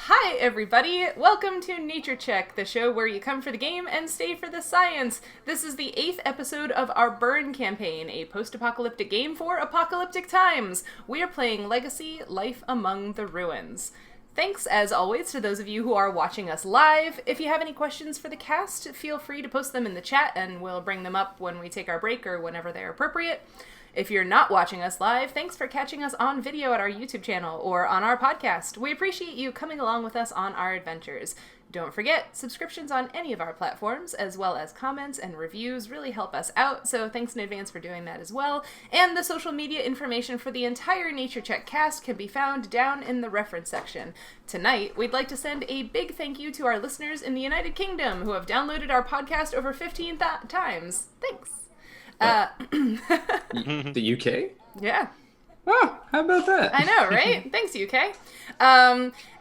Hi everybody! Welcome to Nature Check, the show where you come for the game and stay for the science. This is the 8th episode of our Burn campaign, a post-apocalyptic game for apocalyptic times. We are playing Legacy: Life Among the Ruins. Thanks, as always, to those of you who are watching us live. If you have any questions for the cast, feel free to post them in the chat and we'll bring them up when we take our break or whenever they're appropriate. If you're not watching us live, thanks for catching us on video at our YouTube channel or on our podcast. We appreciate you coming along with us on our adventures. Don't forget, subscriptions on any of our platforms, as well as comments and reviews, really help us out, so thanks in advance for doing that as well. And the social media information for the entire Nature Check cast can be found down in the reference section. Tonight, we'd like to send a big thank you to our listeners in the United Kingdom who have downloaded our podcast over 15 times. Thanks. The UK? Yeah. Oh, how about that? I know, right? Thanks, UK.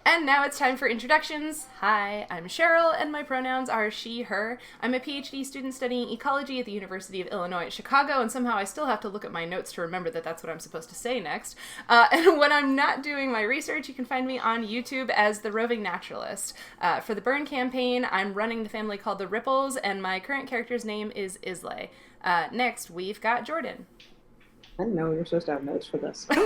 And now it's time for introductions. Hi, I'm Sheryl, and my pronouns are she, her. I'm a PhD student studying ecology at the University of Illinois at Chicago, and somehow I still have to look at my notes to remember that that's what I'm supposed to say next. And when I'm not doing my research, you can find me on YouTube as the Roving Naturalist. For the Burn campaign, I'm running the family called the Ripples, and my current character's name is Islae. Next, we've got Jordan. I didn't know we were supposed to have notes for this. Listen,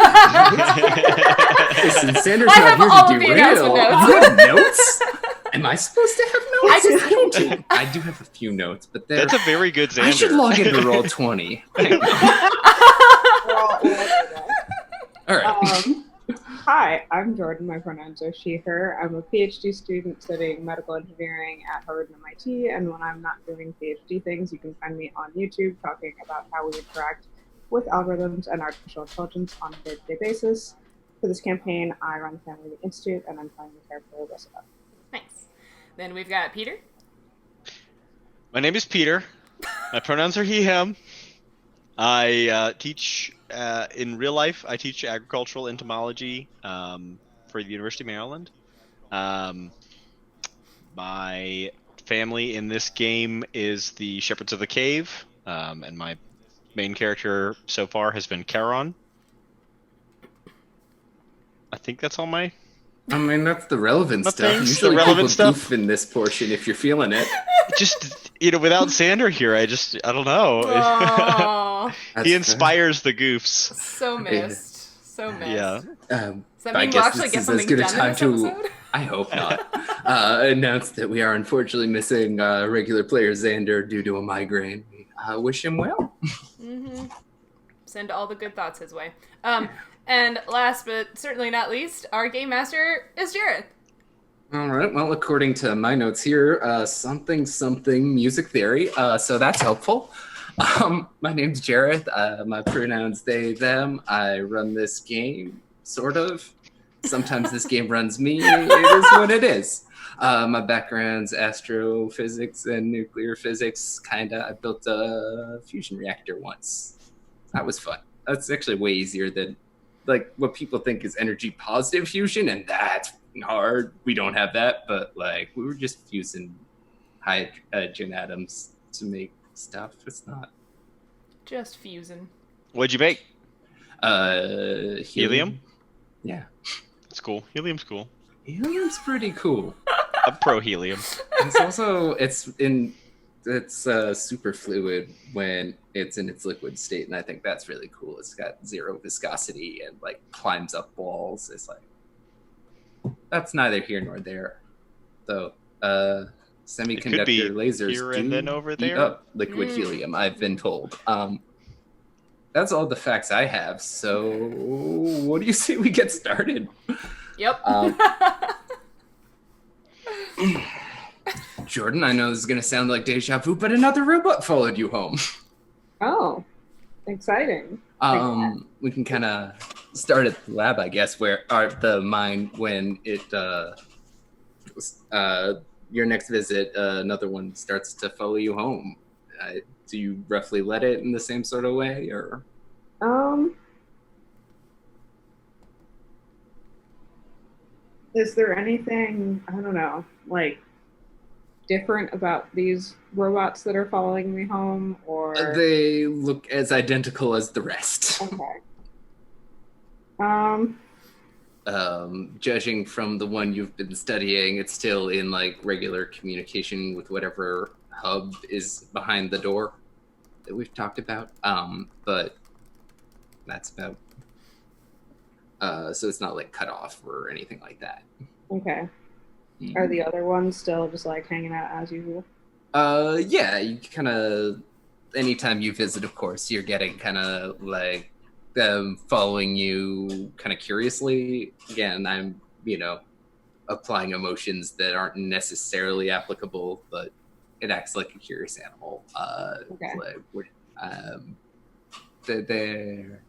Xander's not here to derail. You have notes? Am I supposed to have notes? I do have a few notes, but that's a very good Xander. I should log into Roll20. All right. Hi, I'm Jordan. My pronouns are she, her. I'm a PhD student studying medical engineering at Harvard and MIT, and when I'm not doing PhD things, you can find me on YouTube talking about how we interact with algorithms and artificial intelligence on a day-to-day basis. For this campaign, I run the Family Institute, and I'm playing the character Lissa. Nice. Then we've got Peter. My name is Peter. My pronouns are he, him. I teach, in real life, I teach agricultural entomology for the University of Maryland. My family in this game is the Shepherds of the Cave, and my main character so far has been Charon. I think that's all my... I mean, that's the relevant stuff. Usually the relevant stuff goof in this portion if you're feeling it. Just, without Xander here, I don't know. He inspires the goofs. So missed. So missed. Yeah. Does that mean we'll actually get something done in this episode? I hope not. Announce that we are unfortunately missing regular player Xander due to a migraine. Wish him well. Mm-hmm. Send all the good thoughts his way. And last but certainly not least, our game master is Jareth. All right. Well, according to my notes here, something music theory. So that's helpful. My name's Jareth. My pronouns they, them. I run this game, sort of. Sometimes this game runs me. It is what it is. My background's astrophysics and nuclear physics, kinda. I built a fusion reactor once. That was fun. That's actually way easier than like what people think is energy positive fusion, and that's hard. We don't have that, but like we were just fusing hydrogen atoms to make stuff. It's not just fusing. What'd you make? Helium? Yeah. It's cool. Helium's cool. Helium's pretty cool. I'm pro helium. It's super fluid when it's in its liquid state, and I think that's really cool. It's got zero viscosity and like climbs up walls. It's like that's neither here nor there, though. Semiconductor lasers here do and then over heat there. Up liquid helium. I've been told. That's all the facts I have. So, what do you say we get started? Yep. Jordan, I know this is going to sound like deja vu, but another robot followed you home. Oh, exciting. We can kind of start at the lab, I guess, where the mine when it, your next visit, another one starts to follow you home. Do you roughly let it in the same sort of way, or? Is there anything, I don't know, like different about these robots that are following me home, or? They look as identical as the rest. Okay. judging from the one you've been studying, it's still in like regular communication with whatever hub is behind the door that we've talked about. But that's about. So it's not like cut off or anything like that. Okay. Are the other ones still just like hanging out as usual? Yeah, you kind of. Anytime you visit, of course, you're getting kind of like them following you kind of curiously. Again, I'm, applying emotions that aren't necessarily applicable, but it acts like a curious animal. Okay. They're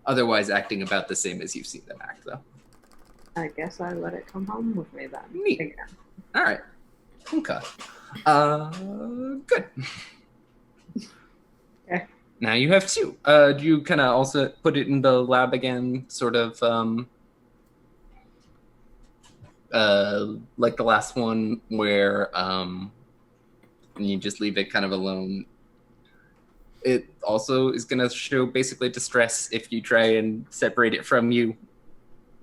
otherwise acting about the same as you've seen them act, though. I guess I let it come home with me then. Neat. Again. All right. Okay. Good. Okay. Now you have two. Do you kind of also put it in the lab again, sort of like the last one where you just leave it kind of alone? It also is going to show basically distress if you try and separate it from you.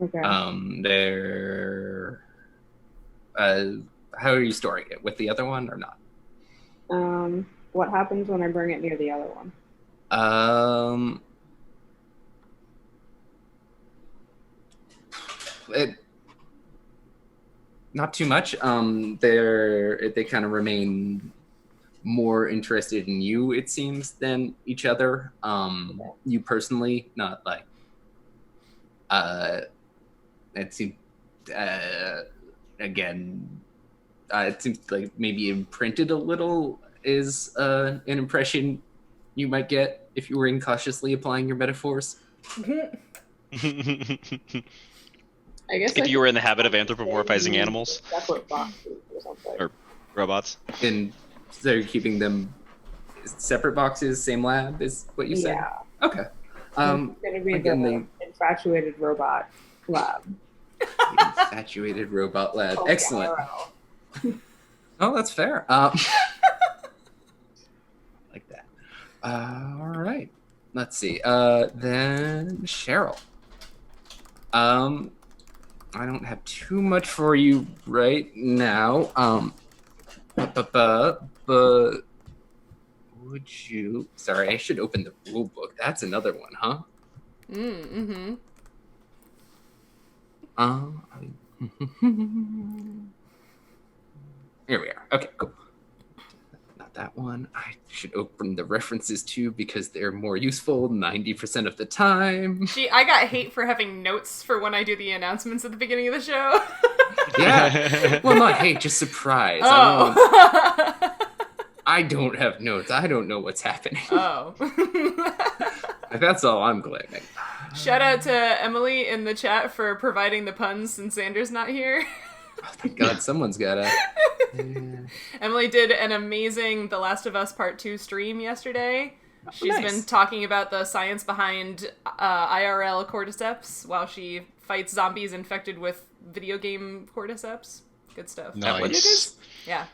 Okay. How are you storing it? With the other one or not? What happens when I bring it near the other one? Not too much. They kind of remain more interested in you, it seems, than each other. You personally, not like. It seems again. It seems like maybe imprinted a little is an impression you might get if you were incautiously applying your metaphors. I guess if you were in the habit of anthropomorphizing animals separate boxes or something. or robots. And so you're keeping them separate boxes, same lab, is what you said? Yeah. Okay. It's going to be again, the infatuated robot lab. Infatuated robot lab. Oh, Excellent. yeah. Oh, that's fair. Like that. All right. Let's see. Then Sheryl. I don't have too much for you right now. But would you? Sorry, I should open the rule book. That's another one, huh? Mm-hmm. Here we are. Okay, cool. Not that one. I should open the references too because they're more useful 90% of the time. Gee, I got hate for having notes for when I do the announcements at the beginning of the show. Yeah. Well, not hate, just surprise. Oh. I don't have notes. I don't know what's happening. Oh. That's all I'm claiming. Shout out to Emily in the chat for providing the puns since Xander's not here. Oh, thank God, someone's gotta. Emily did an amazing The Last of Us Part 2 stream yesterday. Oh, She's nice. been talking about the science behind IRL cordyceps while she fights zombies infected with video game cordyceps. Good stuff. Nice. Yeah.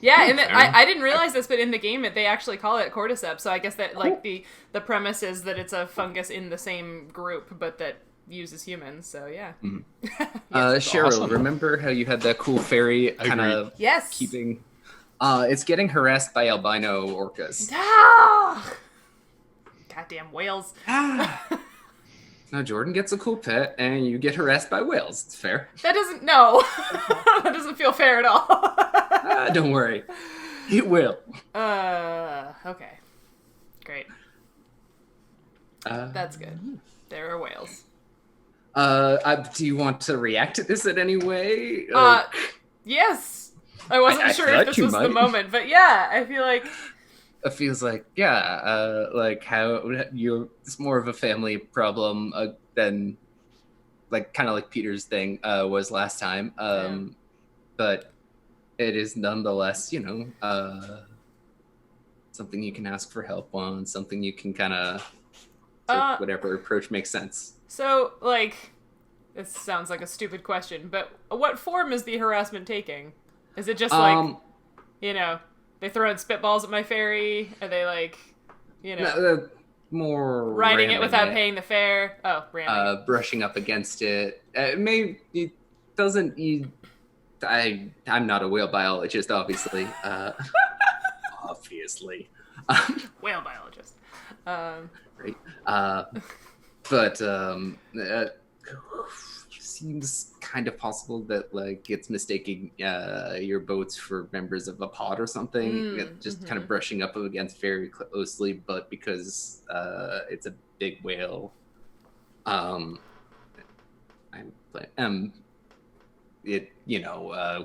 Yeah, and I didn't realize this, but in the game they actually call it cordyceps, so I guess that like the premise is that it's a fungus in the same group, but that uses humans, so yeah. Mm. Yes. Cheryl, Awesome. remember how you had that cool fairy kind of Yes. keeping... it's getting harassed by albino orcas. Ah! Goddamn whales. Now Jordan gets a cool pet, and you get harassed by whales. It's fair. That doesn't, no. That doesn't feel fair at all. Don't worry. It will. Okay. Great. That's good. There are whales. Do you want to react to this in any way? Yes. I wasn't I sure thought if this you was the might. moment, but yeah, I feel like... It feels like, yeah, like how it's more of a family problem than, like, kind of like Peter's thing was last time. But it is nonetheless, something you can ask for help on, something you can kind of take whatever approach makes sense. So, like, this sounds like a stupid question, but what form is the harassment taking? Is it just like, they throwing spitballs at my fairy? Are they like, more riding it ramming without paying the fare? Oh, ramming. Brushing up against it, It doesn't eat. I'm not a whale biologist, obviously. Obviously. Whale biologist. Right. But seems kind of possible that like it's mistaking your boats for members of a pod or something. Just kind of brushing up against very closely, but because it's a big whale, it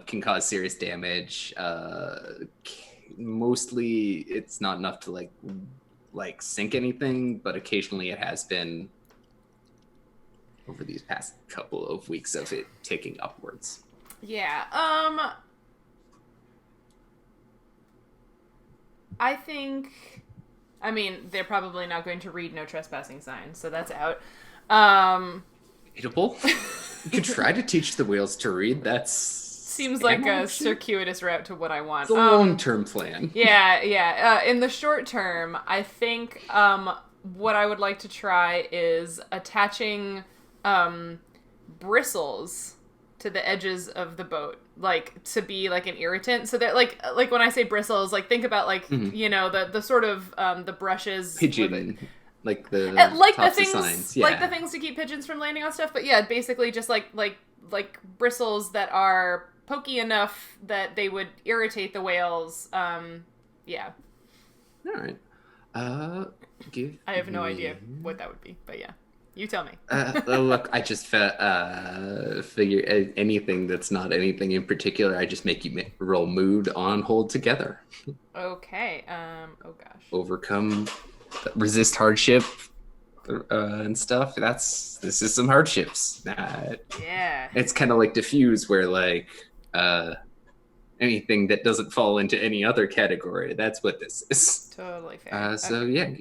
can cause serious damage. Mostly, it's not enough to like sink anything, but occasionally it has been over these past couple of weeks of it ticking upwards. Yeah. I think. I mean, they're probably not going to read no trespassing signs, so that's out. Debatable. You could try to teach the whales to read. That's seems like a circuitous route to what I want. It's a long-term plan. Yeah. In the short term, I think what I would like to try is attaching bristles to the edges of the boat, like to be like an irritant, so that like when I say bristles, like think about like the sort of the brushes, pigeon, like the things, signs. like the things to keep pigeons from landing on stuff. But yeah, basically just like bristles that are pokey enough that they would irritate the whales. Yeah. All right. I have no idea what that would be, but yeah. You tell me. Look, I just figure anything that's not anything in particular, I just make you roll mood on hold together. Okay. Oh gosh. Overcome, resist hardship, and stuff. This is some hardships. Yeah. It's kind of like diffuse, where like anything that doesn't fall into any other category. That's what this is. Totally fair. So yeah.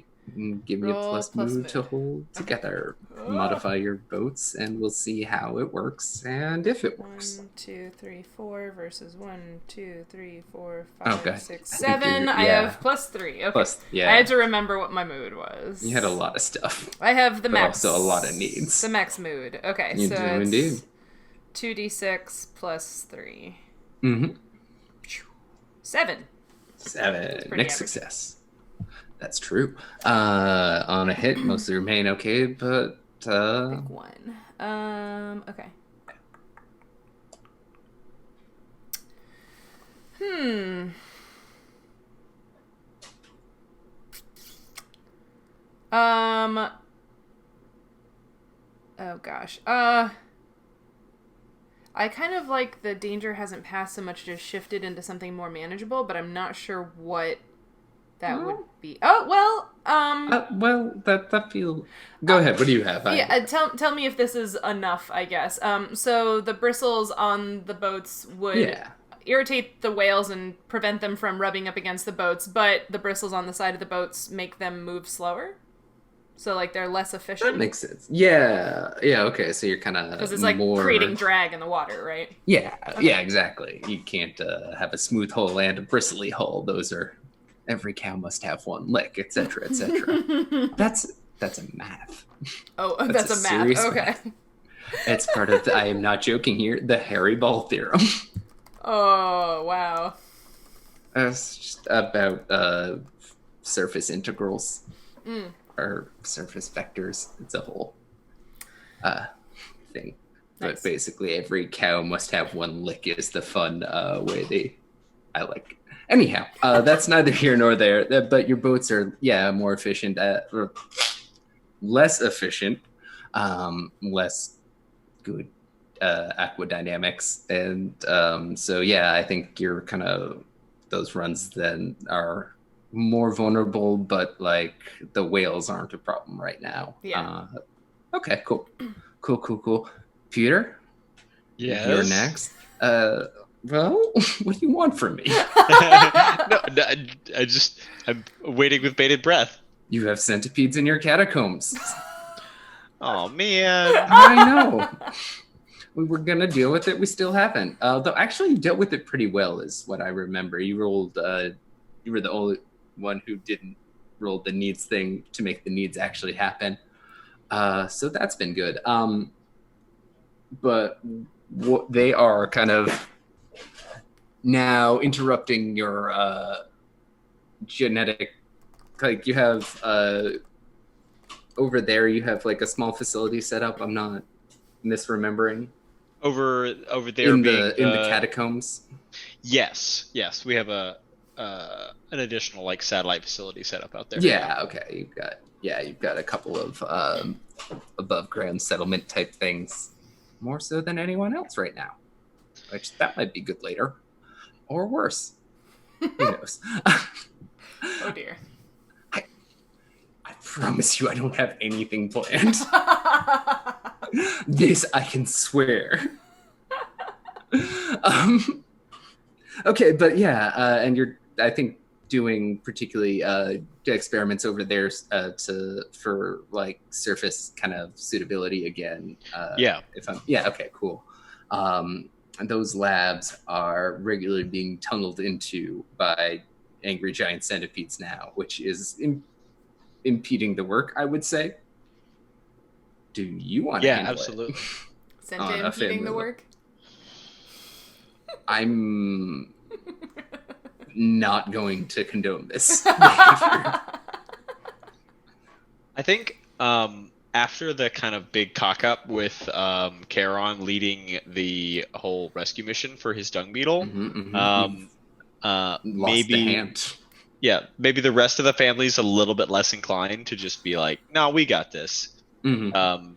Give me a plus mood to hold together. Modify your boats, and we'll see how it works and if it works. 1, 2, 3, 4 versus 1, 2, 3, 4, 5, 6, 7. I have +3. Okay. I had to remember what my mood was. You had a lot of stuff. I have the max. Also a lot of needs. The max mood. Okay, you so do it's indeed. 2d6 plus 3. 7. 7. Next success. That's true. On a hit, mostly remain okay, but pick one. Okay. Oh gosh. I kind of like the danger hasn't passed so much, just shifted into something more manageable, but I'm not sure what that would be. Oh, well, that feel. Go ahead. What do you have? Tell me if this is enough, I guess. So the bristles on the boats would irritate the whales and prevent them from rubbing up against the boats, but the bristles on the side of the boats make them move slower? So, like, they're less efficient? That makes sense. Yeah, okay, so you're kind of because it's, like, creating drag in the water, right? Yeah, yeah, exactly. You can't have a smooth hull and a bristly hull. Those are... Every cow must have one lick, etc., etc. That's a math. Oh, that's a math. Okay. Math. It's part of I am not joking here, the Hairy Ball theorem. Oh, wow. It's just about surface integrals. Or surface vectors. It's a whole thing. Nice. But basically every cow must have one lick is the fun way I like it. Anyhow, that's neither here nor there, but your boats are, more efficient, or less efficient, less good aquadynamics. And so, I think you're kind of, those runs then are more vulnerable, but like the whales aren't a problem right now. Yeah. Okay, cool. Peter? Yes? You're next. Well, what do you want from me? No, I'm waiting with bated breath. You have centipedes in your catacombs. Oh, man. I know. We were going to deal with it. We still haven't. Though actually you dealt with it pretty well is what I remember. You rolled, you were the only one who didn't roll the needs thing to make the needs actually happen. So that's been good. but what they are kind of now interrupting your genetic. Like you have over there, you have like a small facility set up. I'm not misremembering. Over there in being the catacombs. Yes, we have an additional like satellite facility set up out there. Yeah, okay. You've got a couple of above ground settlement type things, more so than anyone else right now. Which that might be good later, or worse. Who knows? Oh dear. I promise you, I don't have anything planned. This I can swear. Okay, but yeah, and you're, I think, doing particularly experiments over there for like surface kind of suitability again. Okay, cool. And those labs are regularly being tunneled into by angry giant centipedes now, which is impeding the work, I would say. Do you want to handle absolutely. Senta impeding the work? I'm not going to condone this behavior. I think after the kind of big cock-up with Charon leading the whole rescue mission for his dung beetle, maybe the rest of the family's a little bit less inclined to just be like, no, we got this. And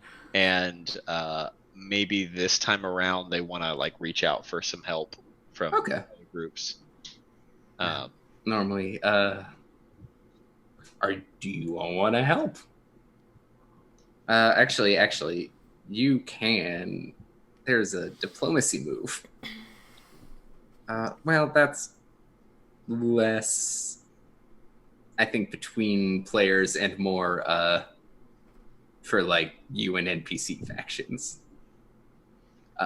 maybe this time around they want to like reach out for some help from other groups. Normally, do you want to help? Actually, you can. There's a diplomacy move. Well, that's less, I think, between players and more for like you and NPC factions.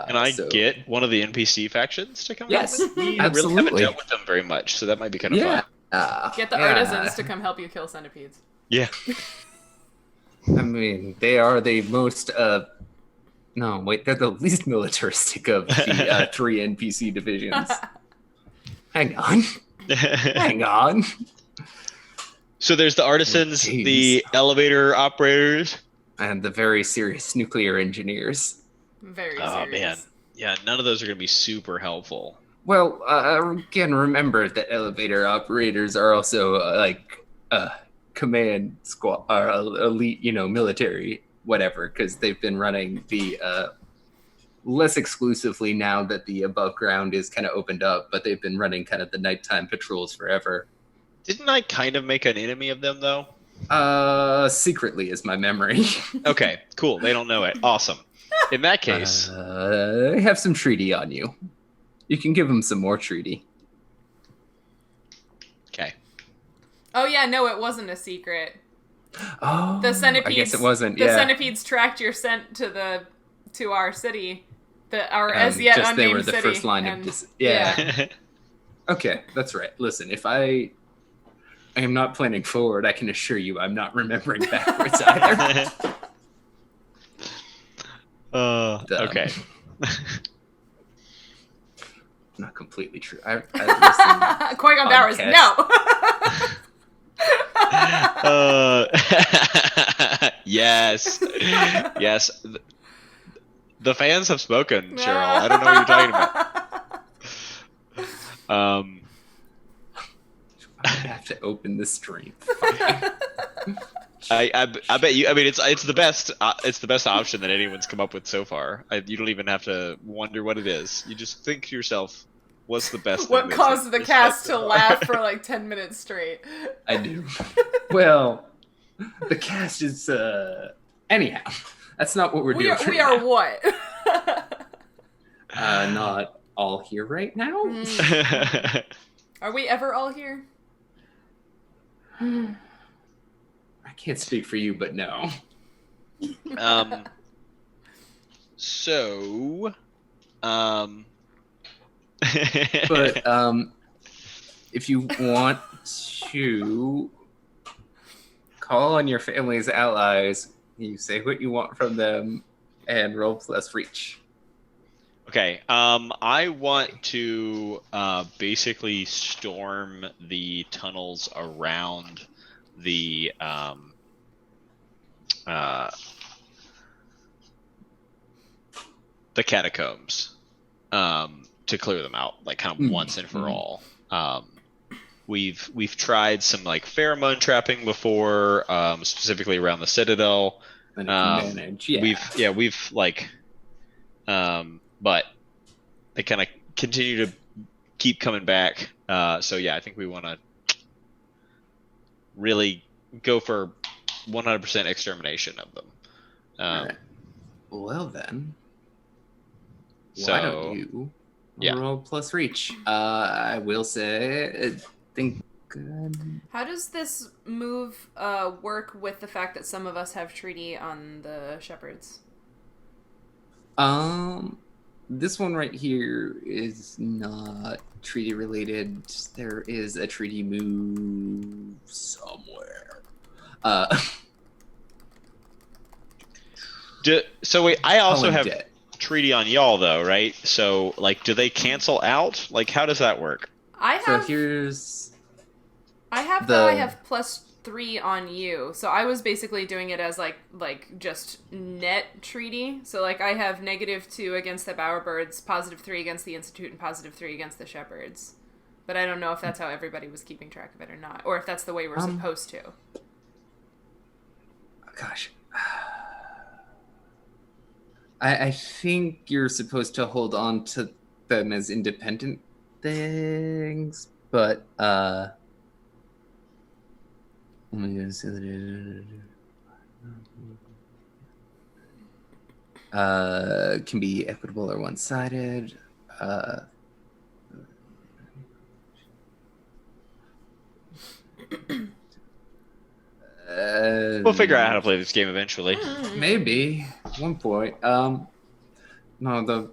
Can I get one of the NPC factions to come? Yes, help me? absolutely. I really haven't dealt with them very much, so that might be kind of fun. Get the artisans to come help you kill centipedes. Yeah. I mean, they are the most. No, wait, they're the least militaristic of the 3 NPC divisions. Hang on. So there's the artisans, the elevator operators, and the very serious nuclear engineers. Very serious. Oh man, yeah, none of those are going to be super helpful. Well, again, remember that elevator operators are also command squad, or elite, military, whatever, because they've been running the less exclusively now that the above ground is kind of opened up, but they've been running kind of the nighttime patrols forever. Didn't I kind of make an enemy of them though? Secretly is my memory. Okay, cool. They don't know it. Awesome. In that case, they have some treaty on you. You can give them some more treaty. Okay. Oh yeah, no, it wasn't a secret. Oh, the centipedes. I guess it wasn't. The centipedes tracked your scent to our city, our as yet unnamed city. They were the first line of this. Yeah. Okay, that's right. Listen, if I am not planning forward, I can assure you I'm not remembering backwards either. Okay. Not completely true. I Qui-Gon Bowers, no. Yes. The fans have spoken, Sheryl. I don't know what you're talking about. I have to open the stream. I bet you. I mean, it's the best. It's the best option that anyone's come up with so far. You don't even have to wonder what it is. You just think to yourself, "What's the best?" What caused the cast to laugh for like 10 minutes straight? I do. Well, the cast is. Anyhow, that's not what we're doing. We are what? Not all here right now. Are we ever all here? I can't speak for you, but no. But if you want to call on your family's allies, you say what you want from them and roll plus reach. Okay. I want to basically storm the tunnels around the catacombs to clear them out, like kind of once and for all. We've tried some like pheromone trapping before, specifically around the Citadel. And it can manage, yeah. We've like, but they kind of continue to keep coming back. So yeah, I think we want to really go for 100% extermination of them. All right. Well then, so why don't you roll plus reach? I will say, I think. How does this move work with the fact that some of us have treaty on the shepherds? This one right here is not treaty related. There is a treaty move somewhere. So wait, I also have debt. treaty on y'all though, right? So like, do they cancel out? Like, how does that work? I So have here's I have +3 on you. So I was basically doing it as like just net treaty. So like I have -2 against the Bowerbirds, +3 against the Institute, and +3 against the Shepherds. But I don't know if that's how everybody was keeping track of it or not, or if that's the way we're supposed to. Gosh. I think you're supposed to hold on to them as independent things, but can be equitable or one-sided. We'll figure out how to play this game eventually. Maybe at one point. No, the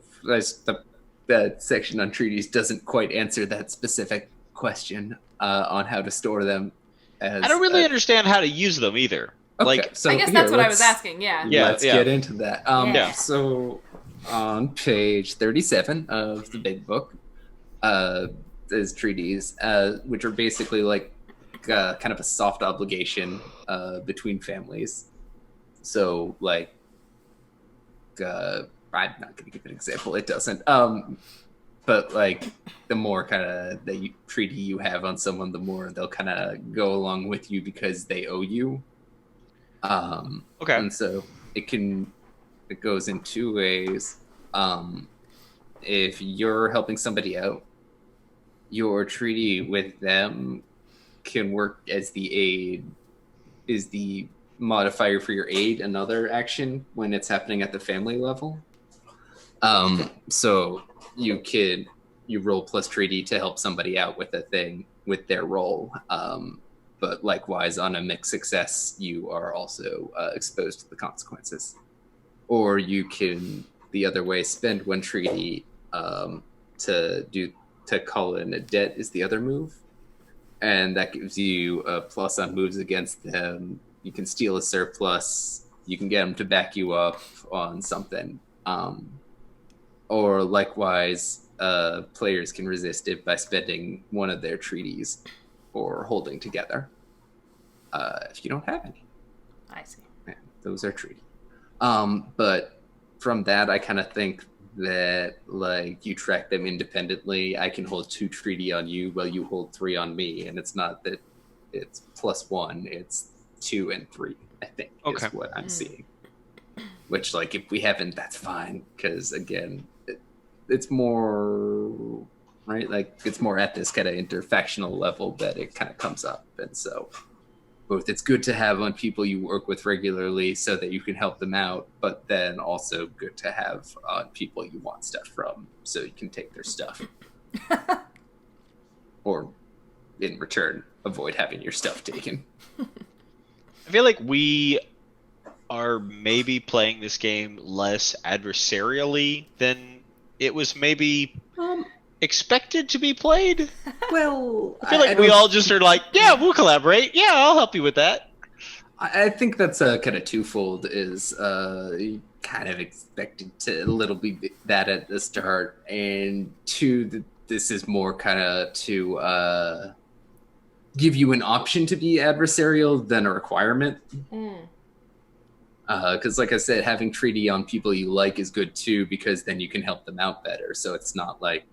section on treaties doesn't quite answer that specific question on how to store them. I don't really understand how to use them either. Okay, like, I guess that's what I was asking. Yeah. Let's get into that. So on page 37 of the big book, there's treaties, which are basically like kind of a soft obligation between families. So like, I'm not going to give an example. It doesn't. But like, the more kind of treaty you have on someone, the more they'll kind of go along with you because they owe you. Okay. And so it goes in two ways. If you're helping somebody out, your treaty with them can work as the aid, is the modifier for your aid, another action when it's happening at the family level. So you roll plus treaty to help somebody out with a thing with their roll. But likewise, on a mixed success, you are also exposed to the consequences. Or you can, the other way, spend one treaty to call in a debt is the other move. And that gives you a plus on moves against them. You can steal a surplus. You can get them to back you up on something. Or likewise, players can resist it by spending one of their treaties or holding together. If you don't have any. I see. Yeah, those are treaty. But from that, I kind of think that like you track them independently. I can hold 2 treaty on you while you hold 3 on me, and it's not that it's +1, it's 2 and 3, I think, is what I'm seeing. Which, like, if we haven't, that's fine, because again, it's more right, like it's more at this kind of interfactional level that it kind of comes up, and so both it's good to have on people you work with regularly so that you can help them out, but then also good to have on people you want stuff from so you can take their stuff. Or in return, avoid having your stuff taken. I feel like we are maybe playing this game less adversarially than it was maybe expected to be played. Well, I feel like we all just are like, yeah, we'll collaborate. Yeah, I'll help you with that. I think that's kind of twofold. Is kind of expected to a little bit that at the start, and two, this is more kind of to give you an option to be adversarial than a requirement. Because like I said, having treaty on people you like is good too, because then you can help them out better. So it's not like,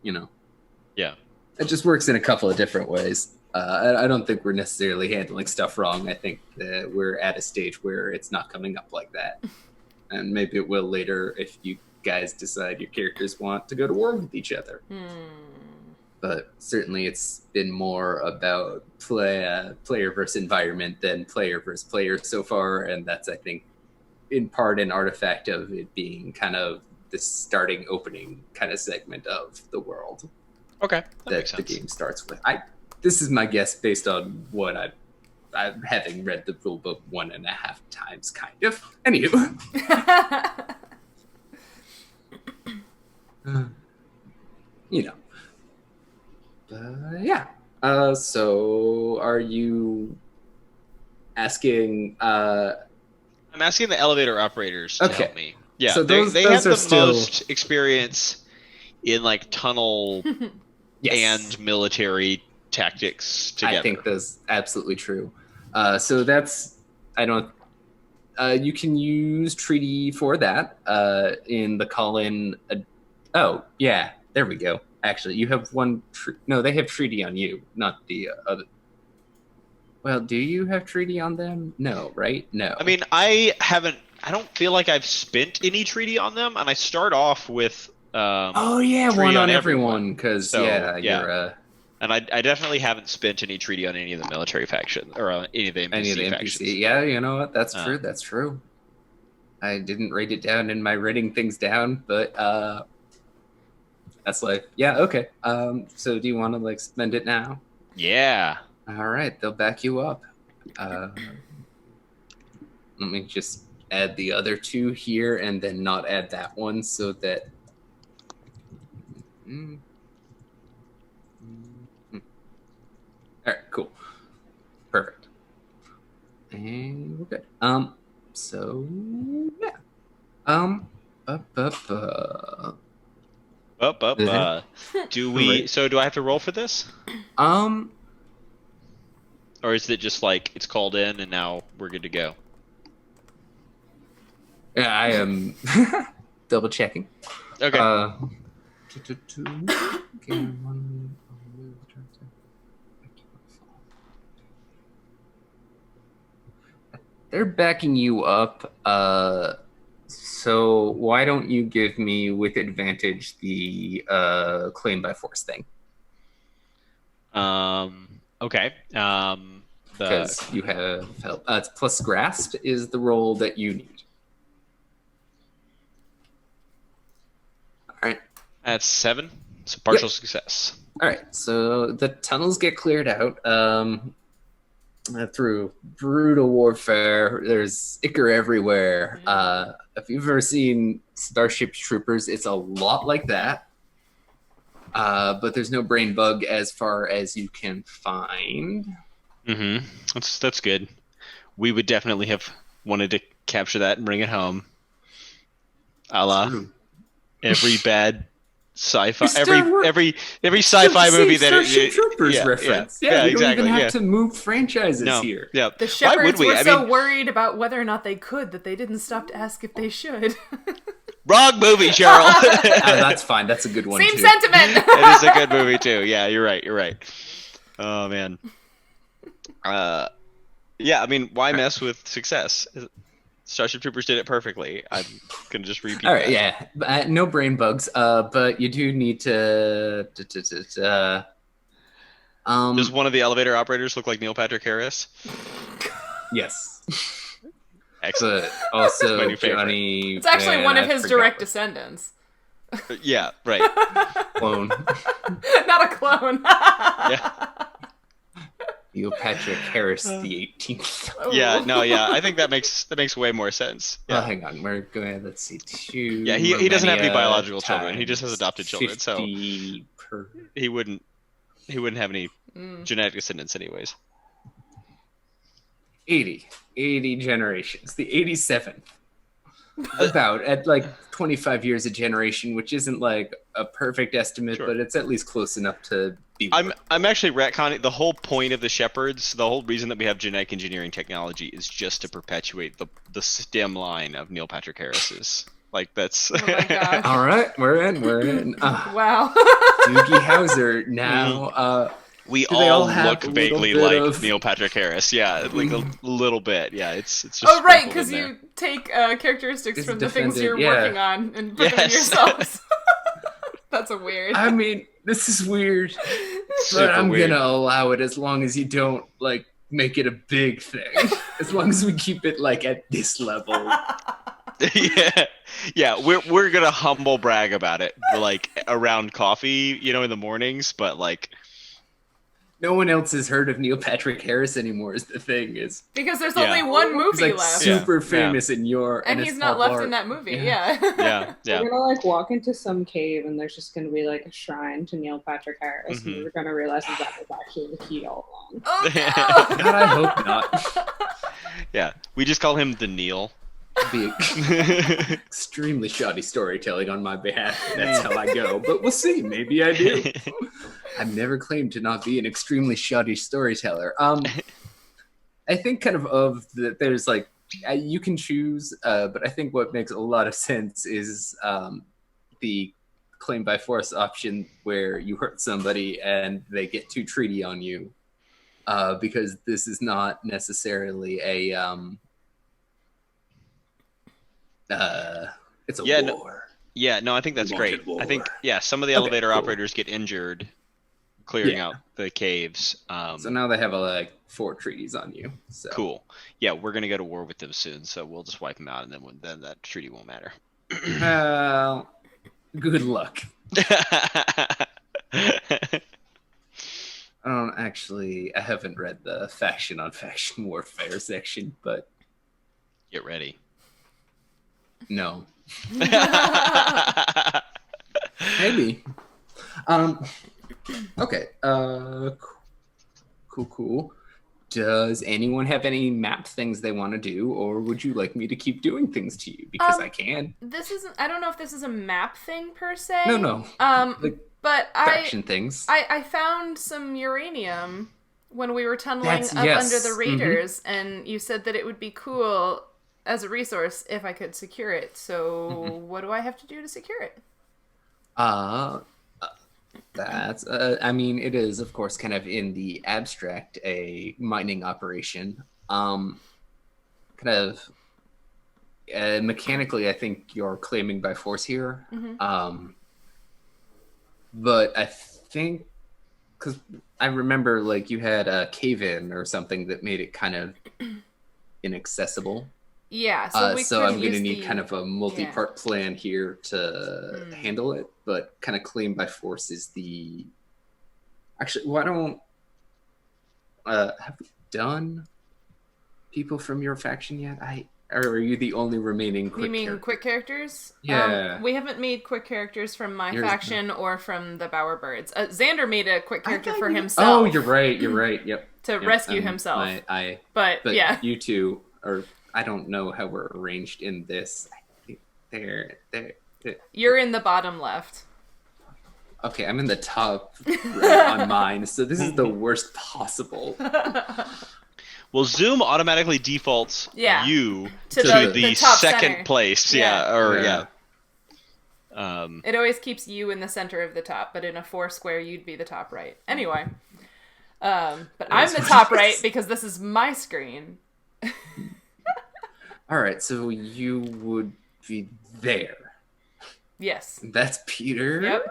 Yeah. It just works in a couple of different ways. I don't think we're necessarily handling stuff wrong. I think that we're at a stage where it's not coming up like that. And maybe it will later if you guys decide your characters want to go to war with each other. But certainly it's been more about player versus environment than player versus player so far. And that's, I think, in part an artifact of it being kind of the starting opening kind of segment of the world. Okay, that the game starts with. This is my guess based on what I'm having read the rule book 1.5 times, kind of. Anywho. Yeah. So are you asking... I'm asking the elevator operators to help me. Yeah, so they have the most experience in like tunnel and military tactics together. I think that's absolutely true. So that's you can use treaty for that in the call-in. Oh yeah, there we go. Actually, you have one. No, they have treaty on you, not the other. Well, do you have treaty on them? No, right? No. I mean, I don't feel like I've spent any treaty on them, and I start off with. Oh yeah, one on everyone. Because you're. And I definitely haven't spent any treaty on any of the military faction or any of the NPC factions. Yeah, you know what? That's true. That's true. I didn't write it down in my writing things down, but that's like, yeah, okay. So do you want to spend it now? Yeah. All right, they'll back you up. Let me just add the other two here and then not add that one so that. All right, cool. Perfect. And we're good. So yeah. Do we? So do I have to roll for this? Or is it just like it's called in and now we're good to go? Yeah, I am double checking. Okay. They're backing you up. So why don't you give me with advantage the claim by force thing? Okay. Because you have help. It's plus grasp is the roll that you need. All right. That's 7. So partial success. All right. So the tunnels get cleared out. Through brutal warfare, there's ichor everywhere. If you've ever seen Starship Troopers, it's a lot like that. But there's no brain bug as far as you can find. Mm-hmm. That's good. We would definitely have wanted to capture that and bring it home. A la every bad sci-fi, every sci-fi movie that Starship Troopers reference. Yeah, you don't even have to move franchises here. Yeah. The shepherds were so worried about whether or not they could that they didn't stop to ask if they should. Wrong movie, Sheryl. That's fine. That's a good one. Same sentiment. It is a good movie too. Yeah, you're right. Oh man. Yeah, I mean, why mess with success? Starship Troopers did it perfectly. I'm gonna just repeat. All right, yeah, no brain bugs. But you do need to. Does one of the elevator operators look like Neil Patrick Harris? Yes. Excellent. But also, Johnny. It's actually one of his direct descendants. Yeah, right. Clone. Not a clone. Yeah. Neil Patrick Harris, the 18th. Yeah, no, yeah. I think that makes way more sense. Yeah. Hang on, we're going. Let's see, 2. Yeah, he doesn't have any biological children. He just has adopted children, so he wouldn't have any genetic descendants, anyways. 80 generations. The 87th. About at like 25 years a generation, which isn't like a perfect estimate, Sure. but it's at least close enough to be. I'm actually retconning the whole point of the shepherds. The whole reason that we have genetic engineering technology is just to perpetuate the stem line of Neil Patrick Harris's. Like that's. Oh my gosh. All right, we're in. Wow. Doogie Howser now. We Do they all all have look a little vaguely bit like of- Neil Patrick Harris. Yeah, like a little bit. Yeah, it's just. Oh, right, sprinkled because in there. you take characteristics It's from the things defended, you're yeah. working on and put them in Yes. yourselves. That's a weird. I mean, this is weird, Super but I'm weird. gonna allow it as long as you don't like make it a big thing. As long as we keep it like at this level. yeah. We're gonna humble brag about it, like around coffee, in the mornings. But like, No one else has heard of Neil Patrick Harris anymore. Is the thing is Because there's Yeah. only one he's movie like left. super Yeah. famous in your And it's he's not Paul left in Blart. that movie, Yeah. yeah. yeah. We're gonna like walk into some cave and there's just gonna be like a shrine to Neil Patrick Harris, Mhm. and we're gonna realize that was actually the key all along. Oh, no! God, I hope not. Yeah. We just call him the Neil. Be extremely shoddy storytelling on my behalf. That's how I go. But we'll see. Maybe I do. I've never claimed to not be an extremely shoddy storyteller. I think that there's like you can choose, but I think what makes a lot of sense is the claim by force option where you hurt somebody and they get too treaty on you, because this is not necessarily a it's a Yeah, no- war. Yeah, no, I think that's Wanted great. war. I think, some of the Okay, elevator cool. operators get injured clearing Yeah. out the caves. So now they have like 4 treaties on you. So Cool. Yeah, we're gonna go to war with them soon, so we'll just wipe them out, and then that treaty won't matter. Well, good luck. I haven't read the faction on faction warfare section, but Get ready. no. Maybe. Okay. Cool. Does anyone have any map things they want to do, or would you like me to keep doing things to you? Because I can. This isn't. I don't know if this is a map thing per se. No. Like But faction things. I found some uranium when we were tunneling Yes. under the raiders, and you said that it would be cool as a resource if I could secure it. So what do I have to do to secure it? That's, it is, of course, kind of in the abstract, a mining operation. Mechanically, I think you're claiming by force here. But I think, because I remember, like, you had a cave-in or something that made it kind of inaccessible. Yeah, So so I'm going to need kind of a multi-part yeah. plan here to handle it, but kind of claim by force is the... Actually, why don't... have we done people from your faction yet? Or are you the only remaining quick You mean character? quick characters? Yeah. We haven't made quick characters from my Yours- faction or from the Bowerbirds. Xander made a quick character thought for you- himself. Oh, you're right. Yep. To Yep, rescue himself. But yeah. you two are... I don't know how we're arranged in this. I think they're... You're in the bottom left. Okay, I'm in the top right on mine, so this is the worst possible. Well, Zoom automatically defaults Yeah. you To to the the top second center. place. Yeah. It always keeps you in the center of the top, but in a 4 square, you'd be the top right. Anyway. But I'm the top right because this is my screen. All right, so you would be there. Yes. That's Peter. Yep.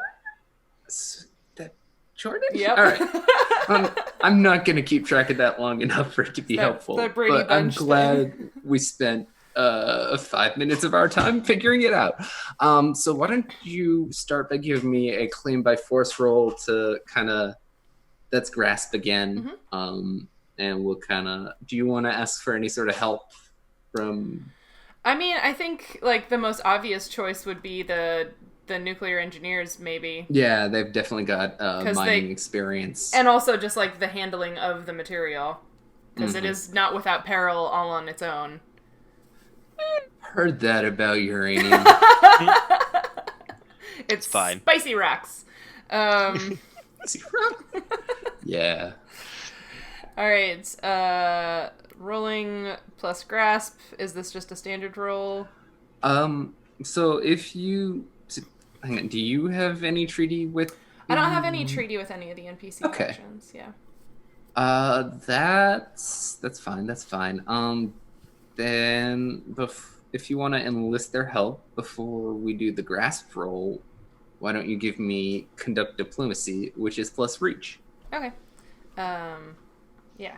That Jordan? Yep. All right. I'm not going to keep track of that long enough for it to be That- helpful. that Brady But I'm Bunch glad we spent 5 minutes of our time figuring it out. So why don't you start by giving me a claim by force roll to kind of... That's grasp again. And we'll kind of... Do you want to ask for any sort of help from... I mean, I think, like, the most obvious choice would be the nuclear engineers, maybe. Yeah, they've definitely got 'Cause mining experience. And also just, like, the handling of the material. Because it is not without peril all on its own. heard that about uranium. It's fine. Spicy rocks. Yeah. All right. Rolling plus grasp. Is this just a standard roll? So if you hang on, do you have any treaty with? I don't have any treaty with any of the NPC Okay. factions. Yeah. That's fine. That's fine. Then if you want to enlist their help before we do the grasp roll, why don't you give me conduct diplomacy, which is plus reach? Okay. Yeah.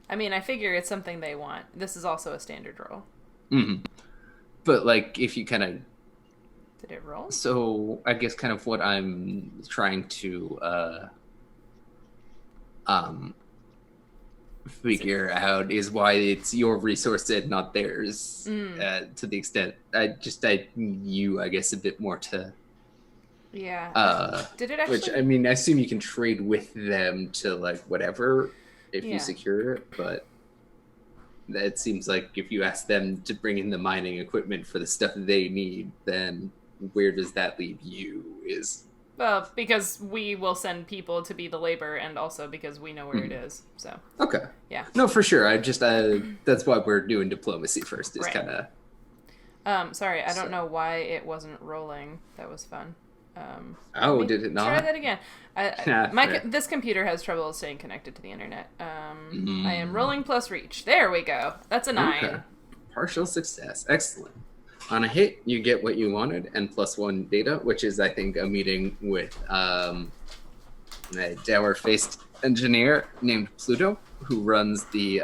I mean, I figure it's something they want. This is also a standard roll. Mm-hmm. But like, if you kind of Did it roll? So I guess kind of what I'm trying to figure out is why it's your resource and not theirs. To the extent I need you, I guess, a bit more to. Yeah. Did it actually? Which I mean, I assume you can trade with them to like whatever if you secure it, but. It seems like if you ask them to bring in the mining equipment for the stuff they need, then where does that leave you? Well, because we will send people to be the labor, and also because we know where it is. So okay, yeah, no, for sure. I just that's why we're doing diplomacy first. Is right. kind of. Sorry, I don't know why it wasn't rolling. That was fun. Did it not? Try that again. This computer has trouble staying connected to the internet. I am rolling plus reach. There we go. That's a 9. Okay. Partial success. Excellent. On a hit, you get what you wanted and +1 data, which is, I think, a meeting with a dour-faced engineer named Pluto, who runs the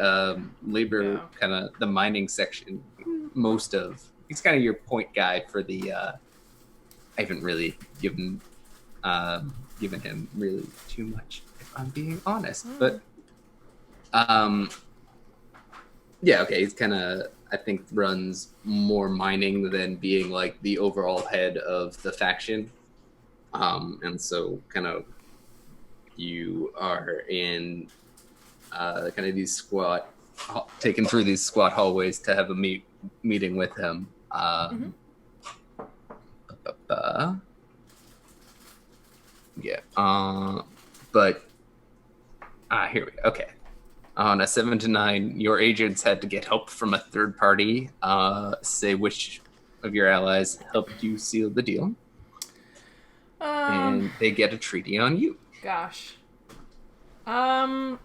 labor, kind of the mining section. He's kind of your point guy for the. I haven't really given him really too much, if I'm being honest. But he's kind of, I think, runs more mining than being like the overall head of the faction. And so kind of you are in kind of these taken through these squat hallways to have a meeting with him. But here we go. Okay. On a 7 to 9, your agents had to get help from a third party. Say which of your allies helped you seal the deal. And they get a treaty on you. Gosh. Remembering.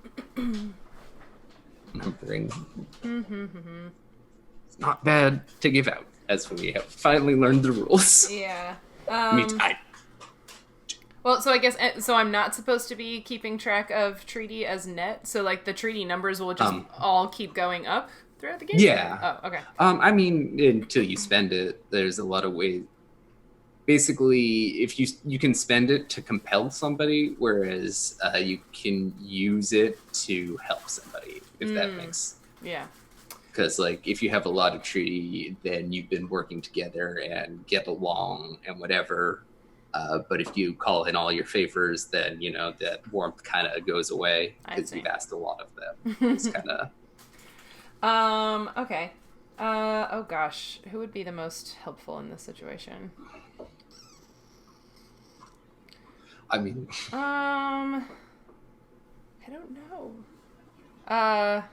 It's not bad to give out, as we have finally learned the rules. Yeah. Well, so I guess I'm not supposed to be keeping track of treaty as net. So like the treaty numbers will just all keep going up throughout the game. Yeah. Oh, okay. I mean, until you spend it, there's a lot of ways. Basically, if you can spend it to compel somebody, whereas you can use it to help somebody, if that makes. Yeah. Because like if you have a lot of treaty, then you've been working together and get along and whatever. But if you call in all your favors, then, that warmth kind of goes away because you've asked a lot of them. It's kind of... Okay. Oh, gosh. Who would be the most helpful in this situation? I mean... I don't know. I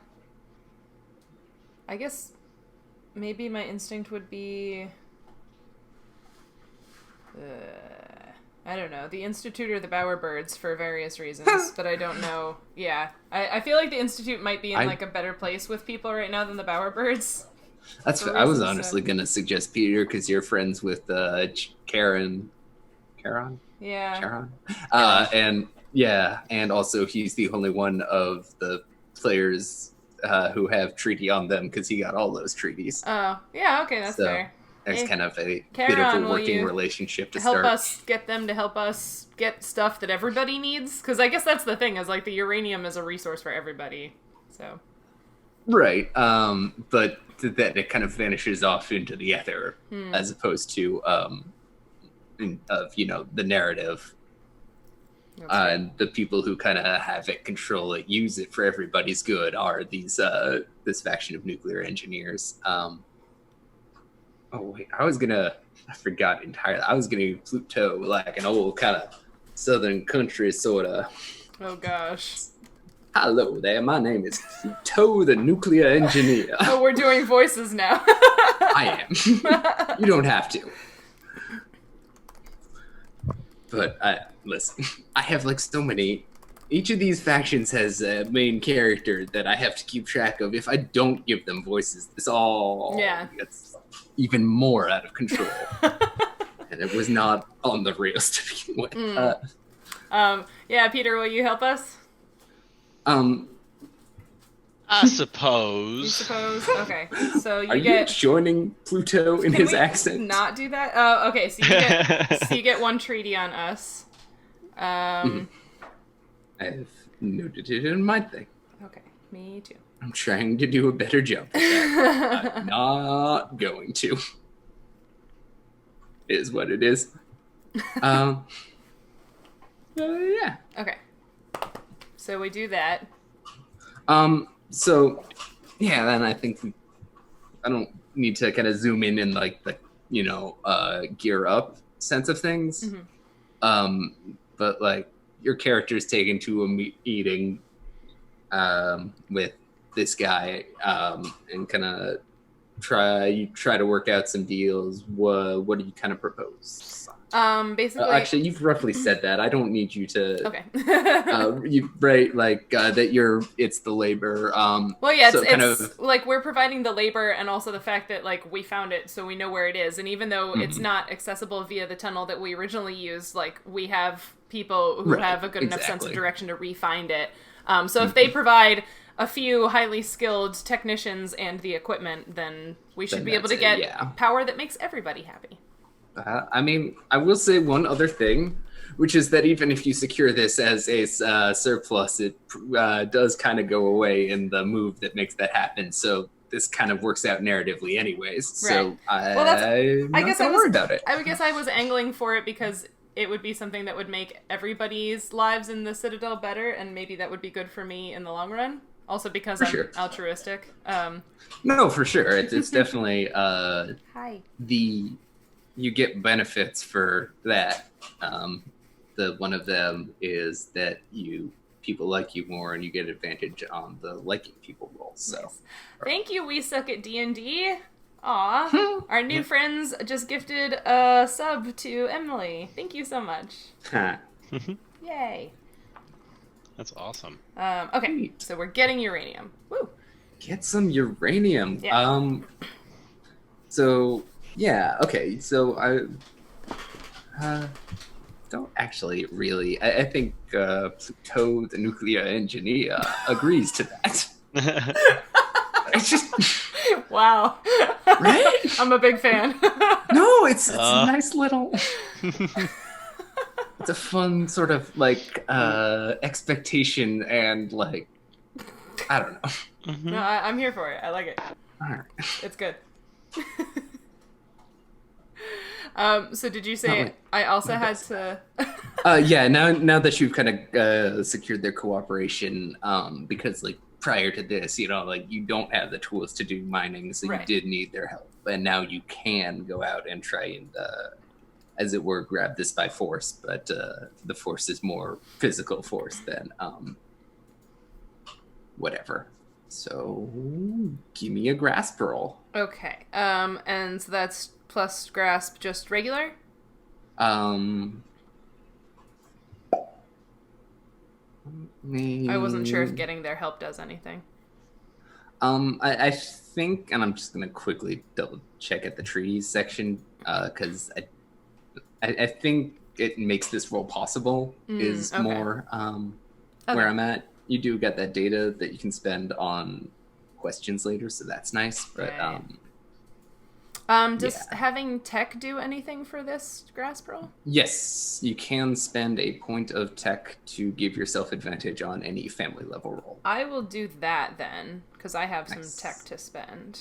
guess maybe my instinct would be... I don't know. The Institute or the Bowerbirds for various reasons, but I don't know. Yeah. I feel like the Institute might be in like a better place with people right now than the Bowerbirds. I was honestly going to suggest Peter because you're friends with Charon? Yeah. Charon? And also he's the only one of the players who have treaty on them because he got all those treaties. Oh, yeah, okay, that's fair. There's kind of a Charon, bit of a working relationship to help start. Help us get them to help us get stuff that everybody needs? Because I guess that's the thing, is like the uranium is a resource for everybody. So. Right. But then it kind of vanishes off into the ether as opposed to, the narrative. And the people who kind of have it, control it, use it for everybody's good are these this faction of nuclear engineers. Oh wait, I forgot entirely. I was gonna Pluto, like an old kind of southern country sort of. Oh gosh. Hello there, my name is Pluto, the nuclear engineer. Oh, we're doing voices now. I am. You don't have to. But listen, I have like so many. Each of these factions has a main character that I have to keep track of. If I don't give them voices, this all gets even more out of control. And it was not on the rails to begin with. Yeah, Peter, will you help us? I suppose. You suppose? Okay. So Are you joining Pluto in his accent? Not do that? Okay, so you get one treaty on us. I have noted it in my thing. Okay, me too. I'm trying to do a better job of that. I'm not going to. It is what it is. Yeah. Okay. So we do that. So, yeah, then I think I don't need to kind of zoom in like the, gear up sense of things. Mm-hmm. But like your character's taken to a meeting with this guy and kind of try to work out some deals. What do you kind of propose? Basically, actually, you've roughly said that. I don't need you to. Okay. That it's the labor. Well, yeah, so it's like we're providing the labor and also the fact that like we found it, so we know where it is. And even though it's not accessible via the tunnel that we originally used, like we have people who have a good enough sense of direction to re-find it. So if they provide a few highly skilled technicians and the equipment, then we should be able to get power that makes everybody happy. I will say one other thing, which is that even if you secure this as a surplus, it does kind of go away in the move that makes that happen. So this kind of works out narratively anyways. So I guess I worry about it. I guess I was angling for it because it would be something that would make everybody's lives in the Citadel better, and maybe that would be good for me in the long run. Also because I'm altruistic. No, for sure. It's definitely Hi. You get benefits for that. The one of them is that people like you more, and you get advantage on the liking people roll. So, nice. Thank you. We suck at D&D. Aw, our new friends just gifted a sub to Emily. Thank you so much. Yay. That's awesome. Okay, so we're getting uranium. Woo. Get some uranium. Yeah. So. Yeah, okay, so I don't actually really. I think Pluto, the nuclear engineer, agrees to that. It's just... Wow. Right? I'm a big fan. No, it's a nice little... It's a fun sort of, like, expectation and, like, I don't know. Mm-hmm. No, I'm here for it. I like it. All right. It's good. So did you say I also had to... Yeah, now that you've kind of secured their cooperation, because like prior to this, like you don't have the tools to do mining, so you did need their help. And now you can go out and try and, as it were, grab this by force, but the force is more physical force than whatever. So give me a grasp roll. Okay. And so that's plus grasp just regular? I wasn't sure if getting their help does anything. I think, and I'm just gonna quickly double check at the trees section, because I think it makes this roll possible more where I'm at. You do get that data that you can spend on questions later, so that's nice. But does having tech do anything for this grasp roll? Yes, you can spend a point of tech to give yourself advantage on any family level roll. I will do that then, because I have some tech to spend.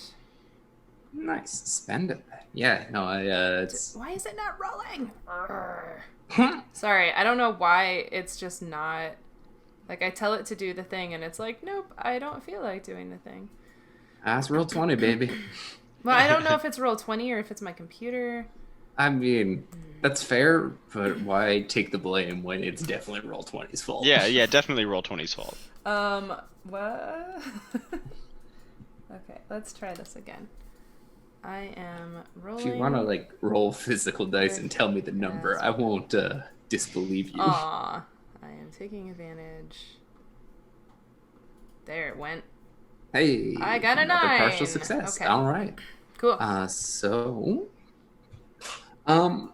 Nice, spend it. Yeah, no, Why is it not rolling? Sorry, I don't know why it's just not. Like, I tell it to do the thing, and it's like, nope, I don't feel like doing the thing. That's roll 20, baby. Well, I don't know if it's roll 20 or if it's my computer. I mean, that's fair, but why take the blame when it's definitely roll 20's fault? Yeah, definitely roll 20's fault. What? Okay, let's try this again. I am rolling. If you want to like roll physical dice and tell me the number, I won't disbelieve you. Aw, I am taking advantage. There it went. Hey, I got a another 9. partial success. Okay. All right. Cool. So, I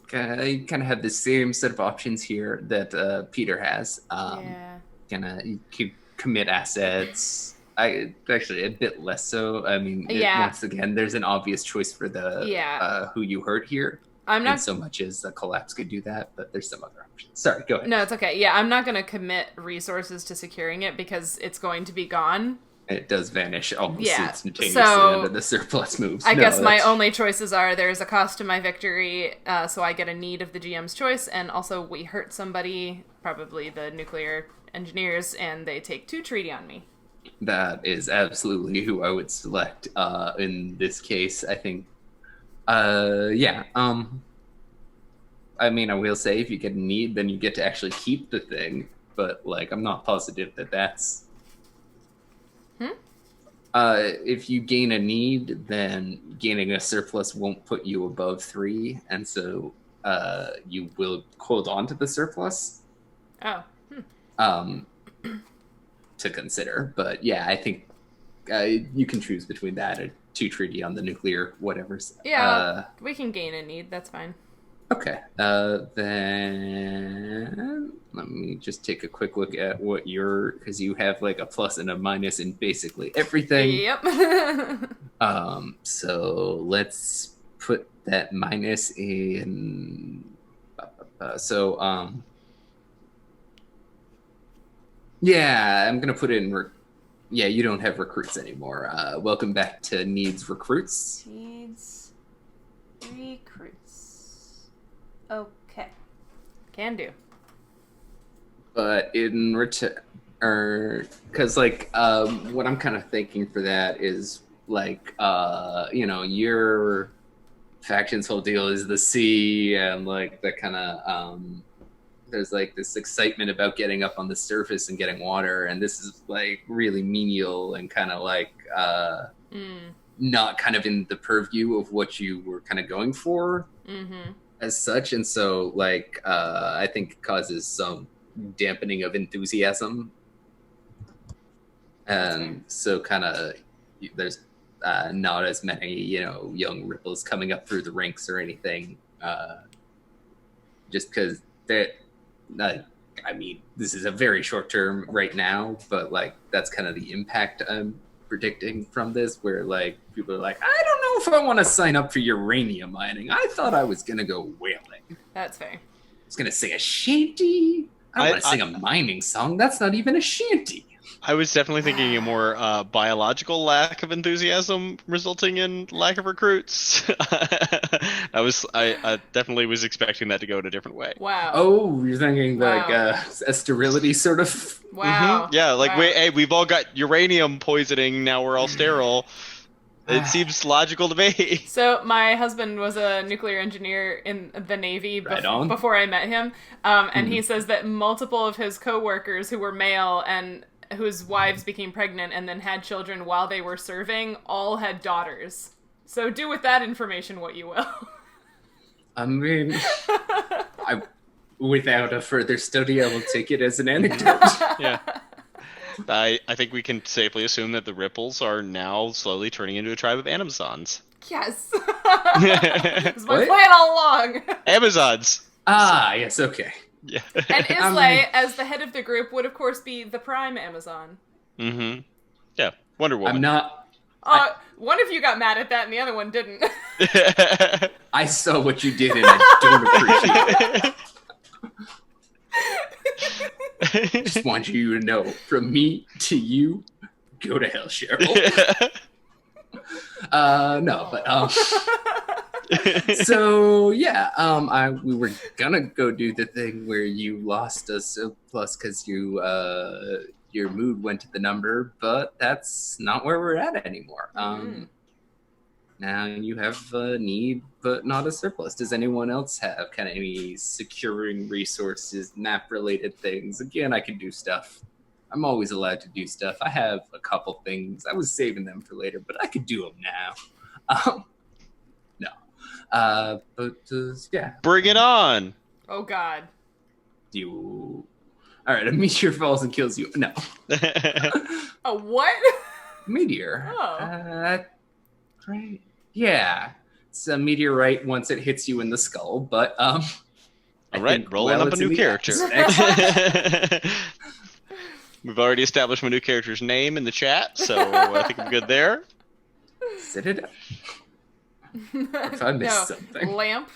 kind of have the same set of options here that Peter has. Yeah. You could commit assets. I actually a bit less so. I mean, Yeah. once again, there's an obvious choice for the who you hurt here. I'm not And so much as a collapse could do that, but there's some other options. Sorry, go ahead. No, it's okay. Yeah, I'm not going to commit resources to securing it because it's going to be gone. It does vanish almost instantaneously so under the surplus moves. I guess my only choices are there's a cost to my victory, so I get a need of the GM's choice, and also we hurt somebody, probably the nuclear engineers, and they take 2 treaty on me. That is absolutely who I would select in this case. I think, I mean, I will say if you get a need, then you get to actually keep the thing. But like, I'm not positive that that's. If you gain a need, then gaining a surplus won't put you above 3, and so you will hold on to the surplus. Oh. To consider, but yeah, I think you can choose between that and 2 treaty on the nuclear whatever. Yeah, we can gain a need. That's fine. Okay. Then let me just take a quick look at what because you have like a plus and a minus in basically everything. Yep. So let's put that minus in. Yeah, I'm gonna put it in. Yeah, you don't have recruits anymore. Welcome back to Needs Recruits. Needs recruits. Okay. Can do. But in return, because like what I'm kind of thinking for that is like your faction's whole deal is the sea and like that kind of there's like this excitement about getting up on the surface and getting water, and this is like really menial and kind of like not kind of in the purview of what you were kind of going for as such, and so like I think it causes some dampening of enthusiasm, and so kind of there's not as many young ripples coming up through the ranks or anything, just because that. I mean, this is a very short term right now, but like that's kind of the impact I'm predicting from this, where like people are like, I don't know if I want to sign up for uranium mining. I thought I was gonna go whaling. That's fair. I was gonna sing a shanty. I don't want to sing a mining song. That's not even a shanty. I was definitely thinking a more biological lack of enthusiasm resulting in lack of recruits. I definitely was expecting that to go in a different way. Wow. Oh, you're thinking like a sterility sort of. Wow. Yeah, like wow. we've all got uranium poisoning. Now we're all sterile. It seems logical to me. So my husband was a nuclear engineer in the Navy before I met him, and he says that multiple of his coworkers who were male and whose wives became pregnant and then had children while they were serving all had daughters. So do with that information what you will. I mean, without a further study, I will take it as an anecdote. Yeah. I think we can safely assume that the ripples are now slowly turning into a tribe of Amazons. Yes. This was my plan all along. Amazons. Yes, okay. Yeah. And Islae, as the head of the group, would of course be the prime Amazon. Mm-hmm. Yeah, Wonder Woman. I'm not... One of you got mad at that and the other one didn't. I saw what you did and I don't appreciate it. Just want you to know, from me to you, go to hell, Sheryl. No, but so yeah, we were gonna go do the thing where you lost a surplus because you your mood went to the number, but that's not where we're at anymore. Now you have a need, but not a surplus. Does anyone else have kind of any securing resources, map-related things? Again, I can do stuff. I'm always allowed to do stuff. I have a couple things. I was saving them for later, but I could do them now. No. Yeah. Bring it on. Oh, God. All right, a meteor falls and kills you. No. A what? Meteor. Oh. Right. Yeah. It's a meteorite once it hits you in the skull, but All right, rolling up a new character. We've already established my new character's name in the chat, so I think I'm good there. Sit it up. If I missed something. Lamp.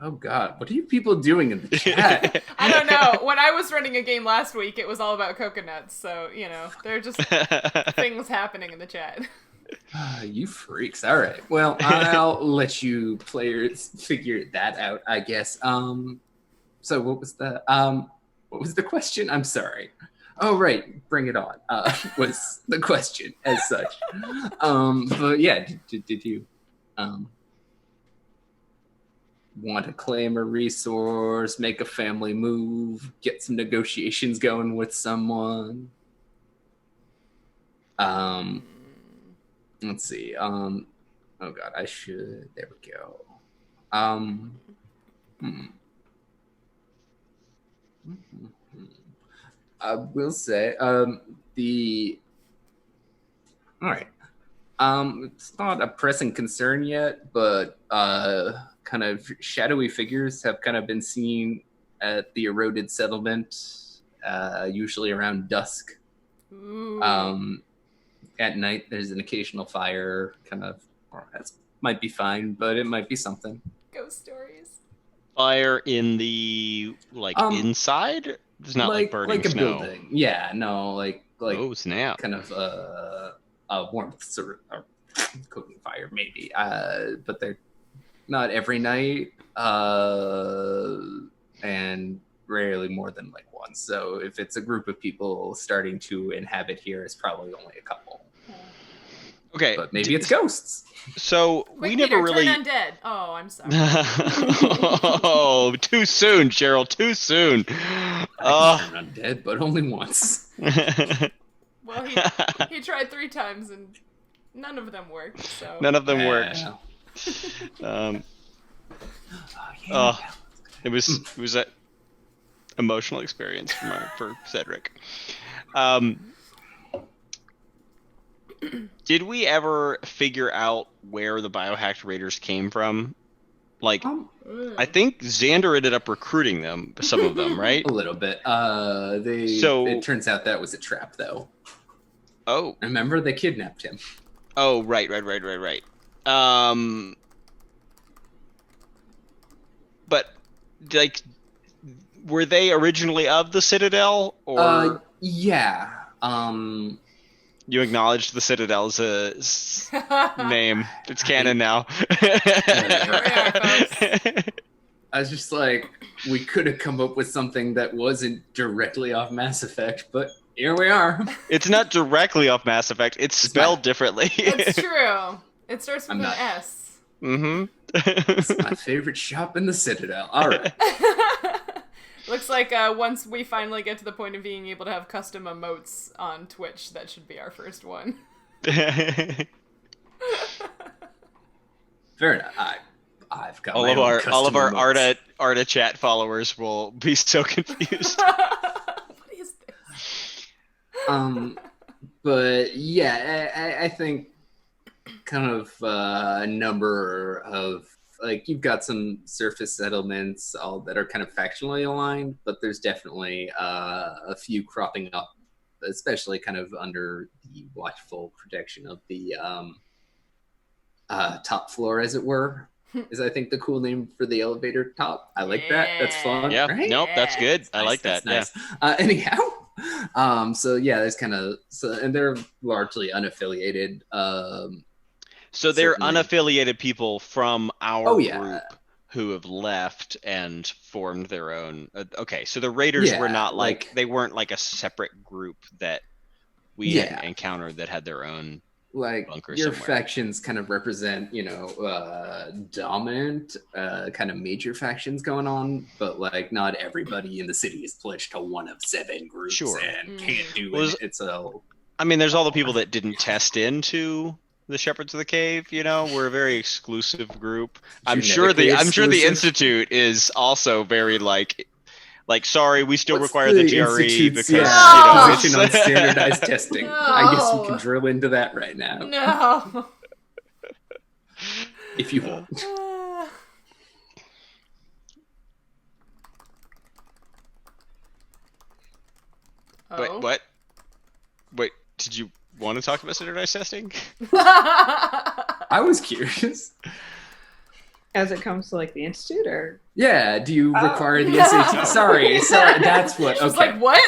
Oh God, what are you people doing in the chat? I don't know. When I was running a game last week, it was all about coconuts, so, there are just things happening in the chat. You freaks. All right. Well, I'll let you players figure that out, I guess. So what was the question? I'm sorry. Oh, right. Bring it on. Was the question as such. But yeah, did you want to claim a resource, make a family move, get some negotiations going with someone? Let's see. Oh God, there we go. I will say, all right. It's not a pressing concern yet, but kind of shadowy figures have kind of been seen at the eroded settlement, usually around dusk. Ooh. At night, there's an occasional fire, that might be fine, but it might be something. Ghost stories. Fire in the inside? It's not like burning like a snow. Building. Yeah, no, like oh snap! Kind of a warmth sort of cooking fire, maybe. But they're not every night, and rarely more than like once. So if it's a group of people starting to inhabit here, it's probably only a couple. Okay, but maybe it's ghosts. So Quick, we never Peter, really. Turn undead. Oh, I'm sorry. Oh, too soon, Sheryl. Too soon. I can turn undead, but only once. Well, he tried 3 times and none of them worked. So None of them worked. It was an emotional experience for Cedric. Did we ever figure out where the biohacked raiders came from? Like, I think Xander ended up recruiting some of them, right? A little bit. It turns out that was a trap, though. Oh. Remember, they kidnapped him. Oh, right. But, like, were they originally of the Citadel, or? Yeah. You acknowledged the Citadel's name. It's canon now. I was just like, we could have come up with something that wasn't directly off Mass Effect, but here we are. It's not directly off Mass Effect. It's spelled differently. It's true. It starts with an S. Mm-hmm. It's my favorite shop in the Citadel. All right. Looks like once we finally get to the point of being able to have custom emotes on Twitch, that should be our first one. Fair enough. I've got all of our Arda chat followers will be so confused. What is this? But yeah, I think kind of a number of, like, you've got some surface settlements all that are kind of factionally aligned, but there's definitely a few cropping up, especially kind of under the watchful protection of the top floor, as it were, is I think the cool name for the elevator top. I like that. That's fun. Yeah. Right? Nope. That's good. I like that. Nice. Anyhow, so yeah, there's kind of and they're largely unaffiliated. So they're Certainly. unaffiliated people from our group who have left and formed their own. Okay, so the raiders were not they weren't like a separate group that we had encountered that had their own bunker your somewhere. factions kind of represent, dominant kind of major factions going on, but like not everybody in the city is pledged to one of 7 groups and can't do it. So I mean, there's all the people that didn't test into the Shepherds of the Cave. We're a very exclusive group. I'm sure the Institute is also very like sorry, we still require the GRE because position on standardized testing. No. I guess we can drill into that right now. No. If you want. What? Wait, did you want to talk about standardized testing? I was curious. As it comes to like the Institute, or do you require the SAT? Sorry, that's what. Okay. She's like, what?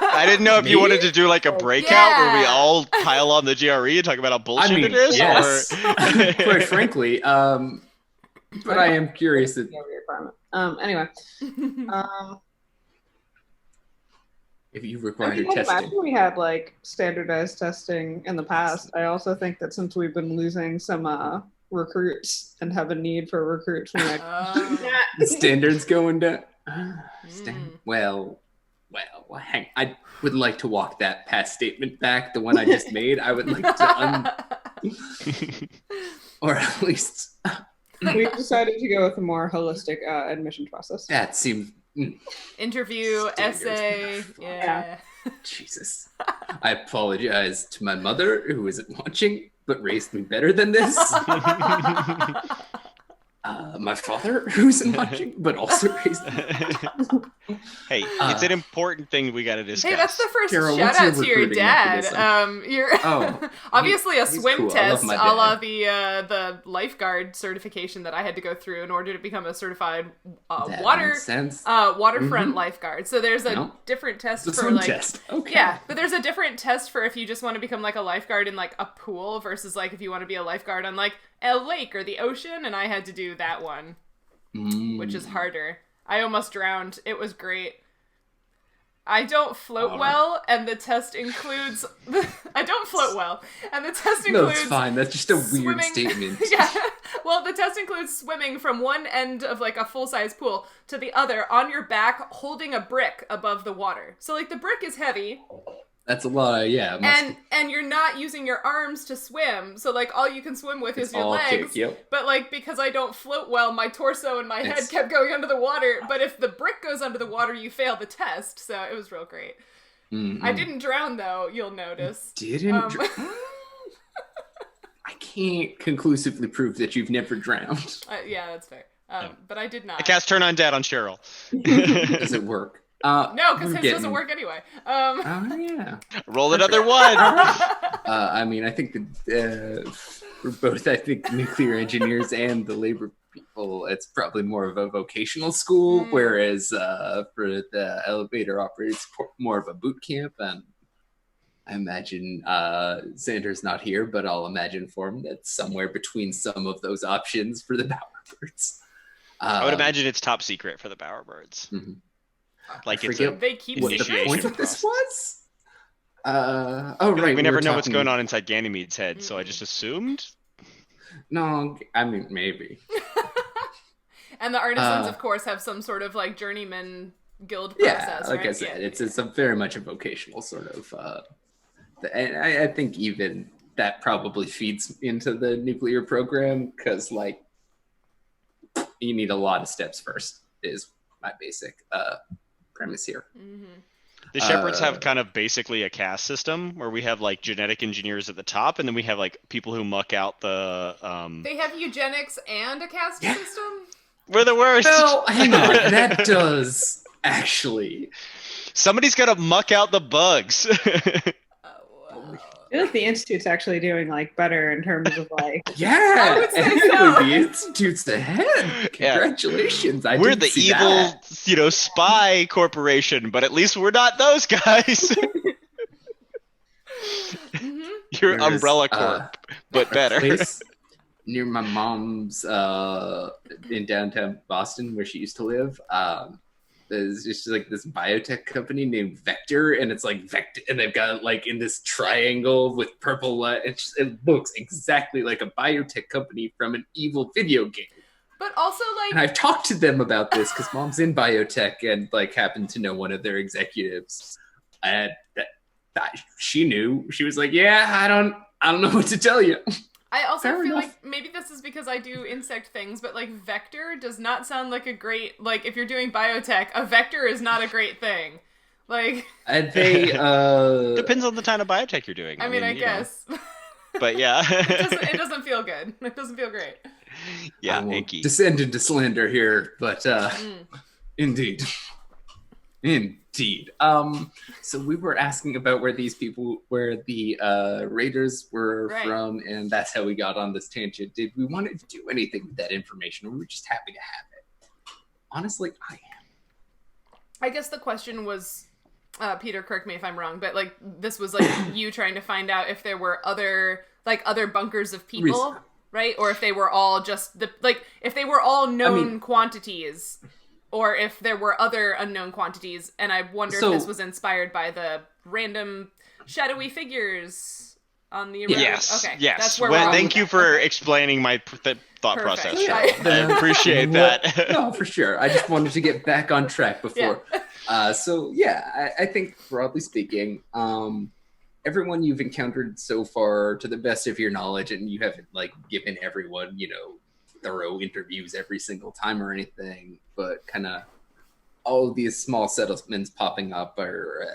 I didn't know if you wanted to do like a breakout where we all pile on the GRE and talk about how bullshit it is. Yes. Or... Quite frankly, but I am curious. Anyway, if you require I testing, imagine we had like standardized testing in the past. I also think that since we've been losing some recruits and have a need for recruits, the standards going down. Well, hang. I would like to walk that past statement back. The one I just made. I would like to, or at least. We've decided to go with a more holistic admissions process. That seems. Interview, essay, Jesus. I apologize to my mother, who isn't watching, but raised me better than this. My father, who isn't watching, but also raised me. Hey, it's an important thing we got to discuss. Hey, that's the first Carol, shout out to your recruiting dad. mechanism? You're obviously a swim cool. test, a la the lifeguard certification that I had to go through in order to become a certified waterfront lifeguard. So there's a different test for swim like test. Okay. Yeah, but there's a different test for if you just want to become like a lifeguard in like a pool versus like if you want to be a lifeguard on like a lake or the ocean, and I had to do that one, which is harder. I almost drowned. It was great. I don't float well, and the test includes... I don't float well, and the test includes... No, it's fine. That's just a weird statement. Yeah. Well, the test includes swimming from one end of, like, a full-size pool to the other on your back, holding a brick above the water. So, like, the brick is heavy. That's a lot, And you're not using your arms to swim, so, like, all you can swim with is your legs. But, like, because I don't float well, my torso and my head kept going under the water. But if the brick goes under the water, you fail the test. So it was real great. I didn't drown, though, you'll notice. Drown? I can't conclusively prove that you've never drowned. Yeah, that's fair. But I did not. I cast Turn on Dad on Cheryl. Does it work? No, because his doesn't work anyway. Roll another one. I mean, I think that for both, I think nuclear engineers and the labor people, it's probably more of a vocational school, whereas for the elevator operators, more of a boot camp. And I imagine Xander's not here, but I'll imagine for him that's somewhere between some of those options for the Bowerbirds. I would imagine it's top secret for the Bowerbirds. Mm-hmm. Like they keep what the point of this was? Right. We never know what's going on inside Ganymede's head, so I just assumed. No, I mean maybe. And the artisans, of course, have some sort of like journeyman guild process. Yeah, like right? I said, it's a very much a vocational sort of. And I think even that probably feeds into the nuclear program because like you need a lot of steps first. Is my basic premise here. The Shepherds have kind of basically a caste system where we have like genetic engineers at the top, and then we have like people who muck out the. They have eugenics and a caste system. We're the worst. Well, hang on, that does actually. Somebody's got to muck out the bugs. I feel like the Institute's actually doing like better in terms of like. I would say so. The Institute's the head. Congratulations! Yeah. We're the evil, spy corporation, but at least we're not those guys. You're Umbrella Corp, but better. near my mom's in downtown Boston, where she used to live. There's just like this biotech company named Vector, and it's like Vector, and they've got it like in this triangle with purple light. It looks exactly like a biotech company from an evil video game. But also, like, And I've talked to them about this because mom's in biotech and like happened to know one of their executives, and she knew. She was like, "Yeah, I don't know what to tell you." I also Fair feel enough. like maybe this is because I do insect things, but like vector does not sound like a great, like if you're doing biotech, a vector is not a great thing. Like, And they Depends on the kind of biotech you're doing. I mean, I you know. guess. But yeah. It doesn't feel good. It doesn't feel great. Yeah, I won't hanky. descend into slander here, but indeed. Indeed. So we were asking about where the raiders were Right. from, and that's how we got on this tangent. Did we want to do anything with that information, or were we just happy to have it? Honestly, I am. I guess the question was, Peter, correct me if I'm wrong, but like this was like you trying to find out if there were other bunkers of people, right? Or if they were all just if they were all known quantities, or if there were other unknown quantities. And I wonder if this was inspired by the random shadowy figures on the Yes. Okay. Yes. That's where Well, we're thank you for Okay. explaining my thought process. Perfect. Cheryl. I appreciate that. No, for sure. I just wanted to get back on track before. I think broadly speaking, everyone you've encountered so far, to the best of your knowledge, and you haven't like given everyone, thorough interviews every single time or anything, but kind of all of these small settlements popping up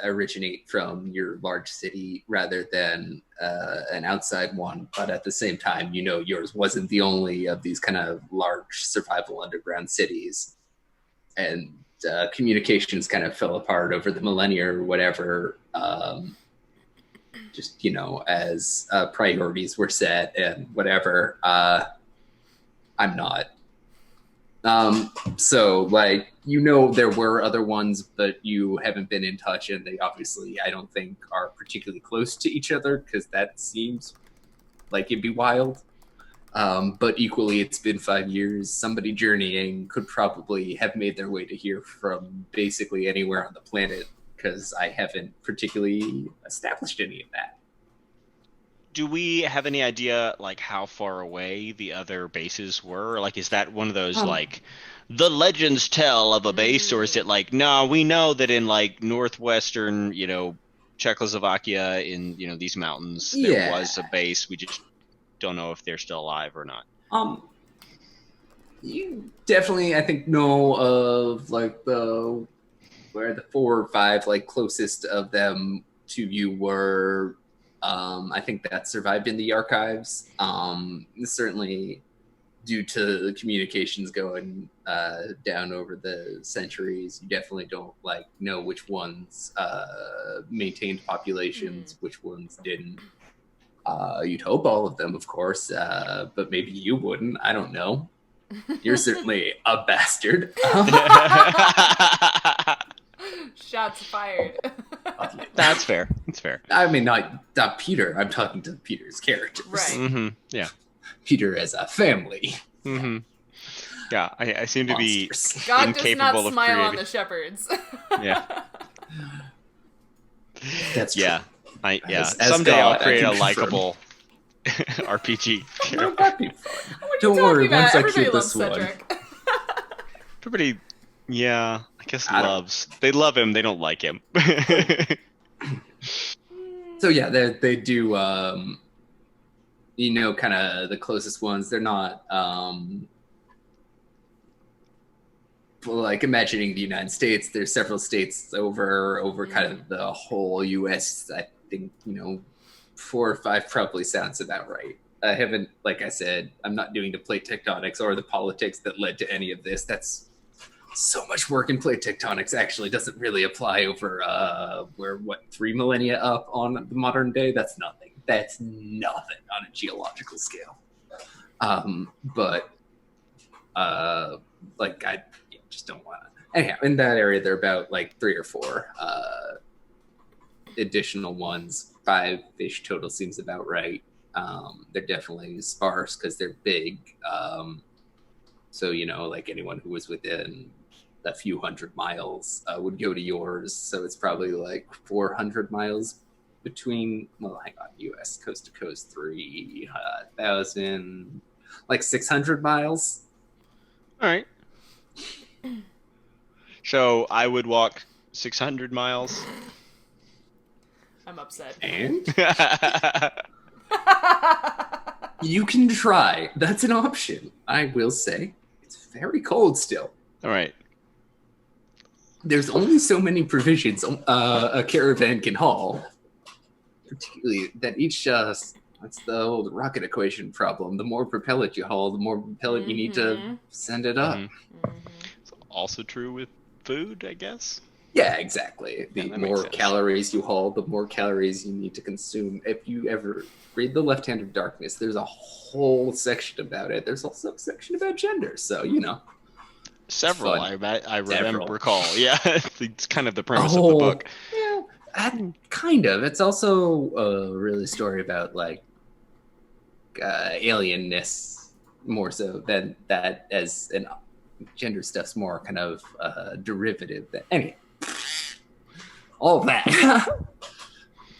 originate from your large city rather than an outside one. But at the same time, yours wasn't the only of these kind of large survival underground cities. And communications kind of fell apart over the millennia or whatever, as priorities were set and whatever. I'm not. There were other ones, but you haven't been in touch, and they obviously, I don't think, are particularly close to each other, because that seems like it'd be wild. But equally, it's been 5 years. Somebody journeying could probably have made their way to here from basically anywhere on the planet, because I haven't particularly established any of that. Do we have any idea, like, how far away the other bases were? Like, is that one of those, like, the legends tell of a base, or is it like, no, we know that in, like, northwestern, Czechoslovakia, in, these mountains, there was a base. We just don't know if they're still alive or not. You definitely, I think, know of, like, where the 4 or 5, like, closest of them to you were. I think that survived in the archives. Certainly due to the communications going down over the centuries, you definitely don't know which ones maintained populations, which ones didn't. You'd hope all of them, of course, but maybe you wouldn't. I don't know. You're certainly a bastard. Shots fired. That's fair. That's fair. I mean, not Peter. I'm talking to Peter's characters. Right. Mm-hmm. Yeah. Peter as a family. Mm-hmm. Yeah, I seem to be Monsters. God does not incapable of smile on creating. the shepherds. Yeah. That's true. Yeah. As Someday God, I'll I create can a confirm. likable RPG No, character. that'd be fun. What are you Don't talking worry, about? once I Everybody kill loves this one. Cedric. Everybody, yeah, I guess I don't- loves. They love him. They don't like him. So yeah, they do. Kind of the closest ones. They're not. Like imagining the United States, there's several states over kind of the whole U.S. I think 4 or 5 probably sounds about right. I haven't, like I said, I'm not doing the plate tectonics or the politics that led to any of this. That's so much work in plate tectonics actually doesn't really apply over we're 3 millennia up on the modern day. That's nothing. That's nothing on a geological scale. I just don't want to. Anyhow, in that area, there are about 3 or 4 additional ones. 5-ish total seems about right. They're definitely sparse because they're big. So, like anyone who was within a few hundred miles would go to yours. So it's probably like 400 miles between, well, hang on, US coast to coast, 3,000, like 600 miles. All right. So I would walk 600 miles. I'm upset. And you can try. That's an option. I will say it's very cold still. All right. There's only so many provisions a caravan can haul. Particularly that each, that's the old rocket equation problem. The more propellant you haul, the more propellant you need to send it up. It's also true with food, I guess. Yeah, exactly. The that more makes sense. calories you haul, the more calories you need to consume. If you ever read The Left Hand of Darkness, there's a whole section about it. There's also a section about gender, so Several, fun. I Several. recall. Yeah, it's kind of the premise of the book. Yeah, kind of. It's also really a story about like alienness more so than that, as an gender stuff's more kind of derivative. Anyway, all that.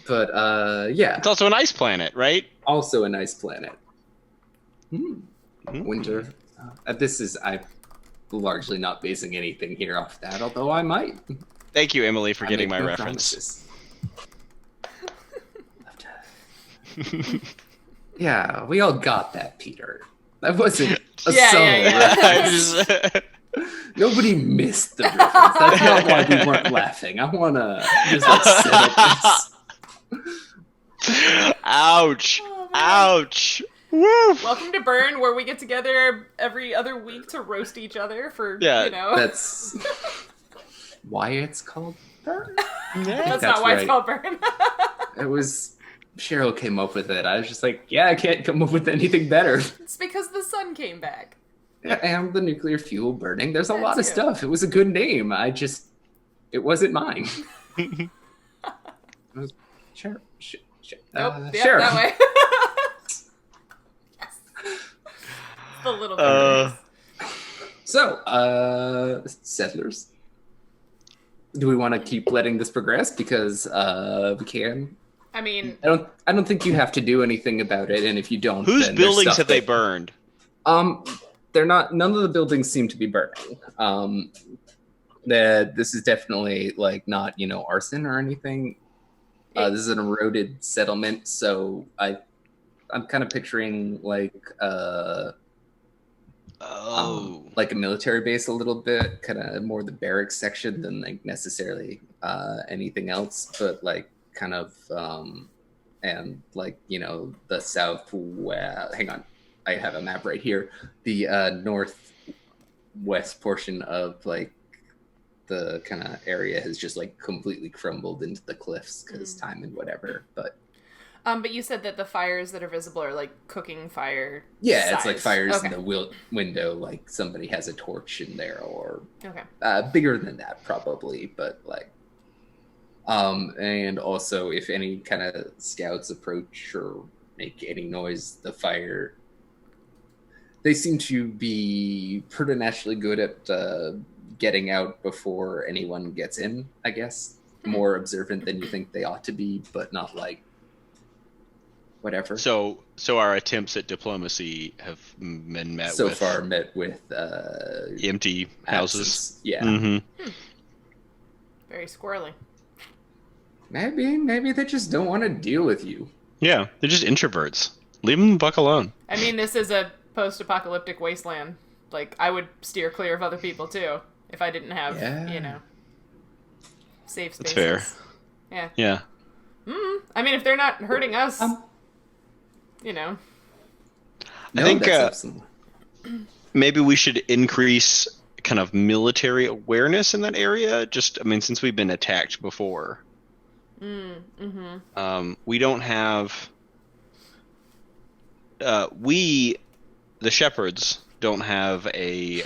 But yeah, It's also an ice planet, right? also a nice planet. Winter. I'm largely not basing anything here off that, although I might. Thank you, Emily, for I getting make my no reference. promises. Yeah, we all got that, Peter. That wasn't a Yeah, subtle yeah. reference. Nobody missed the reference. That's not why we weren't laughing. I want to just settle this. Ouch! Oh, man. Ouch! Woo! Welcome to Burn, where we get together every other week to roast each other for, Yeah, That's why it's called Burn. That's that's not why right. it's called Burn. It was Sheryl came up with it. I was just like, yeah, I can't come up with anything better. It's because the sun came back. And the nuclear fuel burning. There's a That lot of too. stuff. It was a good name. It wasn't mine. It was Sheryl. Nope, yep, Sheryl. that way. Yes. The little bit. So, settlers. Do we want to keep letting this progress? Because we can. I mean, I don't think you have to do anything about it, and if you don't, Whose then there's buildings stuff have they that- burned? They're not. None of the buildings seem to be burning. This is definitely like not arson or anything. This is an eroded settlement, so I'm kind of picturing like like a military base a little bit, kind of more the barracks section than like necessarily anything else, but like kind of and like the southwest. Hang on, I have a map right here. The northwest portion of like the kind of area has just like completely crumbled into the cliffs because time and whatever. But you said that the fires that are visible are like cooking fire. yeah, it's size. like fires Okay. in the window, like somebody has a torch in there, or Okay. bigger than that probably, but like and also if any kind of scouts approach or make any noise, the fire, they seem to be preternaturally good at getting out before anyone gets in, I guess. More observant than you think they ought to be, but not like whatever. So our attempts at diplomacy have been met So with far met with empty houses. absence. Yeah. Mm-hmm. Very squirrely. Maybe they just don't want to deal with you. Yeah, they're just introverts. Leave them the fuck alone. I mean, this is a post-apocalyptic wasteland. Like, I would steer clear of other people too if I didn't have, Yeah. safe That's spaces. fair. Yeah. Yeah. I mean, if they're not hurting us, No, I think that's absolutely. maybe we should increase kind of military awareness in that area. Just, I mean, since we've been attacked before. We don't have. We, the shepherds, don't have a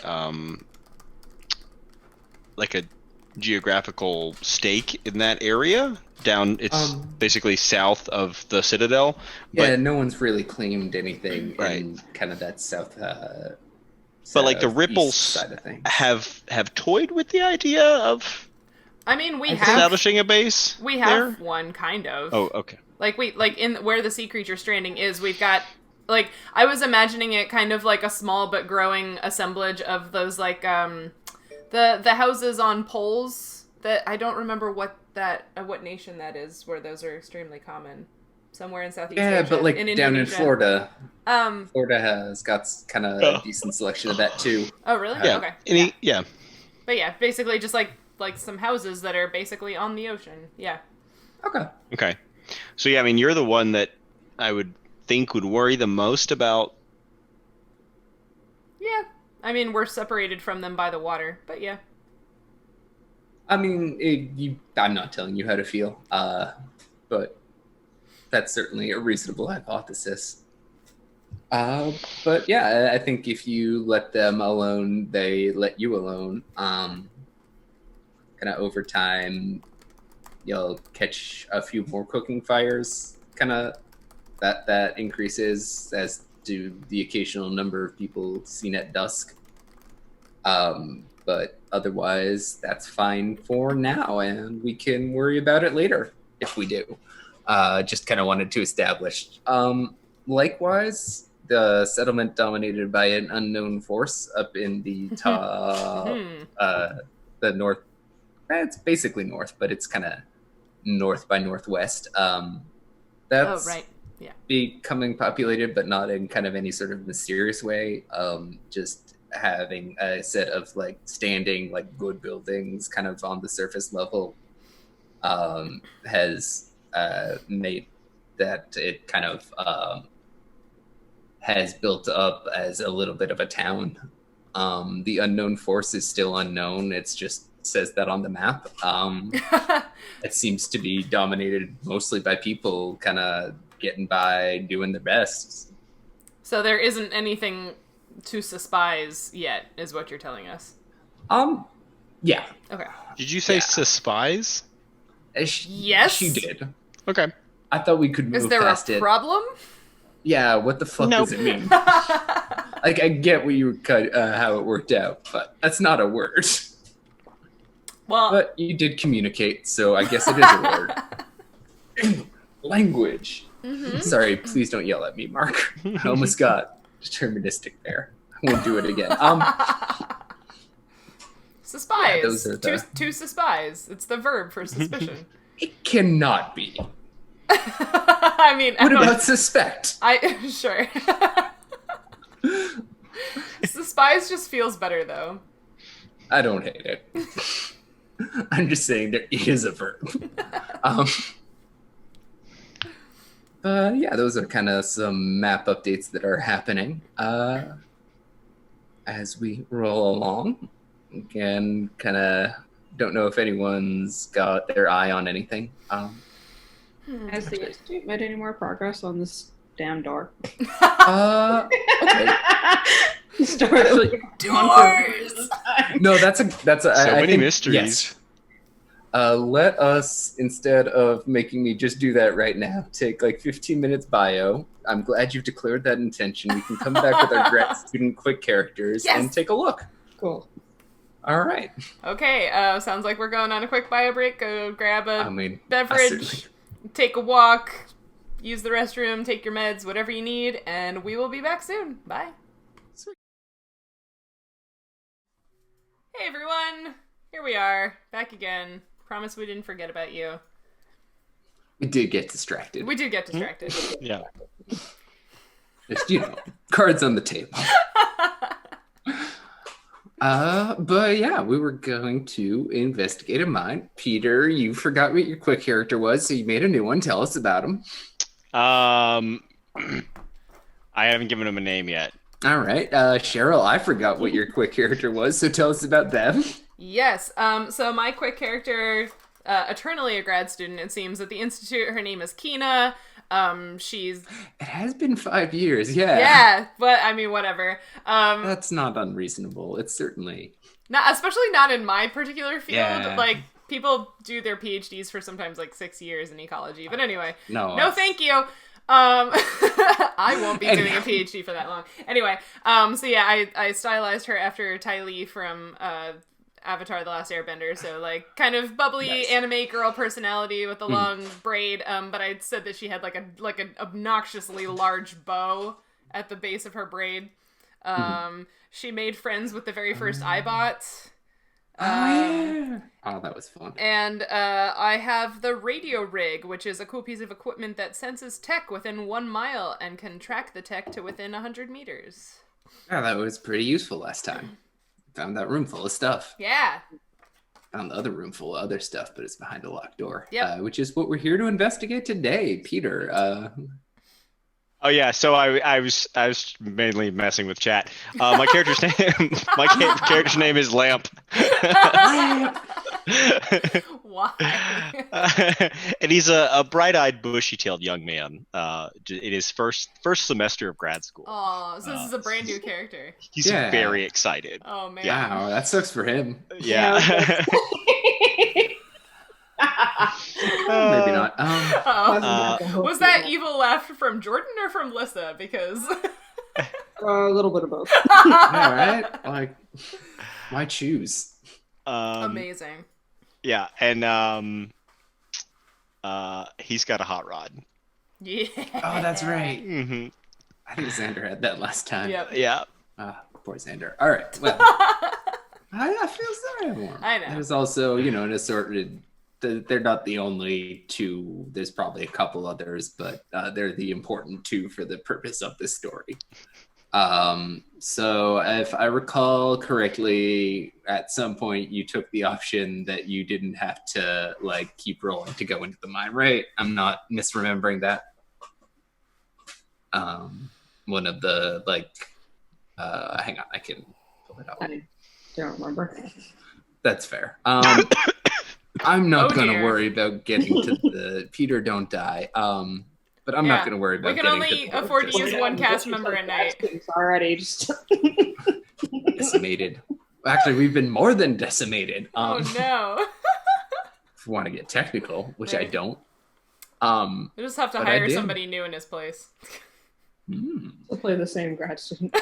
like a geographical stake in that area. It's basically south of the Citadel. Yeah, no one's really claimed anything Right. in kind of that south. But like the southeast Ripples side of things. have toyed with the idea of I mean, we have establishing a base. one there? kind of. Oh, okay. Like in where the sea creature stranding is, we've got like I was imagining it kind of like a small but growing assemblage of those like the houses on poles that I don't remember what nation that is where those are extremely common. Somewhere in Southeast Asia. Yeah, but like in down in Indonesia. Florida. Florida has got kind of a decent selection of that too. Oh, really? Yeah. Okay. Yeah. But yeah, basically just like some houses that are basically on the ocean. Yeah. Okay. So yeah, I mean, you're the one that I would think would worry the most about. Yeah. I mean, we're separated from them by the water, but yeah. I mean, I'm not telling you how to feel, but that's certainly a reasonable hypothesis. But yeah, I think if you let them alone, they let you alone. Kind of over time, you'll catch a few more cooking fires. Kind of that increases, as do the occasional number of people seen at dusk. But otherwise, that's fine for now, and we can worry about it later if we do. Just kind of wanted to establish. Likewise, the settlement dominated by an unknown force up in the the north. It's basically north, but it's kind of north by northwest. That's right. Yeah. Becoming populated, but not in kind of any sort of mysterious way. Just having a set of like standing like good buildings kind of on the surface level has made that it kind of has built up as a little bit of a town. The unknown force is still unknown. It's just says that on the map. It seems to be dominated mostly by people kind of getting by, doing their best. So there isn't anything to suspies yet, is what you're telling us. Yeah. Okay. Did you say suspies? Yes. She did. Okay. I thought we could move Is there past a it. problem? Yeah, what the fuck Nope. does it mean? Like, I get what you how it worked out, but that's not a word. Well, But you did communicate, so I guess it is a word. Language. mm-hmm. Sorry, please don't yell at me, Mark. I almost got deterministic there. I won't do it again. suspies. Yeah, those are the- To suspies. It's the verb for suspicion. It cannot be. I mean, What about suspect? Sure. Suspies just feels better, though. I don't hate it. I'm just saying there is a verb. Yeah, those are kind of some map updates that are happening as we roll along. Again, kind of don't know if anyone's got their eye on anything. Has the Institute made any more progress on this damn door? Okay. Doors! No, that's a. So I many think- mysteries. yes. Let us, instead of making me just do that right now, take like 15 minutes bio. I'm glad you've declared that intention. We can come back with our grad student quick characters Yes. and take a look. Cool. All right. Okay, sounds like we're going on a quick bio break. Go grab a I mean, beverage, take a walk, use the restroom, take your meds, whatever you need, and we will be back soon. Bye. Sweet. Hey everyone, here we are, back again. Promise we didn't forget about you. we did get distracted. We did get distracted. Yeah. Just, cards on the table. But yeah, we were going to investigate a mine. Peter, you forgot what your quick character was, so you made a new one. Tell us about him. I haven't given him a name yet. All right. Sheryl, I forgot what your quick character was, so tell us about them. Yes, so my quick character, eternally a grad student, it seems, at the Institute. Her name is Kina. She's... It has been 5 years, yeah. Yeah, but, I mean, whatever. That's not unreasonable. It's certainly... Especially not in my particular field. Yeah. Like, people do their PhDs for sometimes like 6 years in ecology. But anyway, No, thank you. I won't be doing a PhD for that long. Anyway, so yeah, I stylized her after Ty Lee from Avatar: The Last Airbender. So like kind of bubbly anime girl personality with a long braid. But I said that she had like an obnoxiously large bow at the base of her braid. She made friends with the very first iBot. Oh, that was fun. And I have the radio rig, which is a cool piece of equipment that senses tech within 1 mile and can track the tech to within 100 meters. Yeah, that was pretty useful last time. Found that room full of stuff. Yeah. Found the other room full of other stuff, but it's behind a locked door. Yep. Which is what we're here to investigate today. Peter, Oh yeah, so I was mainly messing with chat. My character's name is Lamp. Why? And he's a bright-eyed, bushy-tailed young man in his first semester of grad school. Oh, so this is a brand new character. He's very excited. Oh man. wow, that sucks for him. Yeah. Maybe not. Was that evil laugh from Jordan or from Lissa? Because A little bit of both. Yeah, right? Like, why choose? Amazing. Yeah, and he's got a hot rod. Yeah. Oh, that's right. Mm-hmm. I think Xander had that last time. Yep. Yeah. Poor Xander. All right. Well, I feel sorry for him. I know. There's also, an assorted. They're not the only two. There's probably a couple others, but they're the important two for the purpose of this story. So if I recall correctly, at some point you took the option that you didn't have to keep rolling to go into the mine, right? I'm not misremembering that. One of the hang on, I can pull it up. I don't remember. That's fair. I'm not going to worry about getting to the Peter don't die. But I'm not going to worry about we can getting only to the afford to use one cast member a night. Already just decimated. Actually, we've been more than decimated. Oh no. If we want to get technical, which I don't. We just have to hire somebody new in his place. to play the same grad student.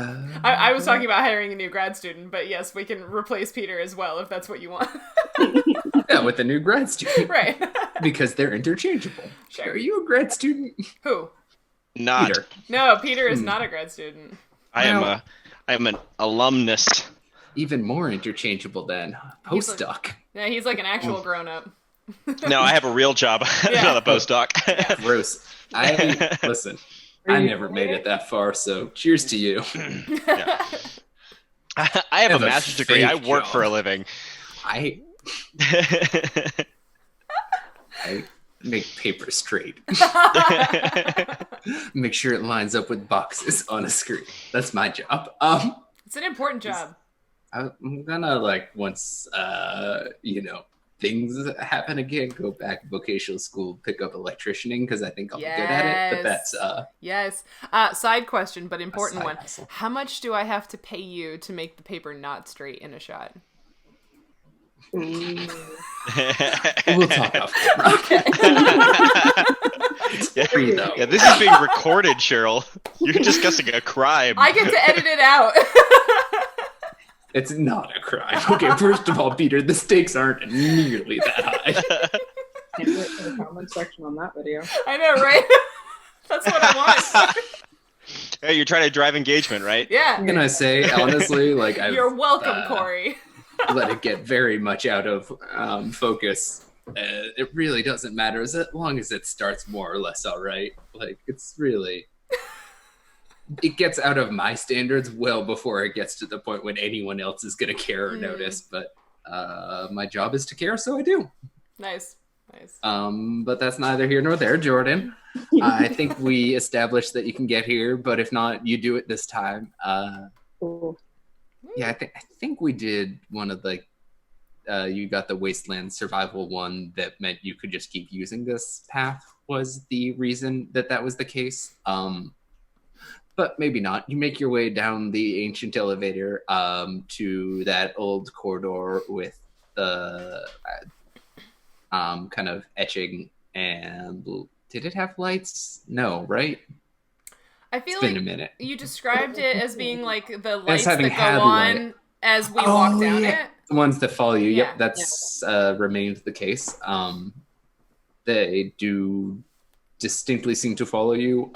I was talking about hiring a new grad student, but yes, we can replace Peter as well if that's what you want. Yeah, with a new grad student. Right. Because they're interchangeable. Sure. Are you a grad student? Who? Not. Peter. No, Peter is not a grad student. I am an alumnus. Even more interchangeable than postdoc. Yeah, he's like an actual grown-up. No, I have a real job. I'm not a postdoc. Gross. Listen. I never made it that far, so cheers to you. Yeah. I have a master's degree. I work for a living. I make paper straight. Make sure it lines up with boxes on a screen. That's my job. It's an important job. I'm gonna once things happen again, go back to vocational school, pick up electricianing because I think I'll be good at it. But that's yes. Side question, but important one. Hustle. How much do I have to pay you to make the paper not straight in a shot? We'll talk off camera. Okay. It's free though. Yeah, this is being recorded, Sheryl. You're discussing a crime. I get to edit it out. It's not a crime. Okay, first of all, Peter, the stakes aren't nearly that high. Can't wait for the comment section on that video. I know, right? That's what I want. Hey, you're trying to drive engagement, right? Yeah. Can I say, honestly, You're welcome, Corey. let it get very much out of focus. It really doesn't matter as long as it starts more or less all right. It's really... It gets out of my standards well before it gets to the point when anyone else is going to care or notice. But my job is to care, so I do. Nice. But that's neither here nor there, Jordan. I think we established that you can get here, but if not, you do it this time. Cool. Yeah, I think we did one of you got the wasteland survival one that meant you could just keep using this path was the reason that was the case. but maybe not. You make your way down the ancient elevator to that old corridor with the kind of etching and did it have lights? No, right? I feel It's been like a minute. you described it as being like the lights having that had go on light. as we walk down it. The ones that follow you. Yeah. Yep, that's remained the case. They do distinctly seem to follow you.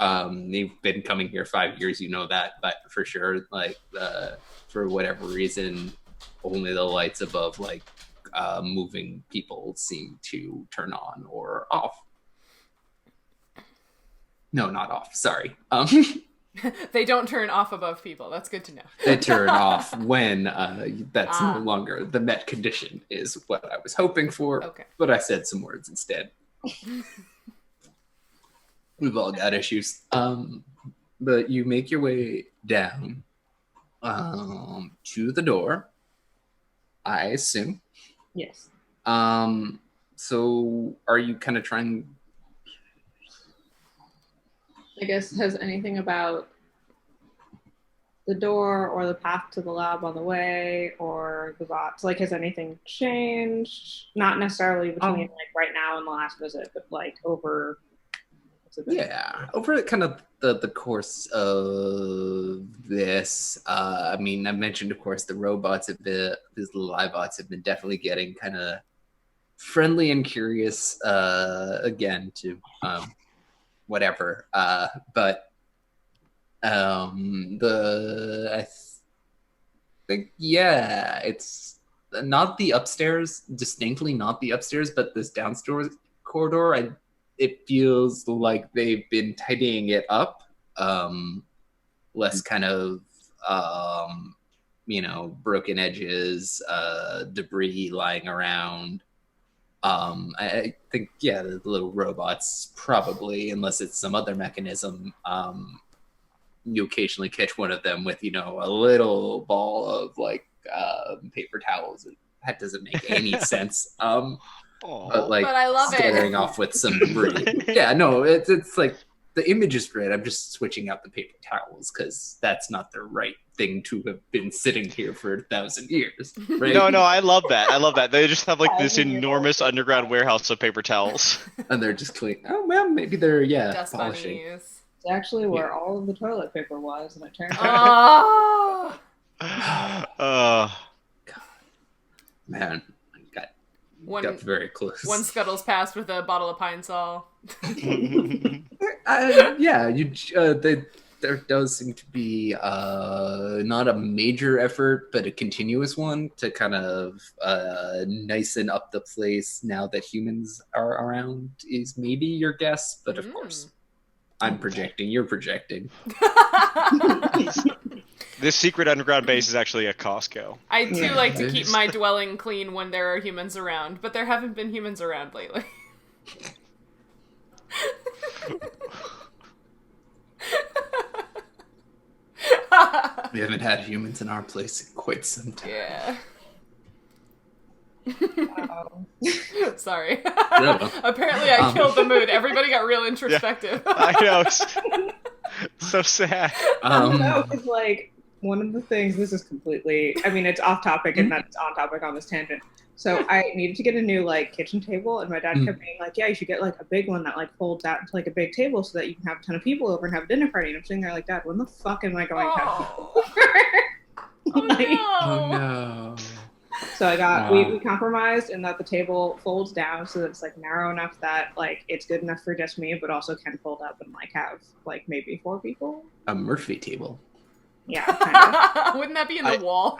They've been coming here 5 years, you know that, but for sure, like for whatever reason, only the lights above like moving people seem to turn on or off. No, not off. Sorry. They don't turn off above people. That's good to know. They turn off when that's no longer the met condition is what I was hoping for. Okay. But I said some words instead. We've all got issues. But you make your way down to the door, I assume. Yes. So are you kind of trying... I guess, has anything about the door or the path to the lab on the way or the bots, like, has anything changed? Not necessarily between like right now and the last visit, but like over... Yeah, over kind of the course of this, I mean, I mentioned, of course, the robots have been, these little iBots have been definitely getting kind of friendly and curious again to whatever. But I think, yeah, it's not the upstairs, distinctly not the upstairs, but this downstairs corridor, it feels like they've been tidying it up, less kind of, broken edges, debris lying around. I think, yeah, the little robots probably, unless it's some other mechanism, you occasionally catch one of them with, a little ball of like paper towels. That doesn't make any sense. But I love staring off with some debris. Yeah, no, it's like the image is great. I'm just switching out the paper towels because that's not the right thing to have been sitting here for 1,000 years. Right? No, I love that. They just have like this enormous underground warehouse of paper towels, and they're just clean. Oh well, maybe they're dust polishing. bunnies. It's actually where all of the toilet paper was, and it turned out. God, man. Got very close. One scuttles past with a bottle of Pine Sol. There does seem to be not a major effort, but a continuous one to kind of nicen up the place now that humans are around is maybe your guess, but of course, I'm projecting, you're projecting. This secret underground base is actually a Costco. I too like to keep my dwelling clean when there are humans around, but there haven't been humans around lately. We haven't had humans in our place in quite some time. Yeah. Wow. Sorry. Yeah. Apparently I killed the mood. Everybody got real introspective. Yeah, I know. So sad. No, it's like one of the things, this is completely, I mean, it's off topic and that's on topic on this tangent. So I needed to get a new like kitchen table, and my dad kept being like, yeah, you should get like a big one that like folds out into like a big table so that you can have a ton of people over and have a dinner party. And I'm sitting there like, Dad, when the fuck am I going to have people over? Oh, no. Oh no. So I got, we compromised in that the table folds down so that it's like narrow enough that like it's good enough for just me, but also can fold up and like have like maybe 4 people. A Murphy table. Yeah, kind of. Wouldn't that be in the wall?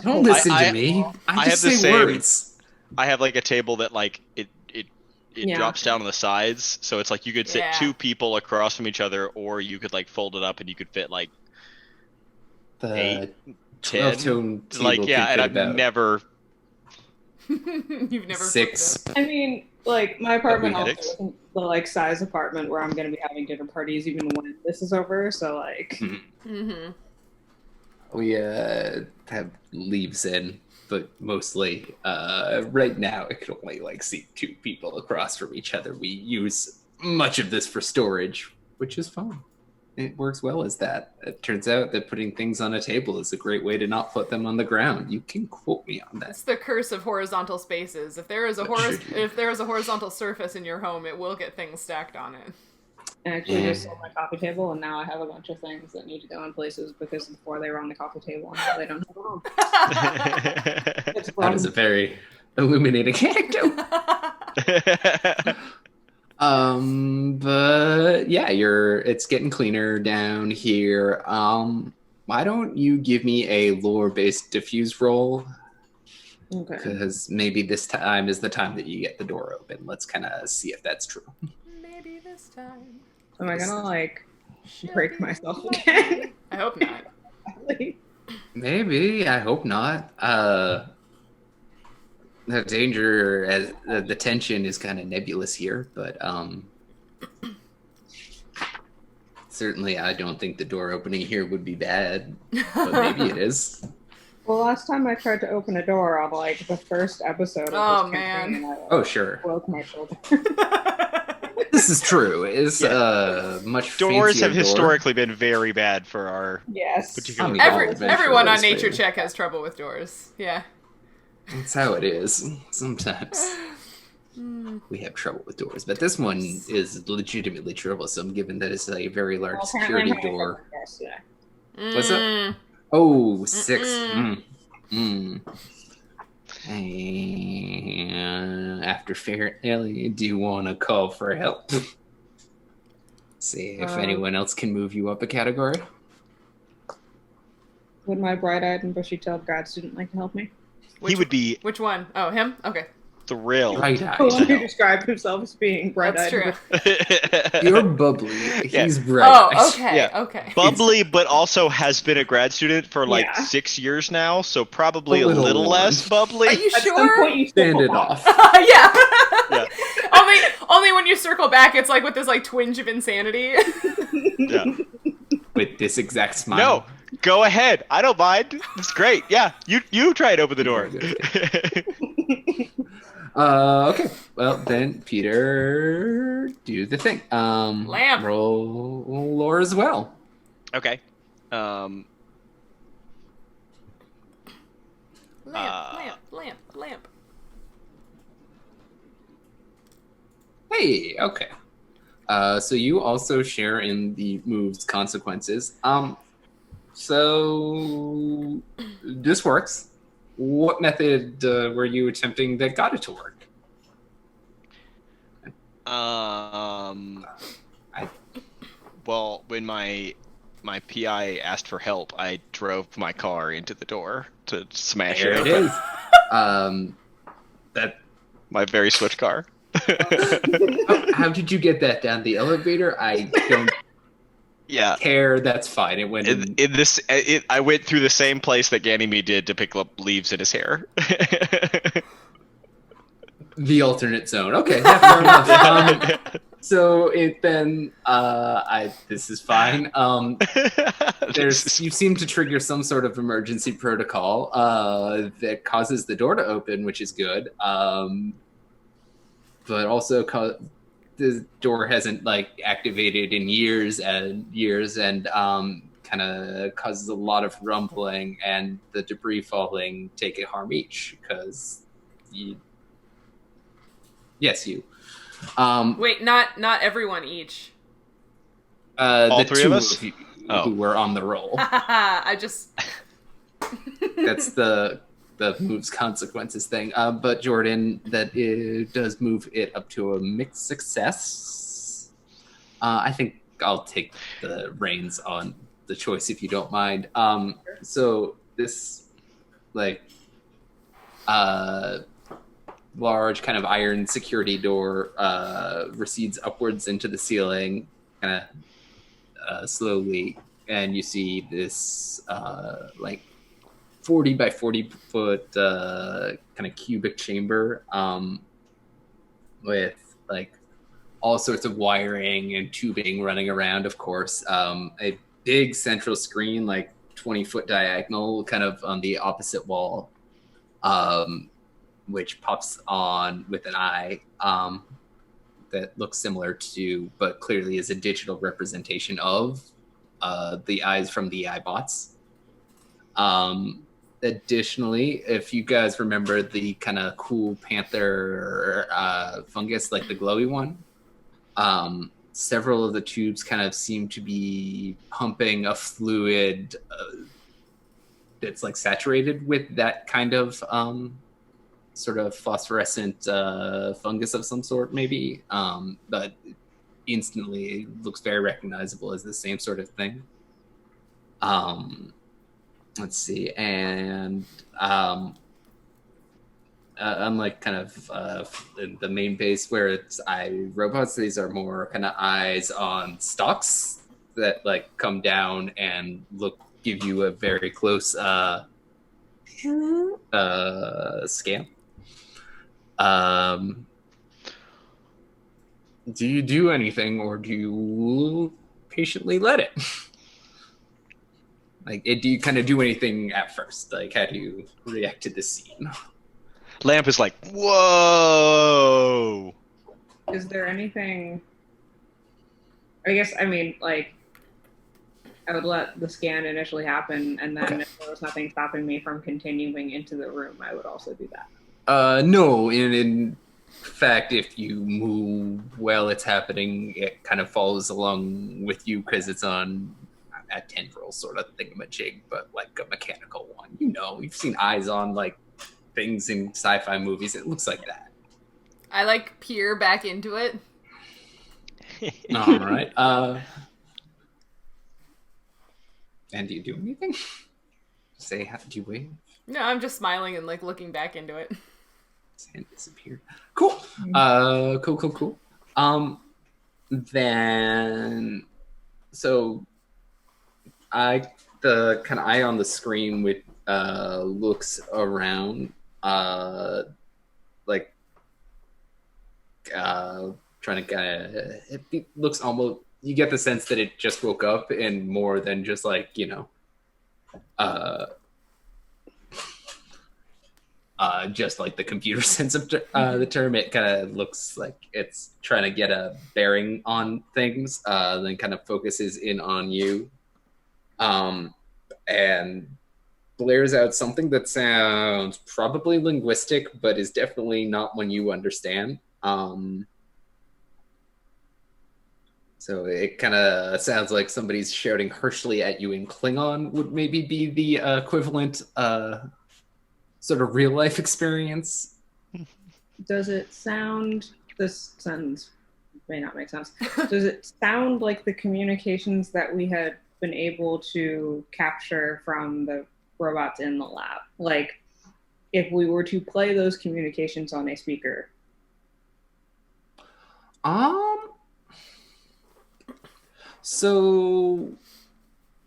Don't listen to me. I just say words. I have like a table that like it drops down on the sides, so it's like you could sit 2 people across from each other, or you could like fold it up and you could fit like the 8, 10. Like and I've never. You've never 6. I mean, like my apartment also isn't the like size apartment where I'm going to be having dinner parties even when this is over. So like, we have leaves in, but mostly right now it can only like seat 2 people across from each other. We use much of this for storage, which is fun. it works well as that. It turns out that putting things on a table is a great way to not put them on the ground. You can quote me on that. It's the curse of horizontal spaces. If there is a horizontal surface in your home, it will get things stacked on it. I actually just sold my coffee table, and now I have a bunch of things that need to go in places because before they were on the coffee table, and now they don't have a home. That is a very illuminating anecdote. But yeah, it's getting cleaner down here. Why don't you give me a lore-based diffuse roll? Okay. Because maybe this time is the time that you get the door open. Let's kind of see if that's true. Maybe this time. Am I gonna break myself again? I hope not. Maybe. I hope not. The danger, as the tension is kind of nebulous here, but certainly I don't think the door opening here would be bad, but maybe it is. Well, last time I tried to open a door on the first episode of this campaign, I sure. broke my shoulder. This is true. It's much doors have door. Historically been very bad for our particular. Everyone on Nature Check has trouble with doors. Yeah. That's how it is. Sometimes we have trouble with doors, but this one is legitimately troublesome, given that it's a very large security door. What's up? Oh, 6. After fairly, do you want to call for help? See if anyone else can move you up a category. Would my bright-eyed and bushy-tailed grad student like to help me? He would be. Which one? Oh, him? Okay. Thrilled. The one who described himself as being bright-eyed. That's true. You're bubbly. He's bright. Oh, okay. Okay. Bubbly, but also has been a grad student for 6 years now, so probably a little less bubbly. Are you At sure? some point you stand it off. Yeah. Only when you circle back, it's with this twinge of insanity. Yeah. With this exact smile. No. Go ahead. I don't mind. It's great. Yeah. You try and open the door. Okay. Well, then, Peter, do the thing. Lamp. Roll lore as well. Okay. Lamp. Hey, okay. So you also share in the move's consequences. So this works. What method were you attempting that got it to work? Well, when my PI asked for help, I drove my car into the door to smash it. There it is. That my very swift car. How did you get that down the elevator? I don't care. That's fine. It went I went through the same place that Ganymede did to pick up leaves in his hair. The alternate zone. Okay, fair enough. So it then, this is fine. You seem to trigger some sort of emergency protocol that causes the door to open, which is good. But also the door hasn't activated in years and kind of causes a lot of rumbling, and the debris falling take a harm each because you. Wait, not everyone each. All the three two of us who were on the roll. That's the move's consequences thing. But Jordan, it does move it up to a mixed success. I think I'll take the reins on the choice if you don't mind. So this large kind of iron security door recedes upwards into the ceiling, kind of slowly, and you see this 40 by 40 foot kind of cubic chamber with all sorts of wiring and tubing running around, of course. A big central screen, 20-foot diagonal, kind of on the opposite wall, which pops on with an eye that looks similar to, but clearly is a digital representation of the eyes from the eyeBots. Additionally, if you guys remember the kind of cool panther fungus, like the glowy one, several of the tubes kind of seem to be pumping a fluid that's like saturated with that kind of sort of phosphorescent fungus of some sort, maybe. But instantly looks very recognizable as the same sort of thing. Let's see, and unlike kind of the main base where it's eyeRobots, these are more kind of eyes on stalks that like come down and give you a very close scan. Do you do anything, or do you patiently let it? Like, do you kind of do anything at first? Like, how do you react to the scene? Lamp is like, whoa! Is there anything... I guess, I mean, like, I would let the scan initially happen, and then if there was nothing stopping me from continuing into the room, I would also do that. No, in fact, if you move while it's happening, it kind of follows along with you because it's on a tendril sort of thingamajig, but like a mechanical one. You know, you've seen eyes on like things in sci-fi movies. It looks like that. I like peer back into it. All right. And do you do anything? Do you wave? No, I'm just smiling and like looking back into it. His hand disappeared. Cool. Cool. Then, so the kind of eye on the screen with looks around, like trying to kind of. It looks almost. You get the sense that it just woke up, and more than just like just like the computer sense of the term. It kind of looks like it's trying to get a bearing on things, then kind of focuses in on you, and blares out something that sounds probably linguistic, but is definitely not one you understand. So it kind of sounds like somebody's shouting harshly at you in Klingon would maybe be the equivalent sort of real life experience. Does it sound... This sentence may not make sense. Does it sound like the communications that we had been able to capture from the robots in the lab? Like, if we were to play those communications on a speaker? So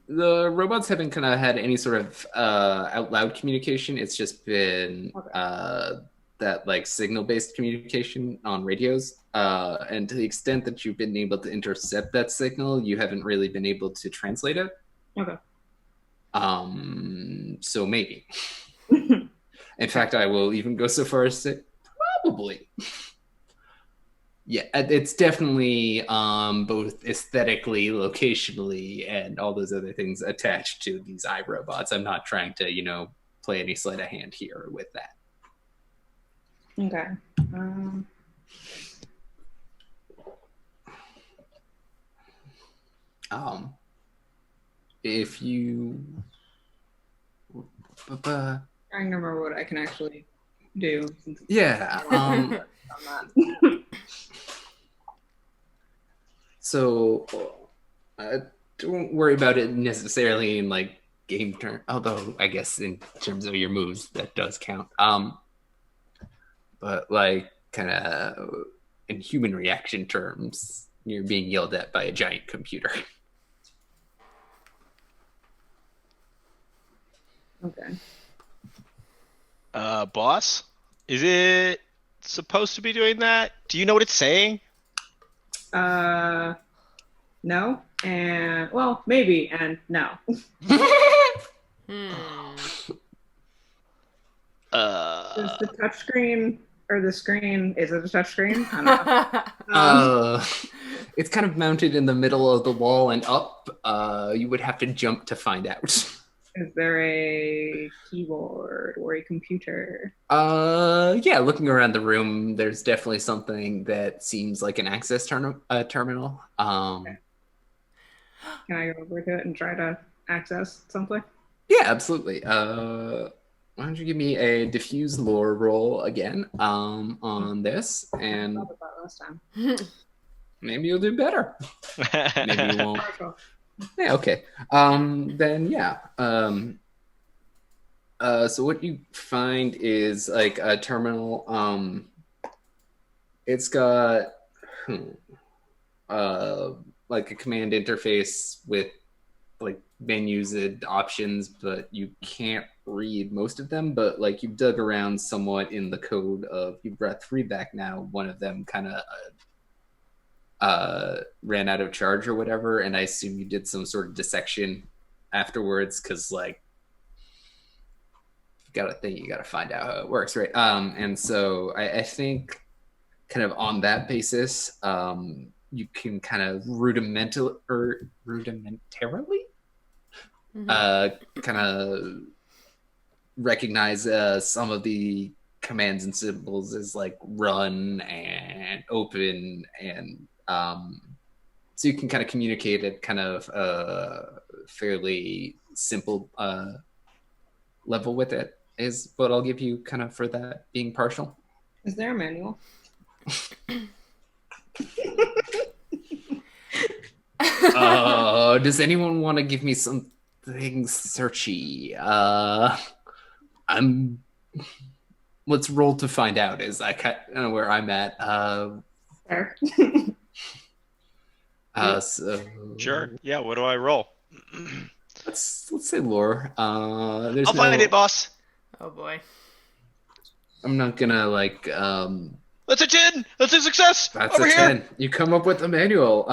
the robots haven't kind of had any sort of out loud communication. It's just been that like signal based communication on radios. And to the extent that you've been able to intercept that signal, you haven't really been able to translate it. Okay. So maybe. In fact, I will even go so far as to say probably. Yeah, it's definitely both aesthetically, locationally, and all those other things attached to these eyeRobots. I'm not trying to, play any sleight of hand here with that. Okay. If you... I can remember what I can actually do. Yeah. So don't worry about it necessarily in like game term, although I guess in terms of your moves that does count. But like kind of in human reaction terms, you're being yelled at by a giant computer. Okay. Boss, is it supposed to be doing that? Do you know what it's saying? No, and well, maybe, and no. Uh, Is the touchscreen or the screen? Is it a touchscreen? I don't know. It's kind of mounted in the middle of the wall and up. You would have to jump to find out. Is there a keyboard or a computer? Yeah, looking around the room, there's definitely something that seems like an access terminal. Okay. Can I go over to it and try to access something? Yeah, absolutely. Why don't you give me a diffuse lore roll again on this, and Thought about last time. maybe you'll do better. Maybe you won't. Partial. Yeah, okay. Then yeah. So what you find is like a terminal. It's got like a command interface with like menus and options, but you can't read most of them. But like you've dug around somewhat in the code of you brought 3 back now. One of them kind of ran out of charge or whatever, and I assume you did some sort of dissection afterwards because like you gotta find out how it works, right? And so I think kind of on that basis, you can kind of rudimentarily kind of recognize some of the commands and symbols as like run and open, and so you can kind of communicate at kind of a fairly simple level with it, is what I'll give you kind of for that being partial. Is there a manual? Does anyone want to give me something searchy? Let's roll to find out. Is I kind of where I'm at. Fair. So Sure. Yeah. What do I roll? let's say lore. I'll find it, boss. Oh boy. I'm not gonna like. That's a 10. That's a success. That's Over a here. 10. You come up with a manual.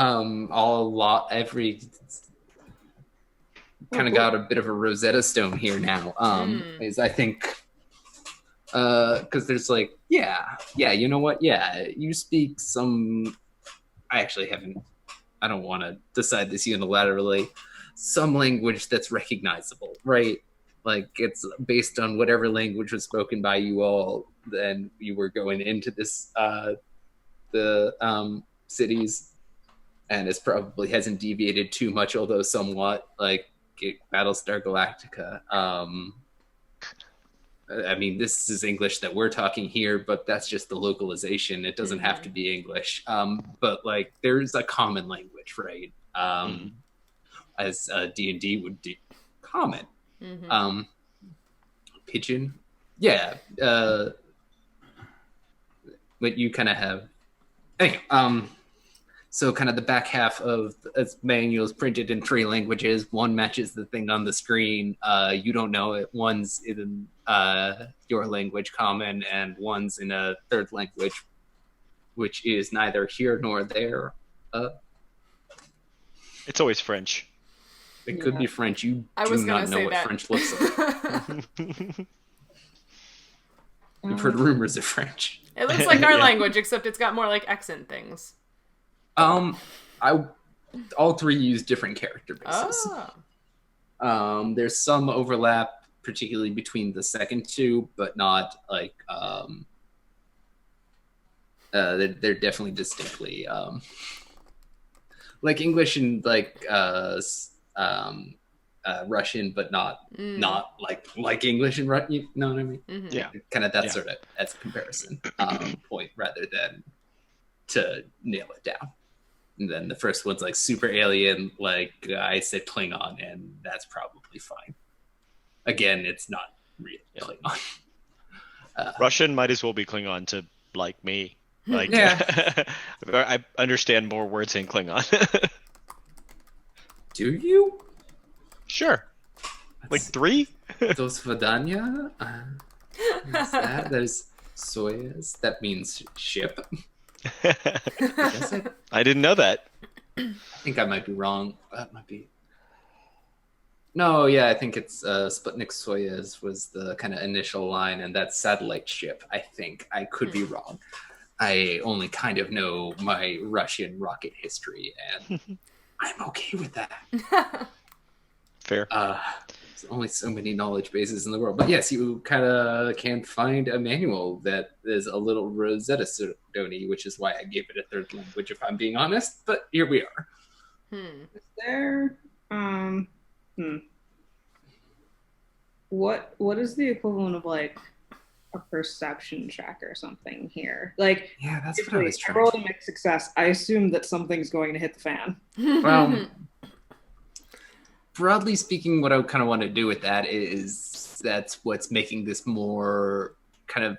Every kind of got a bit of a Rosetta Stone here now. Is I think because there's like you know what, you speak some. I actually haven't. I don't want to decide this unilaterally. Some language that's recognizable, right? Like it's based on whatever language was spoken by you all. Then you were going into this the cities, and it probably hasn't deviated too much, although somewhat, like Battlestar Galactica. I mean, this is English that we're talking here, but that's just the localization. It doesn't have to be English. But like, there's a common language, right? As D&D would do. Common. Pigeon. Yeah. But you kind of have. Anyway, so kind of the back half of the manual is printed in 3 languages. One matches the thing on the screen. You don't know it. One's in your language, common, and one's in a 3rd language, which is neither here nor there. It's always French. It could be French. You I do was gonna not know say what that. French looks like. You've heard rumors of French. It looks like our Yeah. language, except it's got more like accent things. All 3 use different character bases. Oh. There's some overlap, particularly between the second 2, but not like they're definitely distinctly like English and like Russian, but not like English and Russian. You know what I mean? Mhm. Yeah. Kind of that Yeah. sort of as a comparison point, rather than to nail it down. And then the first one's like super alien, like I said Klingon, and that's probably fine. Again, it's not real Klingon. Russian might as well be Klingon to like me. Like, Yeah. I understand more words in Klingon. Do you? Sure. Like 3? Dos Vadanya? There's Soyuz. That means ship. Does it? I didn't know that. I think I might be wrong. That might be. No, yeah, I think it's Sputnik Soyuz was the kind of initial line, and that's satellite ship. I think I could be wrong. I only kind of know my Russian rocket history, and I'm okay with that. Fair. There's only so many knowledge bases in the world. But yes, you kind of can find a manual that is a little Rosetta Stone-y, which is why I gave it a third language, if I'm being honest. But here we are. Is there... What is the equivalent of like a perception check or something here? Like, yeah, that's what I was trying. Roll a mixed success. I assume that something's going to hit the fan. Well, broadly speaking, what I kind of want to do with that is that's what's making this more kind of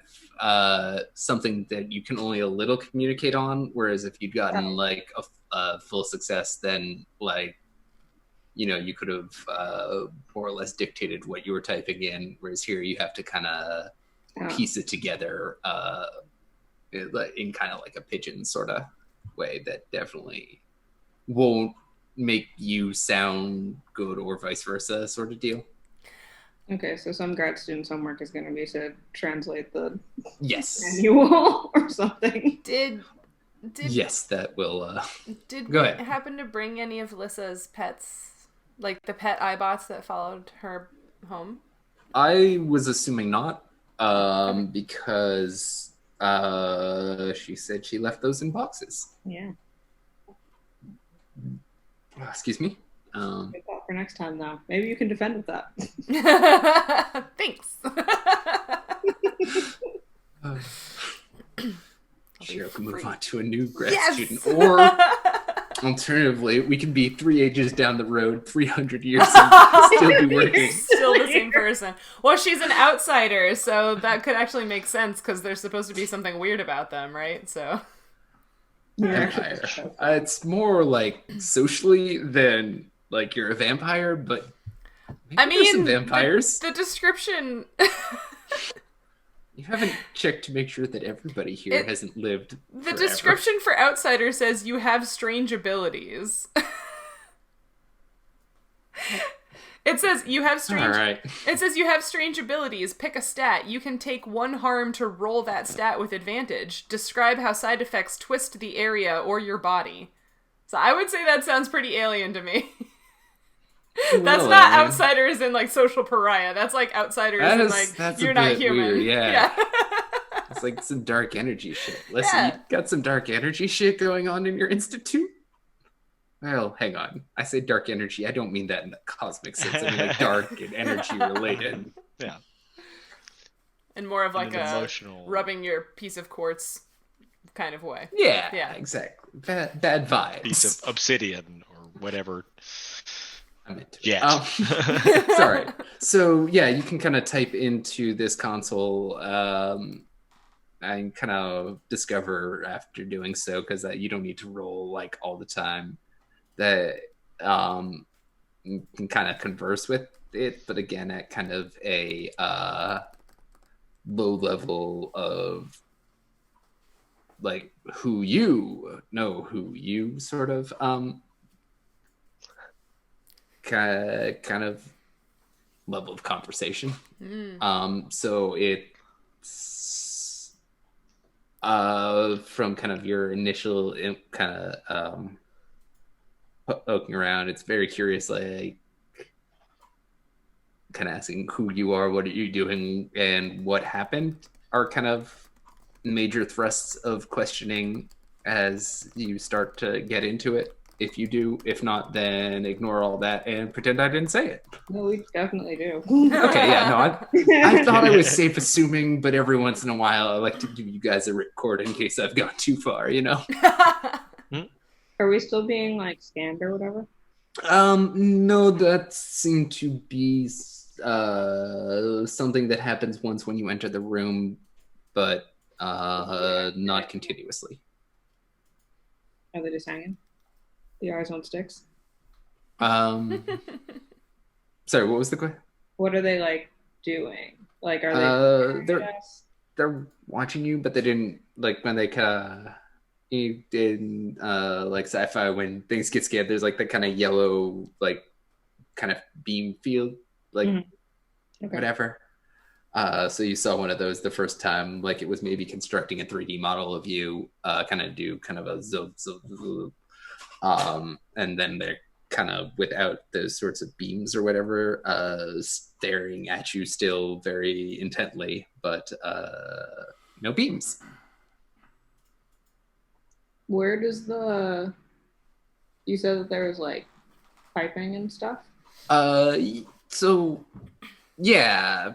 something that you can only a little communicate on. Whereas if you'd gotten like a full success, then like, you know, you could have more or less dictated what you were typing in. Whereas here you have to kind of piece it together in kind of like a pigeon sort of way that definitely won't make you sound good or vice versa sort of deal. Okay, so some grad student's homework is going to be to translate the manual or something. Yes, that will. Did go we ahead. happen to bring any of Lissa's pets, like the pet eyeBots that followed her home? I was assuming not, because she said she left those in boxes. Yeah. Excuse me. Good thought for next time, though. Maybe you can defend with that. Thanks. Sheryl can move on to a new grad Yes! student, or alternatively, we can be 3 ages down the road, 300 years, and still be working. Still the same person. Well, she's an outsider, so that could actually make sense because there's supposed to be something weird about them, right? So. Vampire. It's more like socially than like you're a vampire, but I mean, some vampires. The description. You haven't checked to make sure that everybody here hasn't lived. The forever. description for outsider says you have strange abilities. It says you have strange. All right. It says you have strange abilities. Pick a stat. You can take 1 harm to roll that stat with advantage. Describe how side effects twist the area or your body. So I would say that sounds pretty alien to me. That's not outsiders in like social pariah. That's like outsiders in like you're not human. Weird, yeah. It's like some dark energy shit. Listen, you got some dark energy shit going on in your institute? Well, hang on. I say dark energy. I don't mean that in the cosmic sense. I mean like dark and energy related. Yeah. And more of like a emotional rubbing your piece of quartz kind of way. Yeah. Exactly. Bad vibes. piece of obsidian or whatever. I'm into it. Yeah. Sorry. So yeah, you can kind of type into this console and kind of discover after doing so, because you don't need to roll like all the time, that you can kind of converse with it, but again at kind of a low level of like who you sort of kind of level of conversation. So it's from kind of your initial kind of poking around, it's very curious, like kind of asking who you are, what are you doing, and what happened are kind of major thrusts of questioning as you start to get into it. If you do, if not, then ignore all that and pretend I didn't say it. No, we definitely do. Okay, yeah, no, I thought I was safe assuming, but every once in a while I like to give you guys a record in case I've gone too far, you know? Are we still being like scanned or whatever? No, that seemed to be something that happens once when you enter the room, but not continuously. Are they just hanging? The eyes on sticks? Sorry, what was the question? What are they like doing? Like, are they? They're watching you, but they didn't like when they in like sci-fi when things get scared. There's like the kind of yellow like kind of beam field, like whatever. So you saw one of those the first time, like it was maybe constructing a 3D model of you, kind of do kind of a zoom, zoom, zoom. And then they're kind of without those sorts of beams or whatever, staring at you still very intently, but no beams. Where does you said that there was like piping and stuff? So yeah,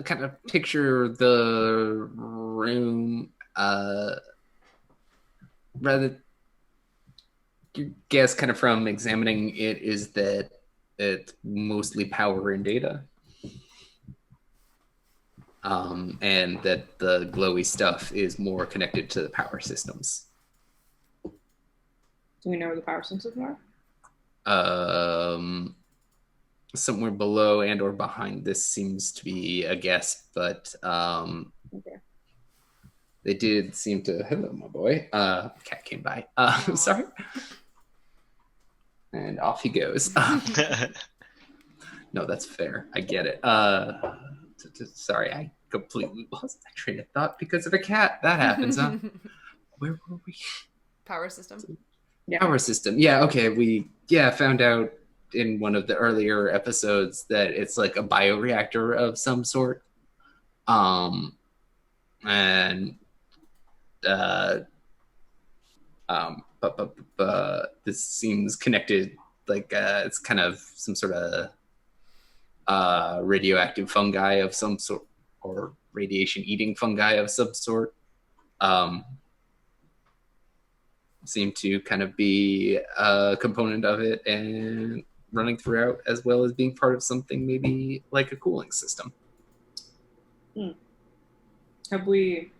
kind of picture the room, rather your guess kind of from examining it is that it's mostly power and data. And that the glowy stuff is more connected to the power systems. Do we know where the power systems are? Somewhere below and or behind this seems to be a guess, but okay. They did seem to. Hello, my boy. Cat came by. I'm sorry. And off he goes. No, that's fair. I get it. Sorry, I completely lost my train of thought because of a cat. That happens, huh? Where were we? Power system. Yeah. Power system. Yeah, okay. We found out in one of the earlier episodes that it's like a bioreactor of some sort. But this seems connected, like it's kind of some sort of radioactive fungi of some sort, or radiation eating fungi of some sort. Seem to kind of be a component of it and running throughout, as well as being part of something maybe like a cooling system. Have we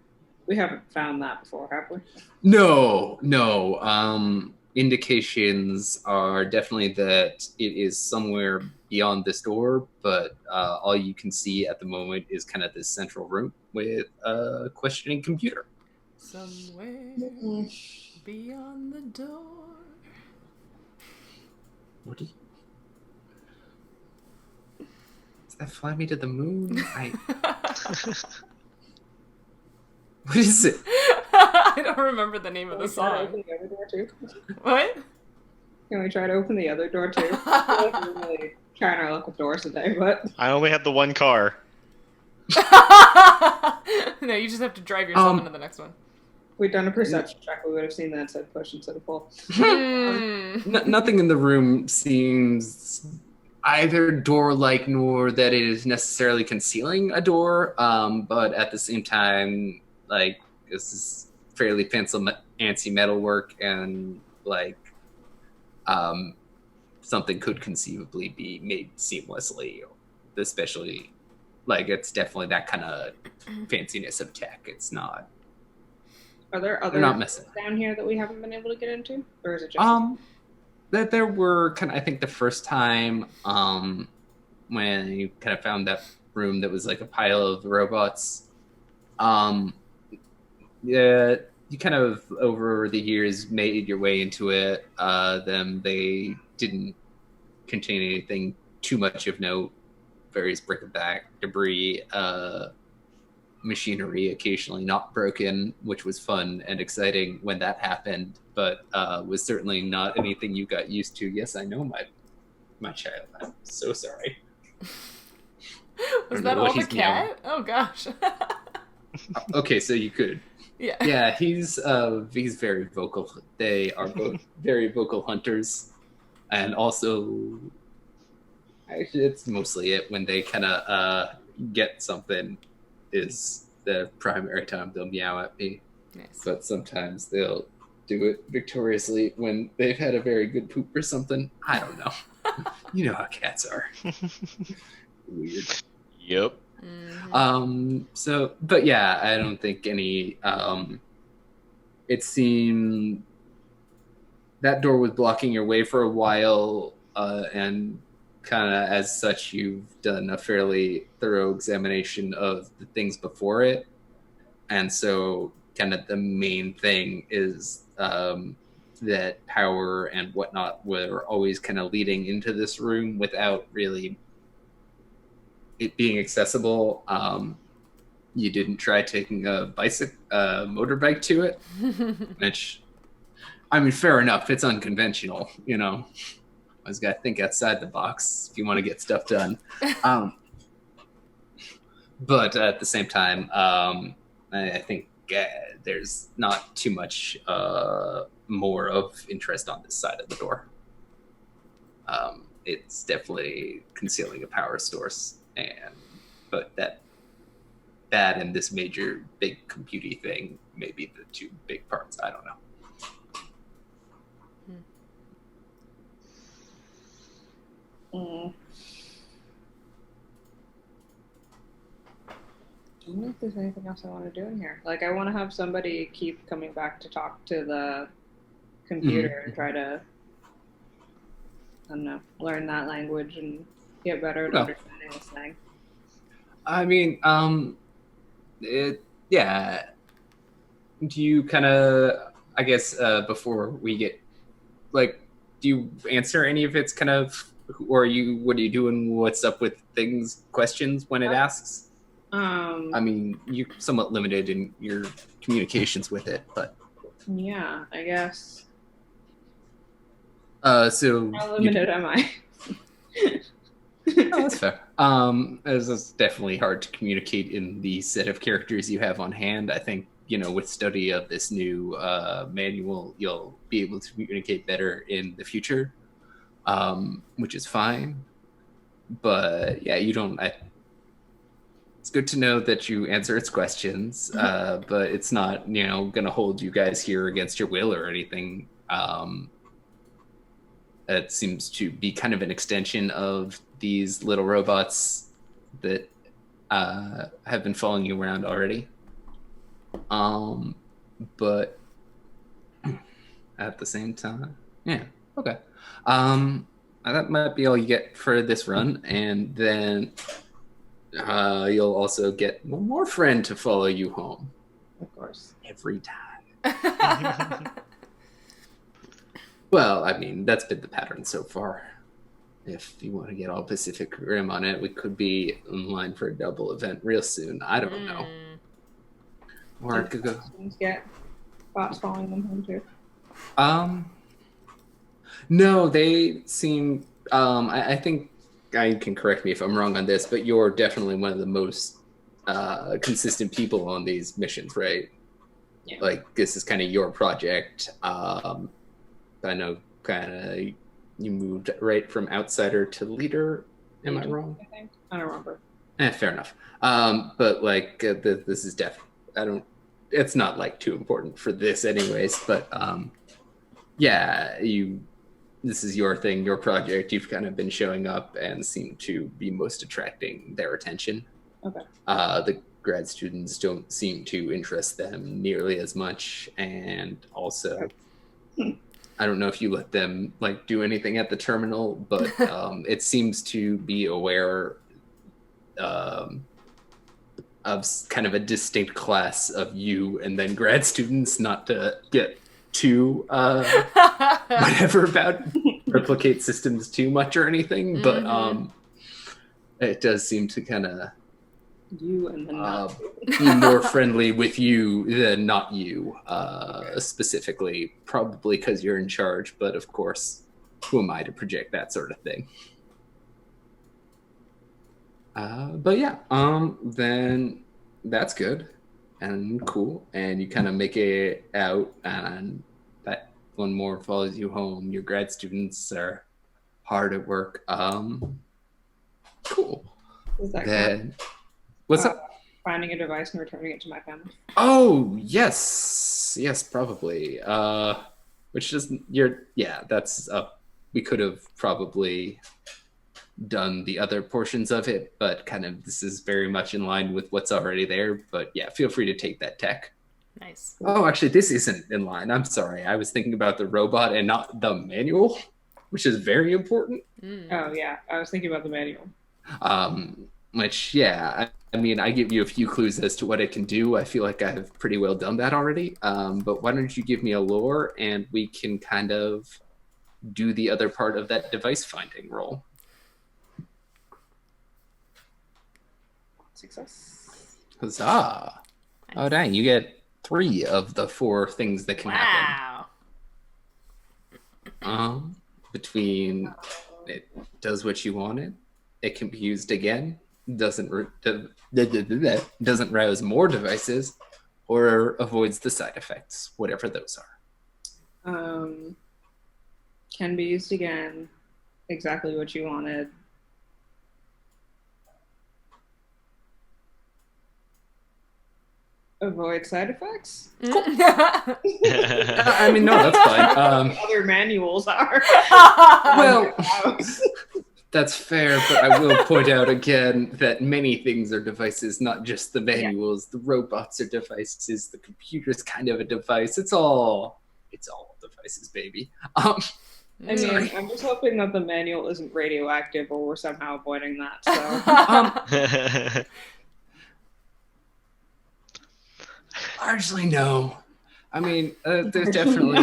haven't found that before, have we? No. Indications are definitely that it is somewhere beyond this door, but all you can see at the moment is kind of this central room with a questioning computer. Somewhere beyond the door. What do you... Does that fly me to the moon? What is it? I don't remember the name of the song. Open the other door too? What? Can we try to open the other door too? I'm really trying our luck with doors today, but I only have the one car. No, you just have to drive yourself into the next one. If we'd done a perception check, we would have seen that it said push instead of pull. Nothing in the room seems either door-like nor that it is necessarily concealing a door, but at the same time, like, this is fairly fancy metalwork, and like something could conceivably be made seamlessly, especially like it's definitely that kind of fanciness of tech. It's not. Are there other down here that we haven't been able to get into, or is it just that there were kind of, I think the first time when you kind of found that room that was like a pile of robots, yeah, you kind of over the years made your way into it. They didn't contain anything too much of note. Various bric-a-brac, debris, machinery occasionally not broken, which was fun and exciting when that happened, but was certainly not anything you got used to. Yes, I know my child. I'm so sorry. Was that all the cat? Oh gosh. Okay, so you could. Yeah. Yeah, he's very vocal. They are both very vocal hunters, and also, actually, it's mostly it when they kind of get something is the primary time they'll meow at me. Nice. But sometimes they'll do it victoriously when they've had a very good poop or something. I don't know. You know how cats are. Weird. Yep. So, but yeah, I don't think any, it seemed that door was blocking your way for a while, and kind of as such, you've done a fairly thorough examination of the things before it. And so kind of the main thing is, that power and whatnot were always kind of leading into this room without really it being accessible, you didn't try taking a motorbike to it, which, I mean, fair enough. It's unconventional, you know. I was got to think outside the box if you want to get stuff done. But at the same time, I think there's not too much more of interest on this side of the door. It's definitely concealing a power source, but that and this major big computey thing may be the two big parts. I don't know. I don't know if there's anything else I want to do in here. Like, I want to have somebody keep coming back to talk to the computer and try to, I don't know, learn that language and get better at understanding this thing. I mean, yeah. Do you kind of, I guess, before we get, like, do you answer any of its kind of, or what are you doing, what's up with things, questions when it asks? I mean, you're somewhat limited in your communications with it, but... Yeah, I guess. So... How limited am I? Oh, that's fair. It's definitely hard to communicate in the set of characters you have on hand. I think, you know, with study of this new manual, you'll be able to communicate better in the future, which is fine. But yeah, you don't... it's good to know that you answer its questions, but it's not, you know, going to hold you guys here against your will or anything. It seems to be kind of an extension of these little robots that have been following you around already. But at the same time, yeah, okay. That might be all you get for this run, and then you'll also get one more friend to follow you home. Of course. Every time. Well, I mean, that's been the pattern so far. If you want to get all Pacific Rim on it, we could be in line for a double event real soon. I don't know. Or it could go... get bots following them home too? No, they seem... I think I can correct me if I'm wrong on this, but you're definitely one of the most consistent people on these missions, right? Yeah. Like, this is kind of your project. I know kind of you moved right from outsider to leader. Am I wrong? I think. I don't remember. Fair enough. But like, this is it's not like too important for this anyways, but yeah, this is your thing, your project. You've kind of been showing up and seem to be most attracting their attention. Okay. The grad students don't seem to interest them nearly as much, and also I don't know if you let them like do anything at the terminal, but it seems to be aware of kind of a distinct class of you and then grad students, not to get too whatever about replicate systems too much or anything, but it does seem to kind of you and then not be more friendly with you than not you, specifically, probably because you're in charge, but of course, who am I to project that sort of thing? But yeah, then that's good and cool, and you kind of make it out, and that one more follows you home. Your grad students are hard at work. Cool. Is that then what's up? Finding a device and returning it to my family. Oh yes, probably. Which doesn't that's we could have probably done the other portions of it, but kind of this is very much in line with what's already there. But yeah, feel free to take that tech. Nice. Oh, actually, this isn't in line. I'm sorry. I was thinking about the robot and not the manual, which is very important. Oh yeah, I was thinking about the manual. Which, yeah, I mean, I give you a few clues as to what it can do. I feel like I've pretty well done that already. But why don't you give me a lore and we can kind of do the other part of that device finding role. Success. Huzzah! Oh dang, you get 3 of the 4 things that can happen. Wow. Between it does what you wanted, it can be used again, doesn't rouse more devices, or avoids the side effects, whatever those are. Can be used again. Exactly what you wanted. Avoid side effects? Cool. I mean, no, that's fine. Other manuals are. Well, that's fair, but I will point out again that many things are devices, not just the manuals. Yeah. The robots are devices. The computer's kind of a device. It's all devices, baby. I mean, I'm just hoping that the manual isn't radioactive, or we're somehow avoiding that. So. Largely no. I mean, there's definitely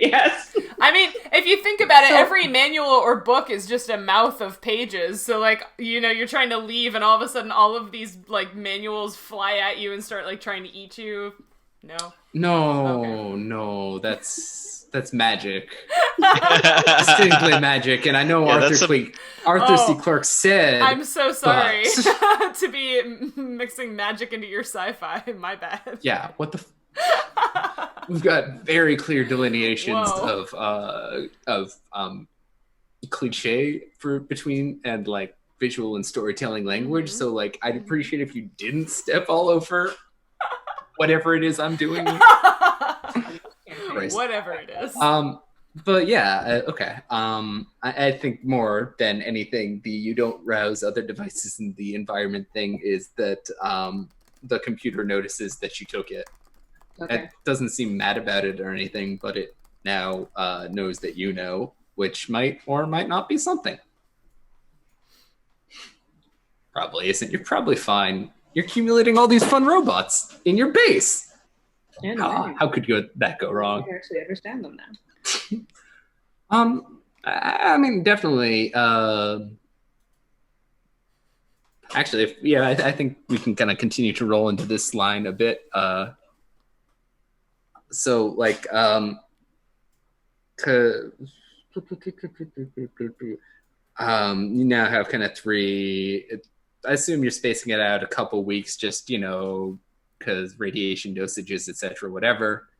yes. I mean, if you think about it, every manual or book is just a mouth of pages. So, like, you know, you're trying to leave, and all of a sudden, all of these like manuals fly at you and start like trying to eat you. No, that's magic. Distinctly magic, and I know Arthur C. Clarke said. I'm so sorry to be mixing magic into your sci-fi. My bad. Yeah, what the. We've got very clear delineations of cliche between and like visual and storytelling language. Mm-hmm. So like, I'd appreciate if you didn't step all over whatever it is I'm doing. Whatever it is. But yeah, okay. I think more than anything, the you don't rouse other devices in the environment thing is that the computer notices that you took it. Okay. It doesn't seem mad about it or anything, but it now knows that you know, which might or might not be something. Probably isn't. You're probably fine. You're accumulating all these fun robots in your base. How could that go wrong? I actually understand them now. I mean, definitely. Actually, I think we can kind of continue to roll into this line a bit. So, like, you now have kind of 3. I assume you're spacing it out a couple weeks, just because radiation dosages, etc., whatever.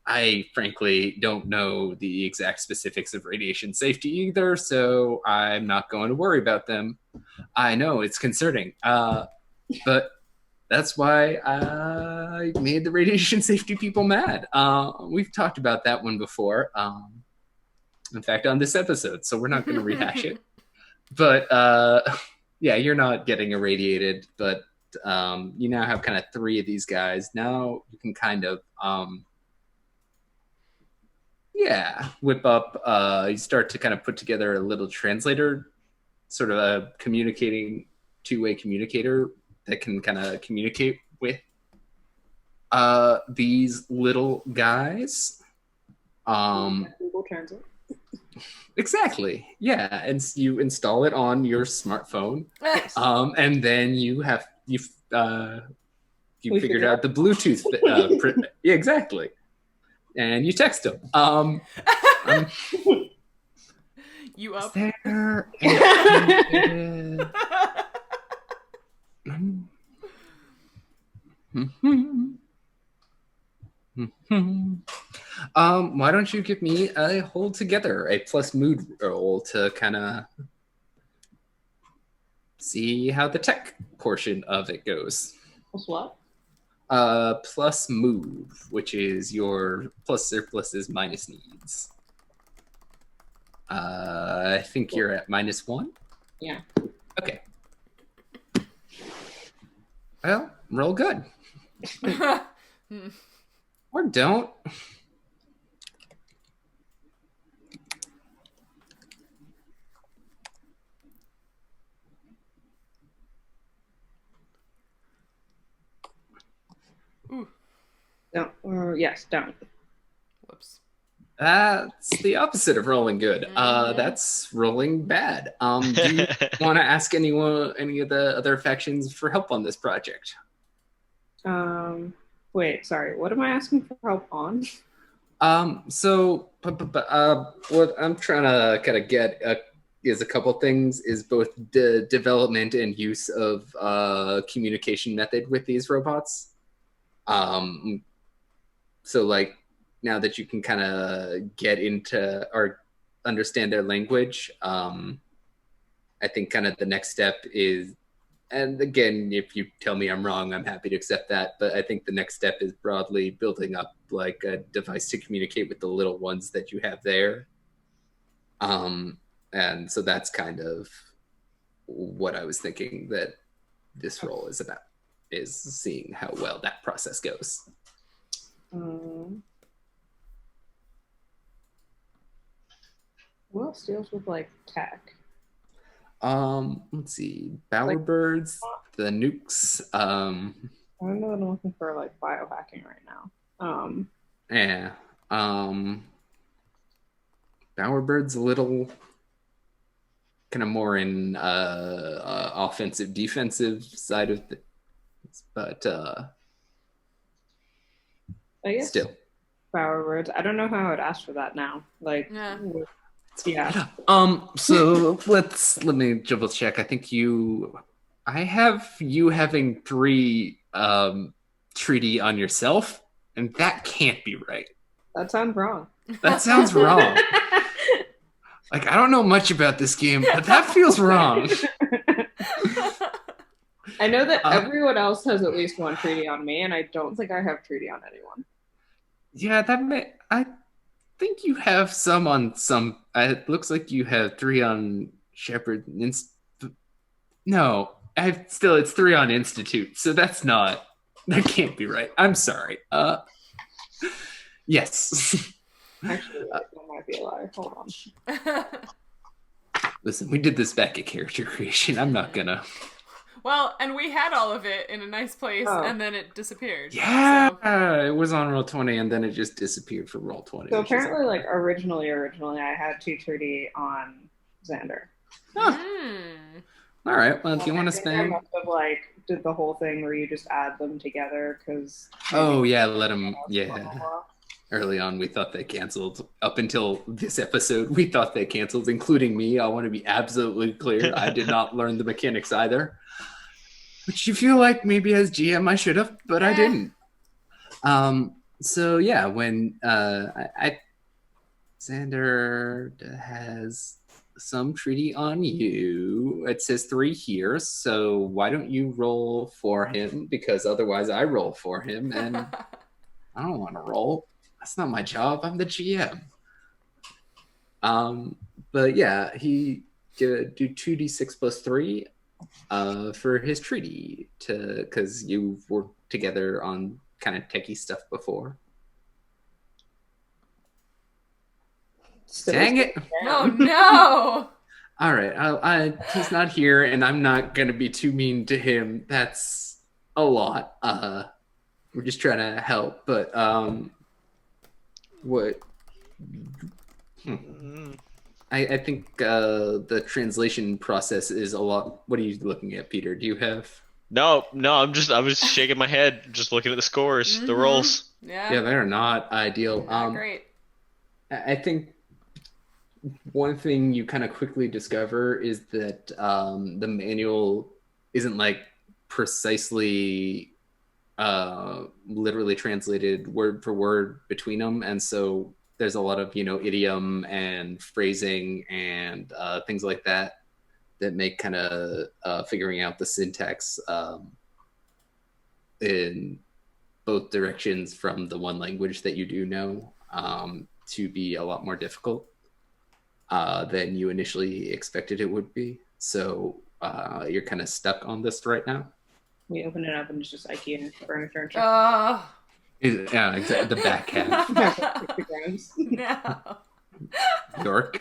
I frankly don't know the exact specifics of radiation safety either, so I'm not going to worry about them. I know it's concerning, but that's why I made the radiation safety people mad. We've talked about that one before, in fact, on this episode, so we're not going to rehash it. But yeah, you're not getting irradiated, but you now have kind of 3 of these guys. Now you can kind of... whip up. You start to kind of put together a little translator, sort of a two-way communicator that can kind of communicate with these little guys. Google Translate. Exactly. Yeah, and you install it on your smartphone, and then you figured out the Bluetooth. Yeah, exactly. And you text them. You up? There why don't you give me a hold together, a plus mood roll to kind of see how the tech portion of it goes. Plus what? Plus move, which is your plus surpluses minus needs. I think you're at -1? Yeah. Okay. Well, roll good. Or don't. Don't. Or yes, don't. Whoops. That's the opposite of rolling good. That's rolling bad. Do you want to ask any of the other factions for help on this project? Wait, sorry. What am I asking for help on? What I'm trying to kind of get is a couple things, is both the development and use of communication method with these robots. So like now that you can kind of get into or understand their language, I think kind of the next step is, and again, if you tell me I'm wrong, I'm happy to accept that. But I think the next step is broadly building up like a device to communicate with the little ones that you have there. And so that's kind of what I was thinking that this role is about, is seeing how well that process goes. Who else deals with like tech? Let's see, Bowerbirds, the nukes. I don't know that I'm looking for like biohacking right now. Yeah. Bowerbirds a little kind of more in offensive defensive side of things, but I guess still. Bowerbirds. I don't know how I would ask for that now. Like, yeah. So let me double check. I think I have you having 3 treaty on yourself, and that can't be right. That sounds wrong. That sounds wrong. Like, I don't know much about this game, but that feels wrong. I know that everyone else has at least 1 treaty on me, and I don't think I have treaty on anyone. Yeah, I think you have some on some. It looks like you have 3 on Shepherd. No, it's 3 on Institute, so that can't be right. I'm sorry. Yes. Actually, that might be a lie. Hold on. Listen, we did this back at character creation. I'm not gonna. Well, and we had all of it in a nice place, and then it disappeared. Yeah, so. It was on Roll20, and then it just disappeared for Roll20. So apparently, like originally, I had 2 treaty on Xander. Huh. All right. Well, do you want to spend? I must have did the whole thing where you just add them together because. Oh yeah, let them. Yeah. Early on, we thought they canceled. Up until this episode, we thought they canceled, including me. I want to be absolutely clear. I did not learn the mechanics either. Which you feel like maybe as GM I should have, but I didn't. So yeah, when Xander has some treaty on you, it says 3 here. So why don't you roll for him? Because otherwise I roll for him, and I don't want to roll. That's not my job. I'm the GM. But yeah, he do 2d6 plus 3 for his treaty because you've worked together on kind of techie stuff before. Dang it! Oh no! All right, he's not here, and I'm not gonna be too mean to him. That's a lot. We're just trying to help, but what? I think the translation process is a lot. What are you looking at, Peter? Do you have? No. I was shaking my head, just looking at the scores, the rolls. Yeah, they're not ideal. Not great. I think one thing you kind of quickly discover is that the manual isn't like precisely literally translated word for word between them, and so there's a lot of idiom and phrasing and things like that make kind of figuring out the syntax in both directions from the one language that you do know to be a lot more difficult than you initially expected it would be. So you're kind of stuck on this right now. We open it up and it's just IKEA furniture and stuff. Yeah, exactly. The back half. No. York.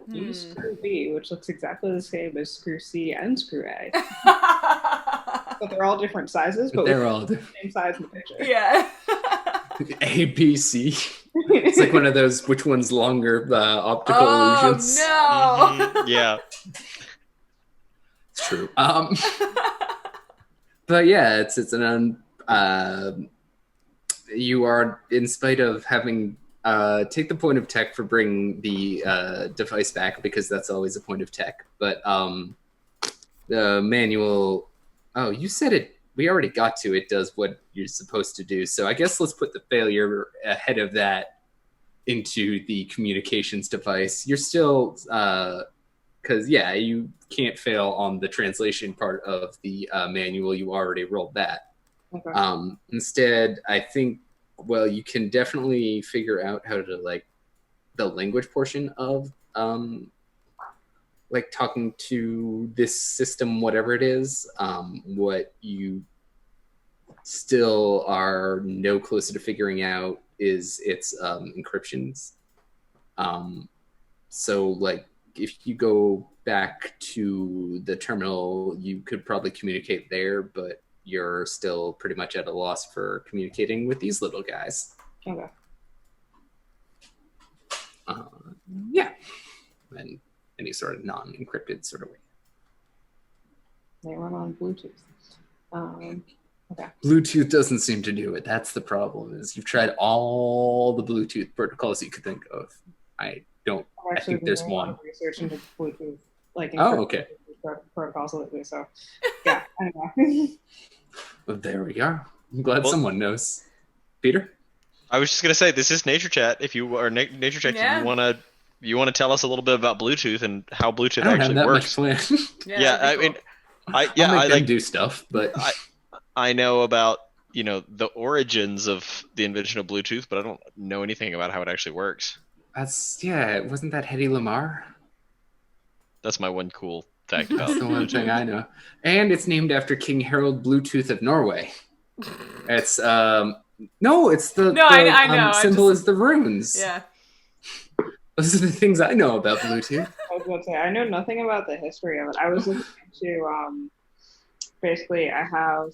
Use screw B, which looks exactly the same as screw C and screw A. But they're all different sizes, but they're all the same size in the picture. Yeah. A, B, C. It's like one of those, which one's longer, optical illusions. Oh, no! Yeah. It's true. But yeah, it's an you are, in spite of having take the point of tech for bringing the device back, because that's always a point of tech. But the manual, oh, you said it. We already got to it. Does what you're supposed to do. So I guess let's put the failure ahead of that into the communications device. You're still, because yeah, you can't fail on the translation part of the manual. You already rolled that. Okay. Instead, I think, well, you can definitely figure out how to, like, the language portion of like talking to this system, whatever it is. What you still are no closer to figuring out is its encryptions. So, like, if you go back to the terminal, you could probably communicate there, but you're still pretty much at a loss for communicating with these little guys. Okay. Yeah. And any sort of non-encrypted sort of way. They run on Bluetooth. Okay. Bluetooth doesn't seem to do it. That's the problem. Is you've tried all the Bluetooth protocols you could think of. I think there's one. Research into Bluetooth, like okay. protocols lately. So yeah. Anyway. Well, there we are. I'm glad someone knows. Peter? I was just gonna say, this is Nature Chat. If you are Nature Chat, Yeah. you wanna tell us a little bit about Bluetooth and how Bluetooth I don't actually have that works. much plan. Yeah, I cool. mean, I I like do stuff, but I know about, the origins of the invention of Bluetooth, but I don't know anything about how it actually works. wasn't that Hedy Lamarr? That's my one cool fact about That's the one thing I know. And it's named after King Harold Bluetooth of Norway. It's no, it's the I know. symbol is the runes. Yeah. Those are the things I know about Bluetooth. I was about to say, I know nothing about the history of it. I was looking into, basically, I have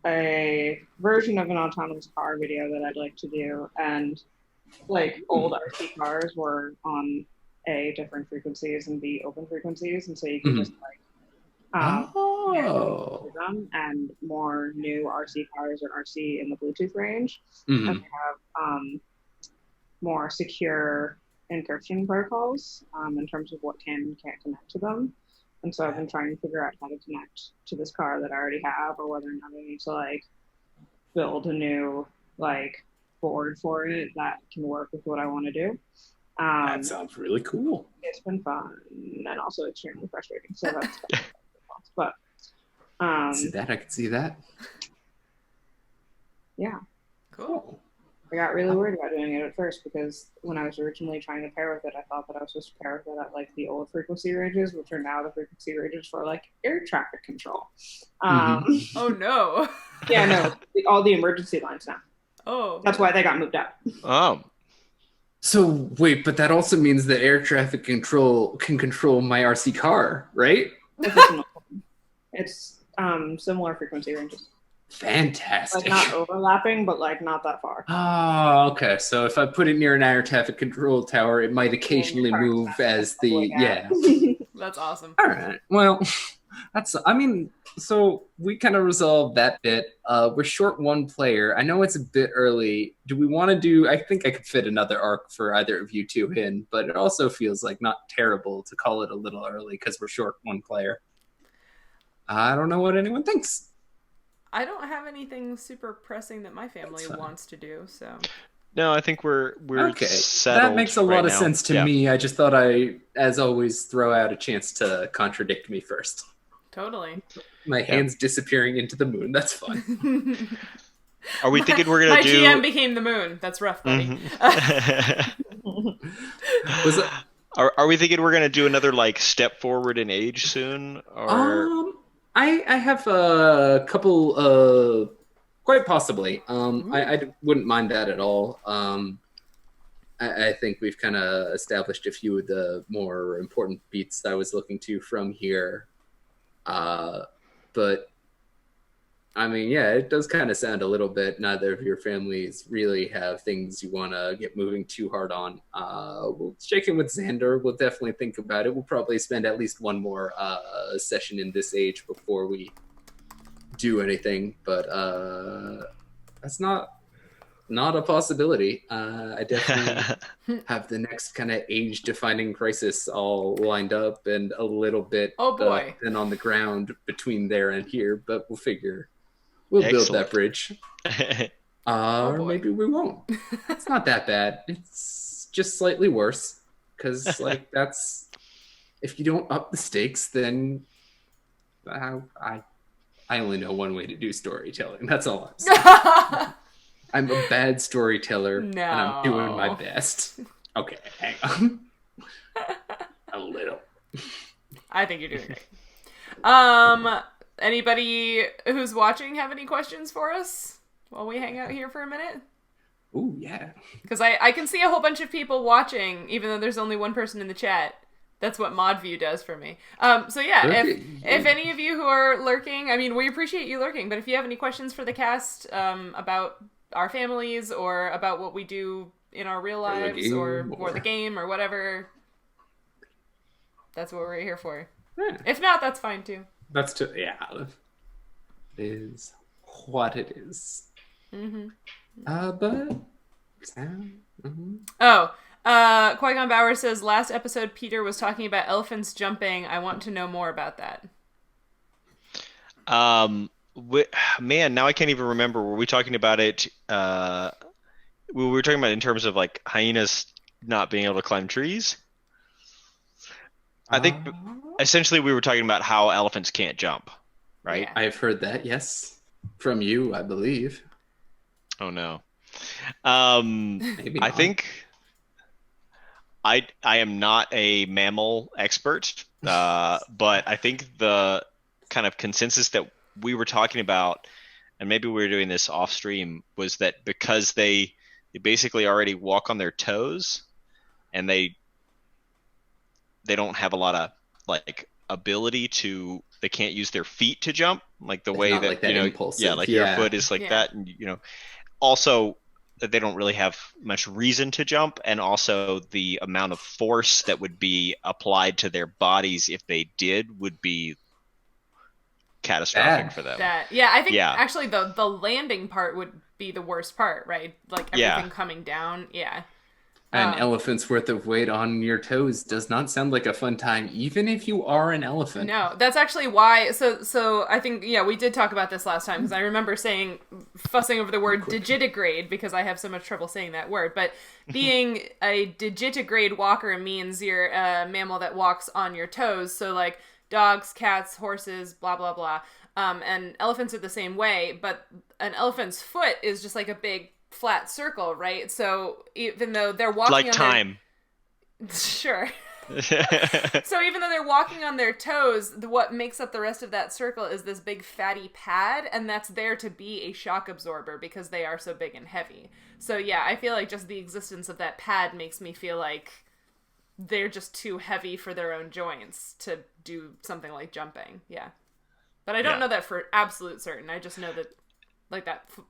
a version of an autonomous car video that I'd like to do, and like old RC cars were on A, different frequencies, and B, open frequencies, and so you can just like them, and more new RC cars are RC in the Bluetooth range, and they have more secure encryption protocols in terms of what can and can't connect to them. And so I've been trying to figure out how to connect to this car that I already have, or whether or not I need to like build a new like board for it that can work with what I want to do. That sounds really cool. It's been fun and also extremely frustrating. So that's but see that? I can see that. Yeah. Cool. I got really worried about doing it at first because when I was originally trying to pair with it, I thought that I was supposed to pair with it at like the old frequency ranges, which are now the frequency ranges for like air traffic control. Oh no. Yeah, no, all the emergency lines now. Oh. That's why they got moved out. Oh. So wait, but that also means that air traffic control can control my RC car, right? It's similar frequency ranges. Fantastic. Like not overlapping, but like not that far. Oh, okay. So if I put it near an air traffic control tower, it might occasionally move as the That's awesome. All right. Well, so we kind of resolved that bit. We're short one player. I know it's a bit early. Do we want to do? I think I could fit another arc for either of you two in, but it also feels like not terrible to call it a little early because we're short one player. I don't know what anyone thinks. I don't have anything super pressing that my family wants to do, so. No, I think we're okay. settled. That makes a lot of sense to me. I just thought as always, throw out a chance to contradict me first. Totally. My hands disappearing into the moon. That's fun. Are we thinking we're gonna do? My GM became the moon. That's rough, buddy. Are we thinking we're gonna do another like step forward in age soon? Or I have a couple. Quite possibly. I wouldn't mind that at all. I think we've kind of established a few of the more important beats I was looking to from here. But I mean, yeah, it does kind of sound a little bit. Neither of your families really have things you want to get moving too hard on. We'll check in with Xander. We'll definitely think about it. We'll probably spend at least one more session in this age before we do anything. But that's not a possibility. I definitely have the next kind of age-defining crisis all lined up and a little bit then on the ground between there and here. But we'll figure. We'll build that bridge. Or maybe we won't. It's not that bad. It's just slightly worse. Because, like, that's... If you don't up the stakes, then... I only know one way to do storytelling. That's all I'm saying. I'm a bad storyteller, and I'm doing my best. Okay, hang on. A little. I think you're doing great. Anybody who's watching have any questions for us while we hang out here for a minute? Ooh, yeah. Because I can see a whole bunch of people watching, even though there's only one person in the chat. That's what mod view does for me. So yeah, if any of you who are lurking, I mean, we appreciate you lurking, but if you have any questions for the cast about our families or about what we do in our real lives or the game or whatever, that's what we're here for. Yeah. If not, that's fine too. Yeah. It is what it is. Mm-hmm. But... Qui-Gon Bauer says, last episode Peter was talking about elephants jumping. I want to know more about that. Man, now I can't even remember. Were we talking about it? We were talking about it in terms of like hyenas not being able to climb trees. I think essentially we were talking about how elephants can't jump, right? Yeah. I've heard that, yes. From you, I believe. Oh no. Maybe not. I think I am not a mammal expert, but I think the kind of consensus that we were talking about, and maybe we were doing this off stream, was that because they basically already walk on their toes, and they don't have a lot of like ability to. They can't use their feet to jump like the way that, like that impulsive. Yeah, like your foot is like that, and also that they don't really have much reason to jump, and also the amount of force that would be applied to their bodies if they did would be catastrophic for them. I think actually the landing part would be the worst part, right? Like everything coming down. Yeah. An elephant's worth of weight on your toes does not sound like a fun time, even if you are an elephant. No, that's actually why. So I think, we did talk about this last time, because I remember fussing over the word digitigrade, because I have so much trouble saying that word. But being a digitigrade walker means you're a mammal that walks on your toes. So like dogs, cats, horses, blah, blah, blah. And elephants are the same way, but an elephant's foot is just like a big flat circle, right? So even though they're walking like time. Sure. So even though they're walking on their toes, what makes up the rest of that circle is this big fatty pad, and that's there to be a shock absorber because they are so big and heavy. So yeah, I feel like just the existence of that pad makes me feel like they're just too heavy for their own joints to do something like jumping. Yeah. But I don't know that for absolute certain. I just know that like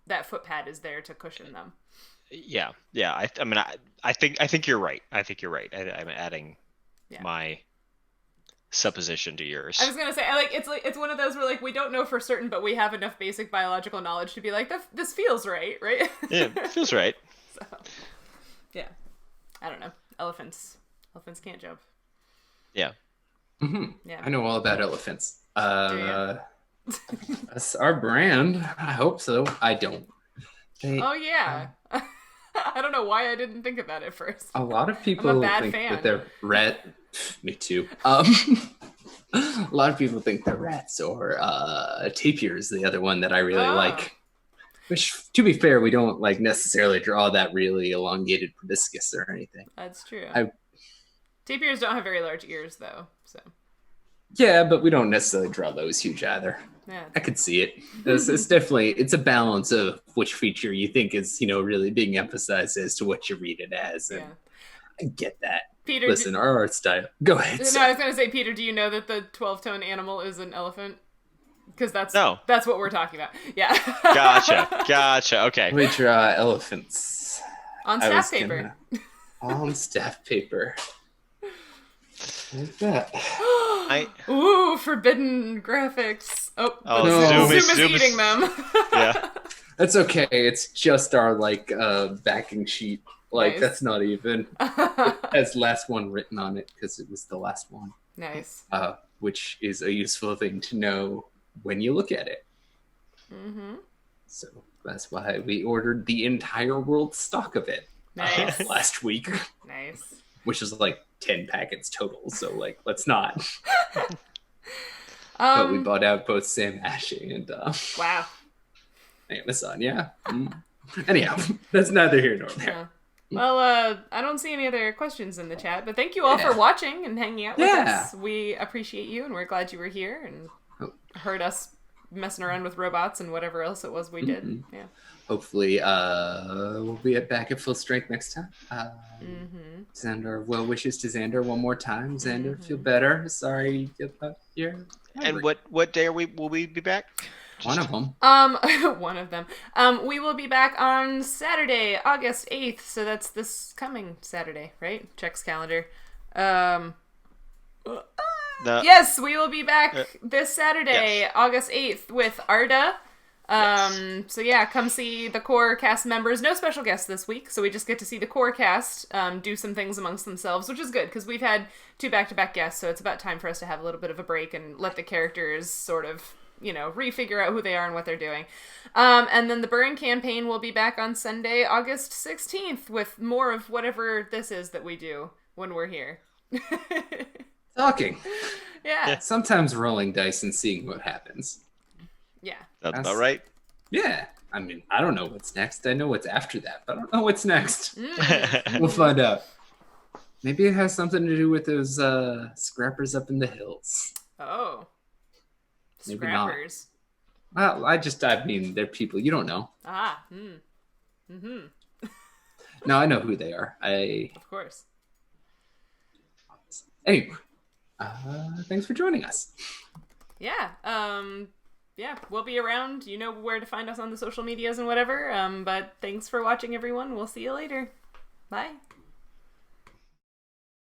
that foot pad is there to cushion them. Yeah. I mean, I think you're right. I'm adding my supposition to yours. I was gonna say, it's one of those where like we don't know for certain, but we have enough basic biological knowledge to be like, this feels right? Yeah, it feels right. So, yeah, I don't know. Elephants can't jump. Yeah. Mm-hmm. Yeah. I know all about elephants. Do you? That's our brand. I hope so. I don't. Oh yeah. I don't know why I didn't think of that at first. A lot of people think that they're me too. A lot of people think they're rats, or tapirs, the other one that I really like. Which, to be fair, we don't like necessarily draw that really elongated proboscis or anything. That's true. Tapirs don't have very large ears, though. So. Yeah, but we don't necessarily draw those huge either. Yeah. I could see it. It's definitely, it's a balance of which feature you think is, really being emphasized as to what you read it as. And I get that. Peter, listen, our art style. Go ahead. No, I was going to say, Peter, do you know that the 12-tone animal is an elephant? Because that's No. that's what we're talking about. Yeah. Gotcha. Okay. We draw elephants. On I was staff paper. On staff paper. Like that. Ooh, forbidden graphics. Oh, no. Zoom is Zoom is- eating them. Yeah. That's okay. It's just our backing sheet. Nice. That's not even. It has last one written on it because it was the last one. Nice. Which is a useful thing to know when you look at it. Mm-hmm. So that's why we ordered the entire world stock of it Nice. last week, Nice. which is 10 packets total. So let's not. Um, But we bought out both Sam Ashe and Wow. Amazon. Yeah. Anyhow, that's neither here nor there. Yeah. Well, I don't see any other questions in the chat, but thank you all for watching and hanging out with us. We appreciate you, and we're glad you were here and heard us messing around with robots and whatever else it was we did. Mm-hmm. Yeah. Hopefully, we'll be back at full strength next time. Xander, well wishes to Xander one more time. Xander, feel better. Sorry about your. And what day will we be back? One of them. One of them. We will be back on Saturday, August 8th. So that's this coming Saturday, right? Checks calendar. Yes, we will be back this Saturday, August 8th with Arda. So yeah, come see the core cast members. No special guests this week, so we just get to see the core cast do some things amongst themselves, which is good because we've had 2 back-to-back guests, so it's about time for us to have a little bit of a break and let the characters sort of, refigure out who they are and what they're doing. And then the Burn campaign will be back on Sunday, August 16th with more of whatever this is that we do when we're here. Talking. Yeah. Sometimes rolling dice and seeing what happens. Yeah. That's about right. Yeah. I mean, I don't know what's next. I know what's after that, but I don't know what's next. Mm. We'll find out. Maybe it has something to do with those scrappers up in the hills. Oh. Maybe not. Scrappers. Well, I mean, they're people. You don't know. Ah. Mm-hmm. No, I know who they are. Of course. Anyway, thanks for joining us. Yeah. Yeah, we'll be around. You know where to find us on the social medias and whatever. But thanks for watching, everyone. We'll see you later. Bye.